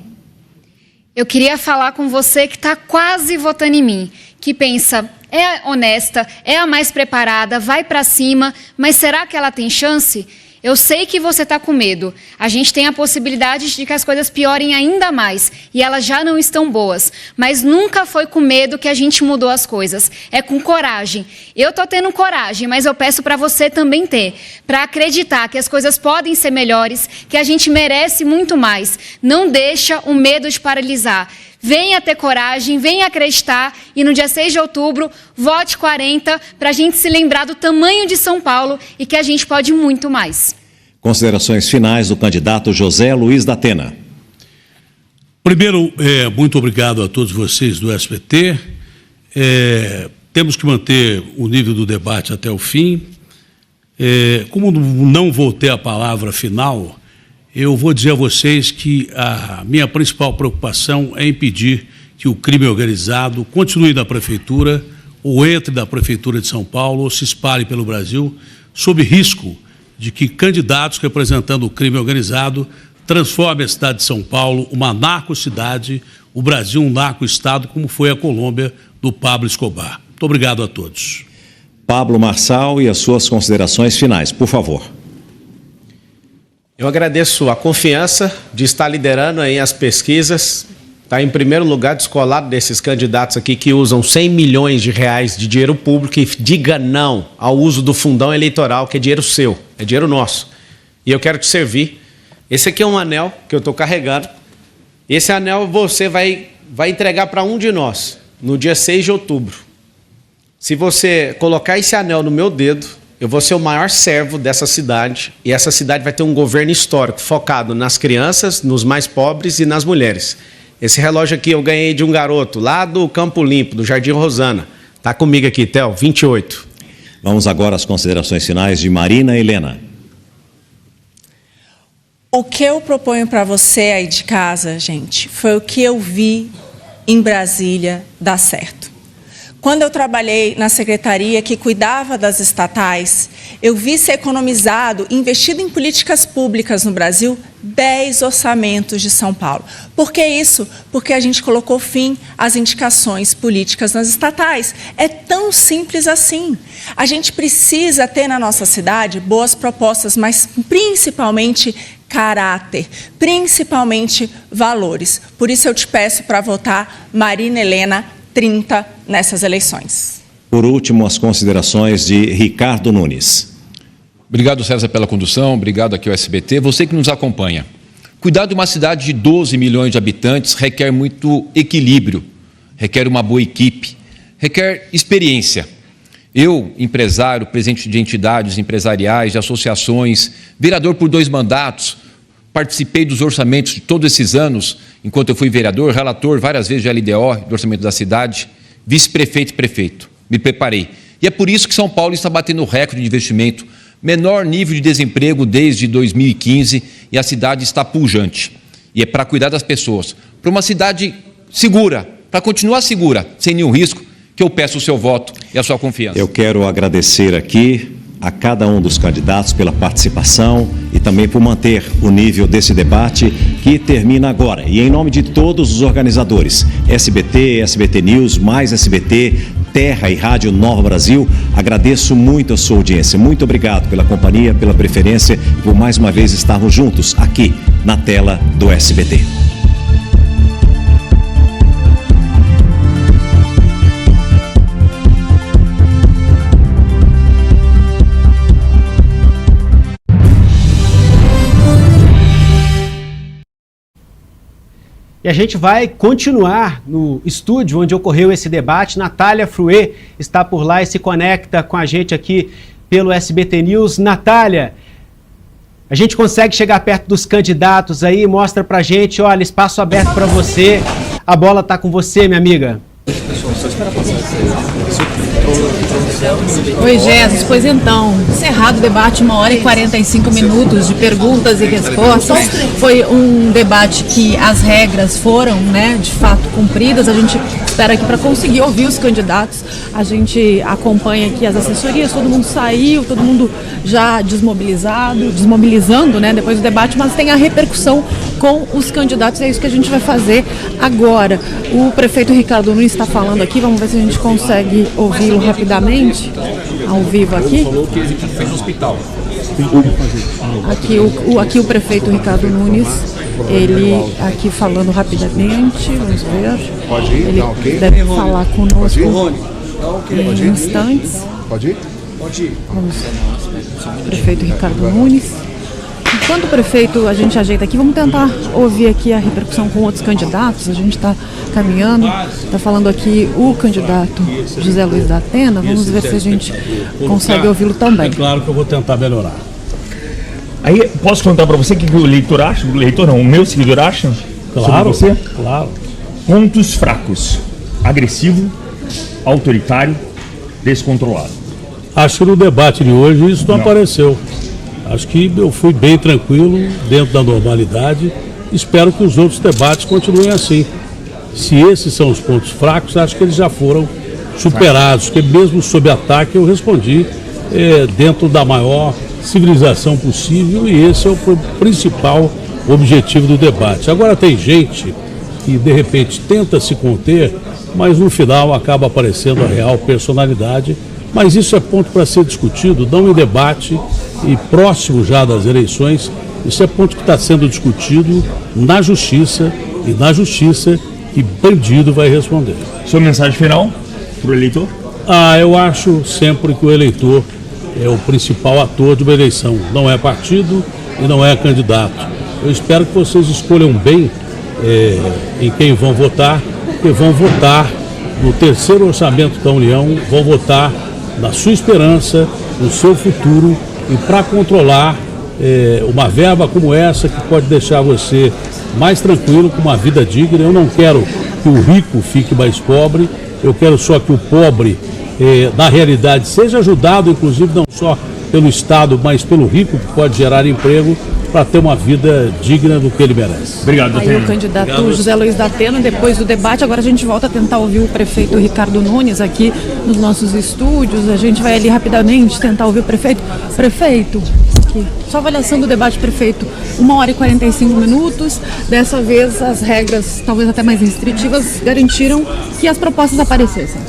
Eu queria falar com você que está quase votando em mim, que pensa, é honesta, é a mais preparada, vai para cima, mas será que ela tem chance? Eu sei que você está com medo. A gente tem a possibilidade de que as coisas piorem ainda mais e elas já não estão boas. Mas nunca foi com medo que a gente mudou as coisas. É com coragem. Eu estou tendo coragem, mas eu peço para você também ter. Para acreditar que as coisas podem ser melhores, que a gente merece muito mais. Não deixa o medo te paralisar. Venha ter coragem, venha acreditar e no dia 6 de outubro, vote 40 para a gente se lembrar do tamanho de São Paulo e que a gente pode muito mais. Considerações finais do candidato José Luiz da Atena. Primeiro, muito obrigado a todos vocês do SBT. Temos que manter o nível do debate até o fim. Como não vou ter a palavra final, eu vou dizer a vocês que a minha principal preocupação é impedir que o crime organizado continue na Prefeitura, ou entre na Prefeitura de São Paulo, ou se espalhe pelo Brasil, sob risco de que candidatos representando o crime organizado transformem a cidade de São Paulo uma narco-cidade, o Brasil um narco-estado, como foi a Colômbia do Pablo Escobar. Muito obrigado a todos. Pablo Marçal e as suas considerações finais, por favor. Eu agradeço a confiança de estar liderando aí as pesquisas, está em primeiro lugar descolado desses candidatos aqui que usam 100 milhões de reais de dinheiro público e diga não ao uso do fundão eleitoral, que é dinheiro seu, é dinheiro nosso. E eu quero te servir. Esse aqui é um anel que eu estou carregando. Esse anel você vai entregar para um de nós no dia 6 de outubro. Se você colocar esse anel no meu dedo, eu vou ser o maior servo dessa cidade e essa cidade vai ter um governo histórico focado nas crianças, nos mais pobres e nas mulheres. Esse relógio aqui eu ganhei de um garoto lá do Campo Limpo, do Jardim Rosana. Está comigo aqui, Theo, 28. Vamos agora às considerações finais de Marina Helena. O que eu proponho para você aí de casa, gente, foi o que eu vi em Brasília dar certo. Quando eu trabalhei na secretaria que cuidava das estatais, eu vi ser economizado, investido em políticas públicas no Brasil, 10 orçamentos de São Paulo. Por que isso? Porque a gente colocou fim às indicações políticas nas estatais. É tão simples assim. A gente precisa ter na nossa cidade boas propostas, mas principalmente caráter, principalmente valores. Por isso eu te peço para votar Marina Helena 30 nessas eleições. Por último, as considerações de Ricardo Nunes. Obrigado, César, pela condução, obrigado aqui ao SBT, você que nos acompanha. Cuidar de uma cidade de 12 milhões de habitantes requer muito equilíbrio, requer uma boa equipe, requer experiência. Eu, empresário, presidente de entidades empresariais, de associações, vereador por 2 mandatos, participei dos orçamentos de todos esses anos, enquanto eu fui vereador, relator várias vezes de LDO, do orçamento da cidade, vice-prefeito e prefeito. Me preparei. E é por isso que São Paulo está batendo recorde de investimento, menor nível de desemprego desde 2015, e a cidade está pujante. E é para cuidar das pessoas. Para uma cidade segura, para continuar segura, sem nenhum risco, que eu peço o seu voto e a sua confiança. Eu quero agradecer aqui a cada um dos candidatos pela participação e também por manter o nível desse debate que termina agora. E em nome de todos os organizadores, SBT, SBT News, mais SBT, Terra e Rádio Nova Brasil, agradeço muito a sua audiência. Muito obrigado pela companhia, pela preferência e por mais uma vez estarmos juntos aqui na tela do SBT. E a gente vai continuar no estúdio onde ocorreu esse debate. Natália Fruê está por lá e se conecta com a gente aqui pelo SBT News. Natália, a gente consegue chegar perto dos candidatos aí? Mostra pra gente, olha, espaço aberto para você. A bola tá com você, minha amiga. Oi, Jesus. Pois então, encerrado o debate, 1h45 de perguntas e respostas. Foi um debate que as regras foram, de fato, cumpridas. A gente espera aqui para conseguir ouvir os candidatos. A gente acompanha aqui as assessorias, todo mundo saiu, todo mundo já desmobilizando, depois do debate, mas tem a repercussão com os candidatos. É isso que a gente vai fazer agora. O prefeito Ricardo Nunes está falando aqui, vamos ver se a gente consegue ouvi-lo rapidamente, ao vivo aqui. Falou que ele fez hospital. Aqui o prefeito Ricardo Nunes, ele aqui falando rapidamente, vamos ver. Pode ir? Ele deve falar conosco em instantes. Pode ir? Pode ir. Vamos. Prefeito Ricardo Nunes. Enquanto o prefeito a gente ajeita aqui, vamos tentar ouvir aqui a repercussão com outros candidatos. A gente está caminhando, está falando aqui o candidato José Luiz da Atena. Vamos ver se a gente consegue ouvi-lo também. É claro que eu vou tentar melhorar. Aí, posso contar para você o que o eleitor acha? O eleitor não, o meu seguidor acha? Claro, sobre você? Claro. Pontos fracos: agressivo, autoritário, descontrolado. Acho que no debate de hoje isso não apareceu. Acho que eu fui bem tranquilo, dentro da normalidade. Espero que os outros debates continuem assim. Se esses são os pontos fracos, acho que eles já foram superados, porque mesmo sob ataque eu respondi dentro da maior civilização possível, e esse é o principal objetivo do debate. Agora tem gente que de repente tenta se conter, mas no final acaba aparecendo a real personalidade. Mas isso é ponto para ser discutido, não em debate e próximo já das eleições. Isso é ponto que está sendo discutido na justiça, e na justiça que bandido vai responder. Sua mensagem final para o eleitor? Eu acho sempre que o eleitor é o principal ator de uma eleição. Não é partido e não é candidato. Eu espero que vocês escolham bem em quem vão votar, porque vão votar no terceiro orçamento da União, vão votar na sua esperança, no seu futuro, e para controlar uma verba como essa, que pode deixar você mais tranquilo, com uma vida digna. Eu não quero que o rico fique mais pobre, eu quero só que o pobre, na realidade, seja ajudado, inclusive não só pelo Estado, mas pelo rico, que pode gerar emprego, para ter uma vida digna do que ele merece. Obrigado, Aí o candidato José Luiz da Atena, depois do debate. Agora a gente volta a tentar ouvir o prefeito Ricardo Nunes aqui nos nossos estúdios. A gente vai ali rapidamente tentar ouvir o prefeito. Prefeito, aqui, sua avaliação do debate, prefeito. 1h45. Dessa vez as regras, talvez até mais restritivas, garantiram que as propostas aparecessem.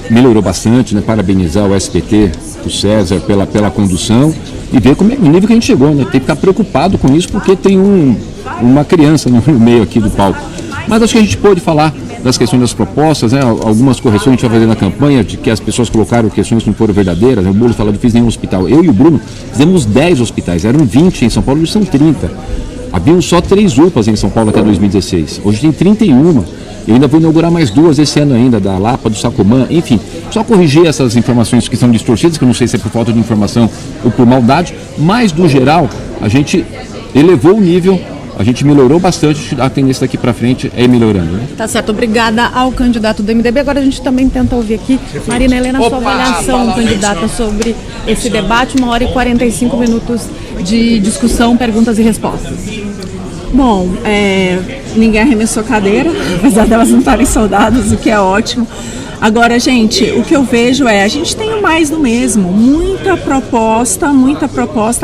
Melhorou bastante, Parabenizar o SBT, o César, pela condução, e ver como é o nível que a gente chegou, Tem que ficar preocupado com isso, porque tem uma criança no meio aqui do palco. Mas acho que a gente pode falar das questões das propostas, algumas correções a gente vai fazer na campanha, de que as pessoas colocaram questões que não foram verdadeiras. O Boulos falou que fiz nenhum hospital. Eu e o Bruno fizemos 10 hospitais, eram 20 em São Paulo, hoje são 30. Haviam só 3 UPAs em São Paulo até 2016, hoje tem 31. Eu ainda vou inaugurar mais 2 esse ano ainda, da Lapa, do Sacomã, enfim. Só corrigir essas informações que são distorcidas, que eu não sei se é por falta de informação ou por maldade, mas, do geral, a gente elevou o nível, a gente melhorou bastante, a tendência daqui para frente é ir melhorando. Né? Tá certo, obrigada ao candidato do MDB. Agora a gente também tenta ouvir aqui, Marina Helena, sua avaliação, candidata, sobre esse debate, 1h45 de discussão, perguntas e respostas. Bom, ninguém arremessou cadeira, apesar delas não estarem soldadas, o que é ótimo. Agora, gente, o que eu vejo a gente tem o mais do mesmo, muita proposta,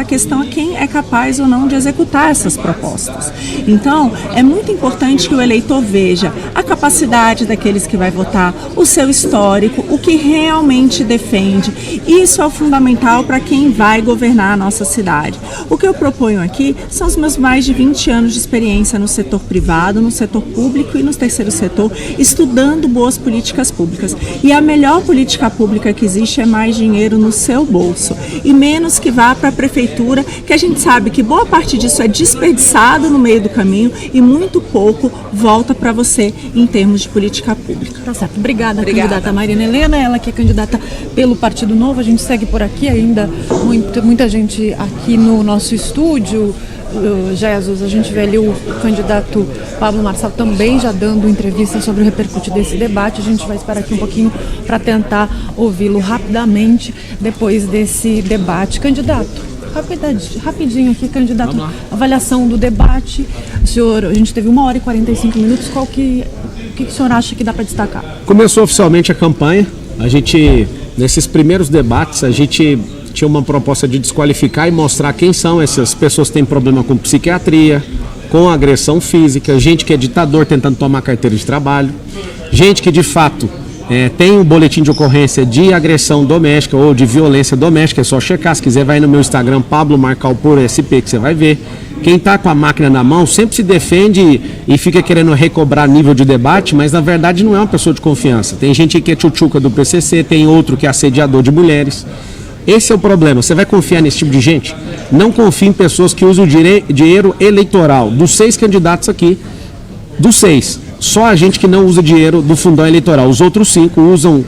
a questão é quem é capaz ou não de executar essas propostas. Então, é muito importante que o eleitor veja a capacidade daqueles que vai votar, o seu histórico, o que realmente defende. Isso é o fundamental para quem vai governar a nossa cidade. O que eu proponho aqui são os meus mais de 20 anos de experiência no setor privado, no setor público e no terceiro setor, estudando boas políticas públicas. E a melhor política pública que existe é mais dinheiro no seu bolso e menos que vá para a prefeitura, que a gente sabe que boa parte disso é desperdiçado no meio do caminho e muito pouco volta para você em termos de política pública. Tá certo, obrigada. Candidata Marina Helena, ela que é candidata pelo Partido Novo. A gente segue por aqui ainda, muita gente aqui no nosso estúdio. Jesus, a gente vê ali o candidato Pablo Marçal também já dando entrevista sobre o repercute desse debate. A gente vai esperar aqui um pouquinho para tentar ouvi-lo rapidamente depois desse debate. Candidato, rapidinho aqui, candidato, avaliação do debate. Senhor, a gente teve 1h45, o que o senhor acha que dá para destacar? Começou oficialmente a campanha, nesses primeiros debates, a gente tinha uma proposta de desqualificar e mostrar quem são essas pessoas que têm problema com psiquiatria, com agressão física, gente que é ditador tentando tomar carteira de trabalho, gente que de fato tem um boletim de ocorrência de agressão doméstica ou de violência doméstica, é só checar, se quiser vai no meu Instagram, Pablo Marcal por SP, que você vai ver. Quem está com a máquina na mão sempre se defende e fica querendo recobrar nível de debate, mas na verdade não é uma pessoa de confiança. Tem gente que é tchutchuca do PCC, tem outro que é assediador de mulheres. Esse é o problema. Você vai confiar nesse tipo de gente? Não confie em pessoas que usam dinheiro eleitoral. Dos 6 candidatos aqui, dos 6, só a gente que não usa dinheiro do fundão eleitoral. Os outros 5 usam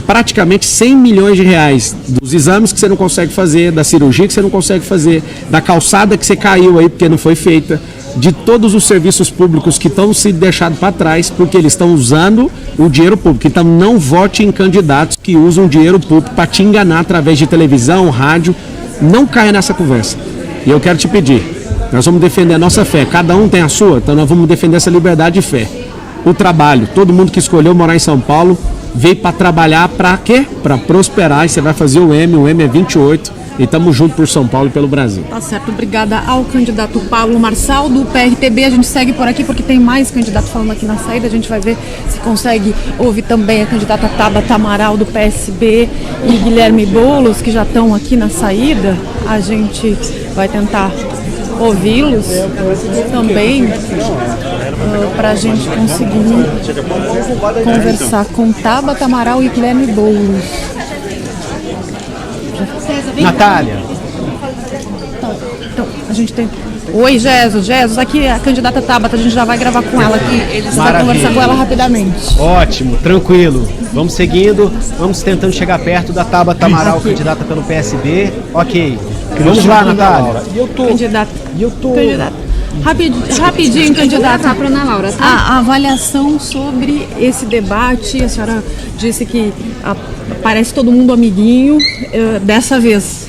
praticamente 100 milhões de reais dos exames que você não consegue fazer, da cirurgia que você não consegue fazer, da calçada que você caiu aí porque não foi feita, de todos os serviços públicos que estão se deixando para trás porque eles estão usando o dinheiro público. Então não vote em candidatos que usam dinheiro público para te enganar através de televisão, rádio. Não caia nessa conversa. E eu quero te pedir, nós vamos defender a nossa fé, cada um tem a sua, então nós vamos defender essa liberdade de fé. O trabalho, todo mundo que escolheu morar em São Paulo veio para trabalhar para quê? Para prosperar, e você vai fazer o M é 28, e estamos juntos por São Paulo e pelo Brasil. Tá certo, obrigada ao candidato Pablo Marçal do PRTB. A gente segue por aqui porque tem mais candidato falando aqui na saída. A gente vai ver se consegue ouvir também a candidata Tabata Amaral do PSB e Guilherme Boulos, que já estão aqui na saída. A gente vai tentar ouvi-los também para a gente conseguir conversar com Tabata Amaral e Guilherme Boulos. Natália. Então, a gente tem... Oi, Jesus, aqui a candidata Tabata, a gente já vai gravar com ela aqui. Você vai conversar com ela rapidamente. Ótimo, tranquilo. Vamos seguindo, vamos tentando chegar perto da Tabata Amaral, candidata pelo PSB. Ok. Vamos lá, Natália. Candidata. Rapidinho, candidata. Para Ana Laura, tá? A avaliação sobre esse debate, a senhora disse que parece todo mundo amiguinho dessa vez.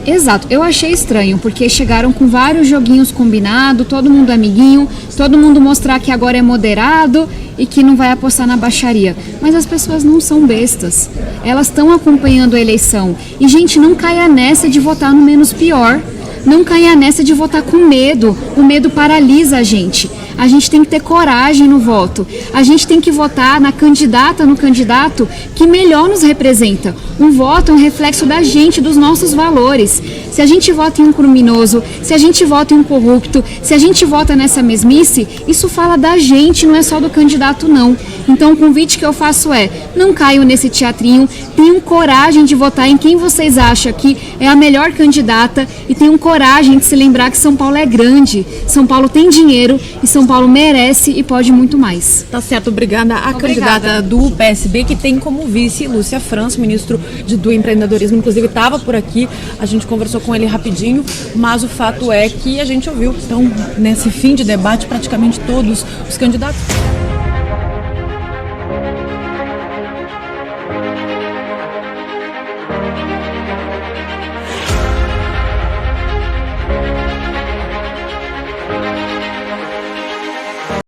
Exato, eu achei estranho, porque chegaram com vários joguinhos combinados, todo mundo amiguinho, todo mundo mostrar que agora é moderado e que não vai apostar na baixaria. Mas as pessoas não são bestas, elas estão acompanhando a eleição. E, gente, não caia nessa de votar no menos pior, não caia nessa de votar com medo, o medo paralisa a gente. A gente tem que ter coragem no voto. A gente tem que votar na candidata, no candidato que melhor nos representa. Um voto é um reflexo da gente, dos nossos valores. Se a gente vota em um criminoso, se a gente vota em um corrupto, se a gente vota nessa mesmice, isso fala da gente, não é só do candidato, não. Então o convite que eu faço é, não caiam nesse teatrinho, tenham coragem de votar em quem vocês acham que é a melhor candidata e tenham coragem de se lembrar que São Paulo é grande, São Paulo tem dinheiro e São São Paulo merece e pode muito mais. Tá certo, obrigada. A candidata do PSB, que tem como vice Lúcia França, ministro do empreendedorismo, inclusive estava por aqui, a gente conversou com ele rapidinho, mas o fato é que a gente ouviu, então, nesse fim de debate, praticamente todos os candidatos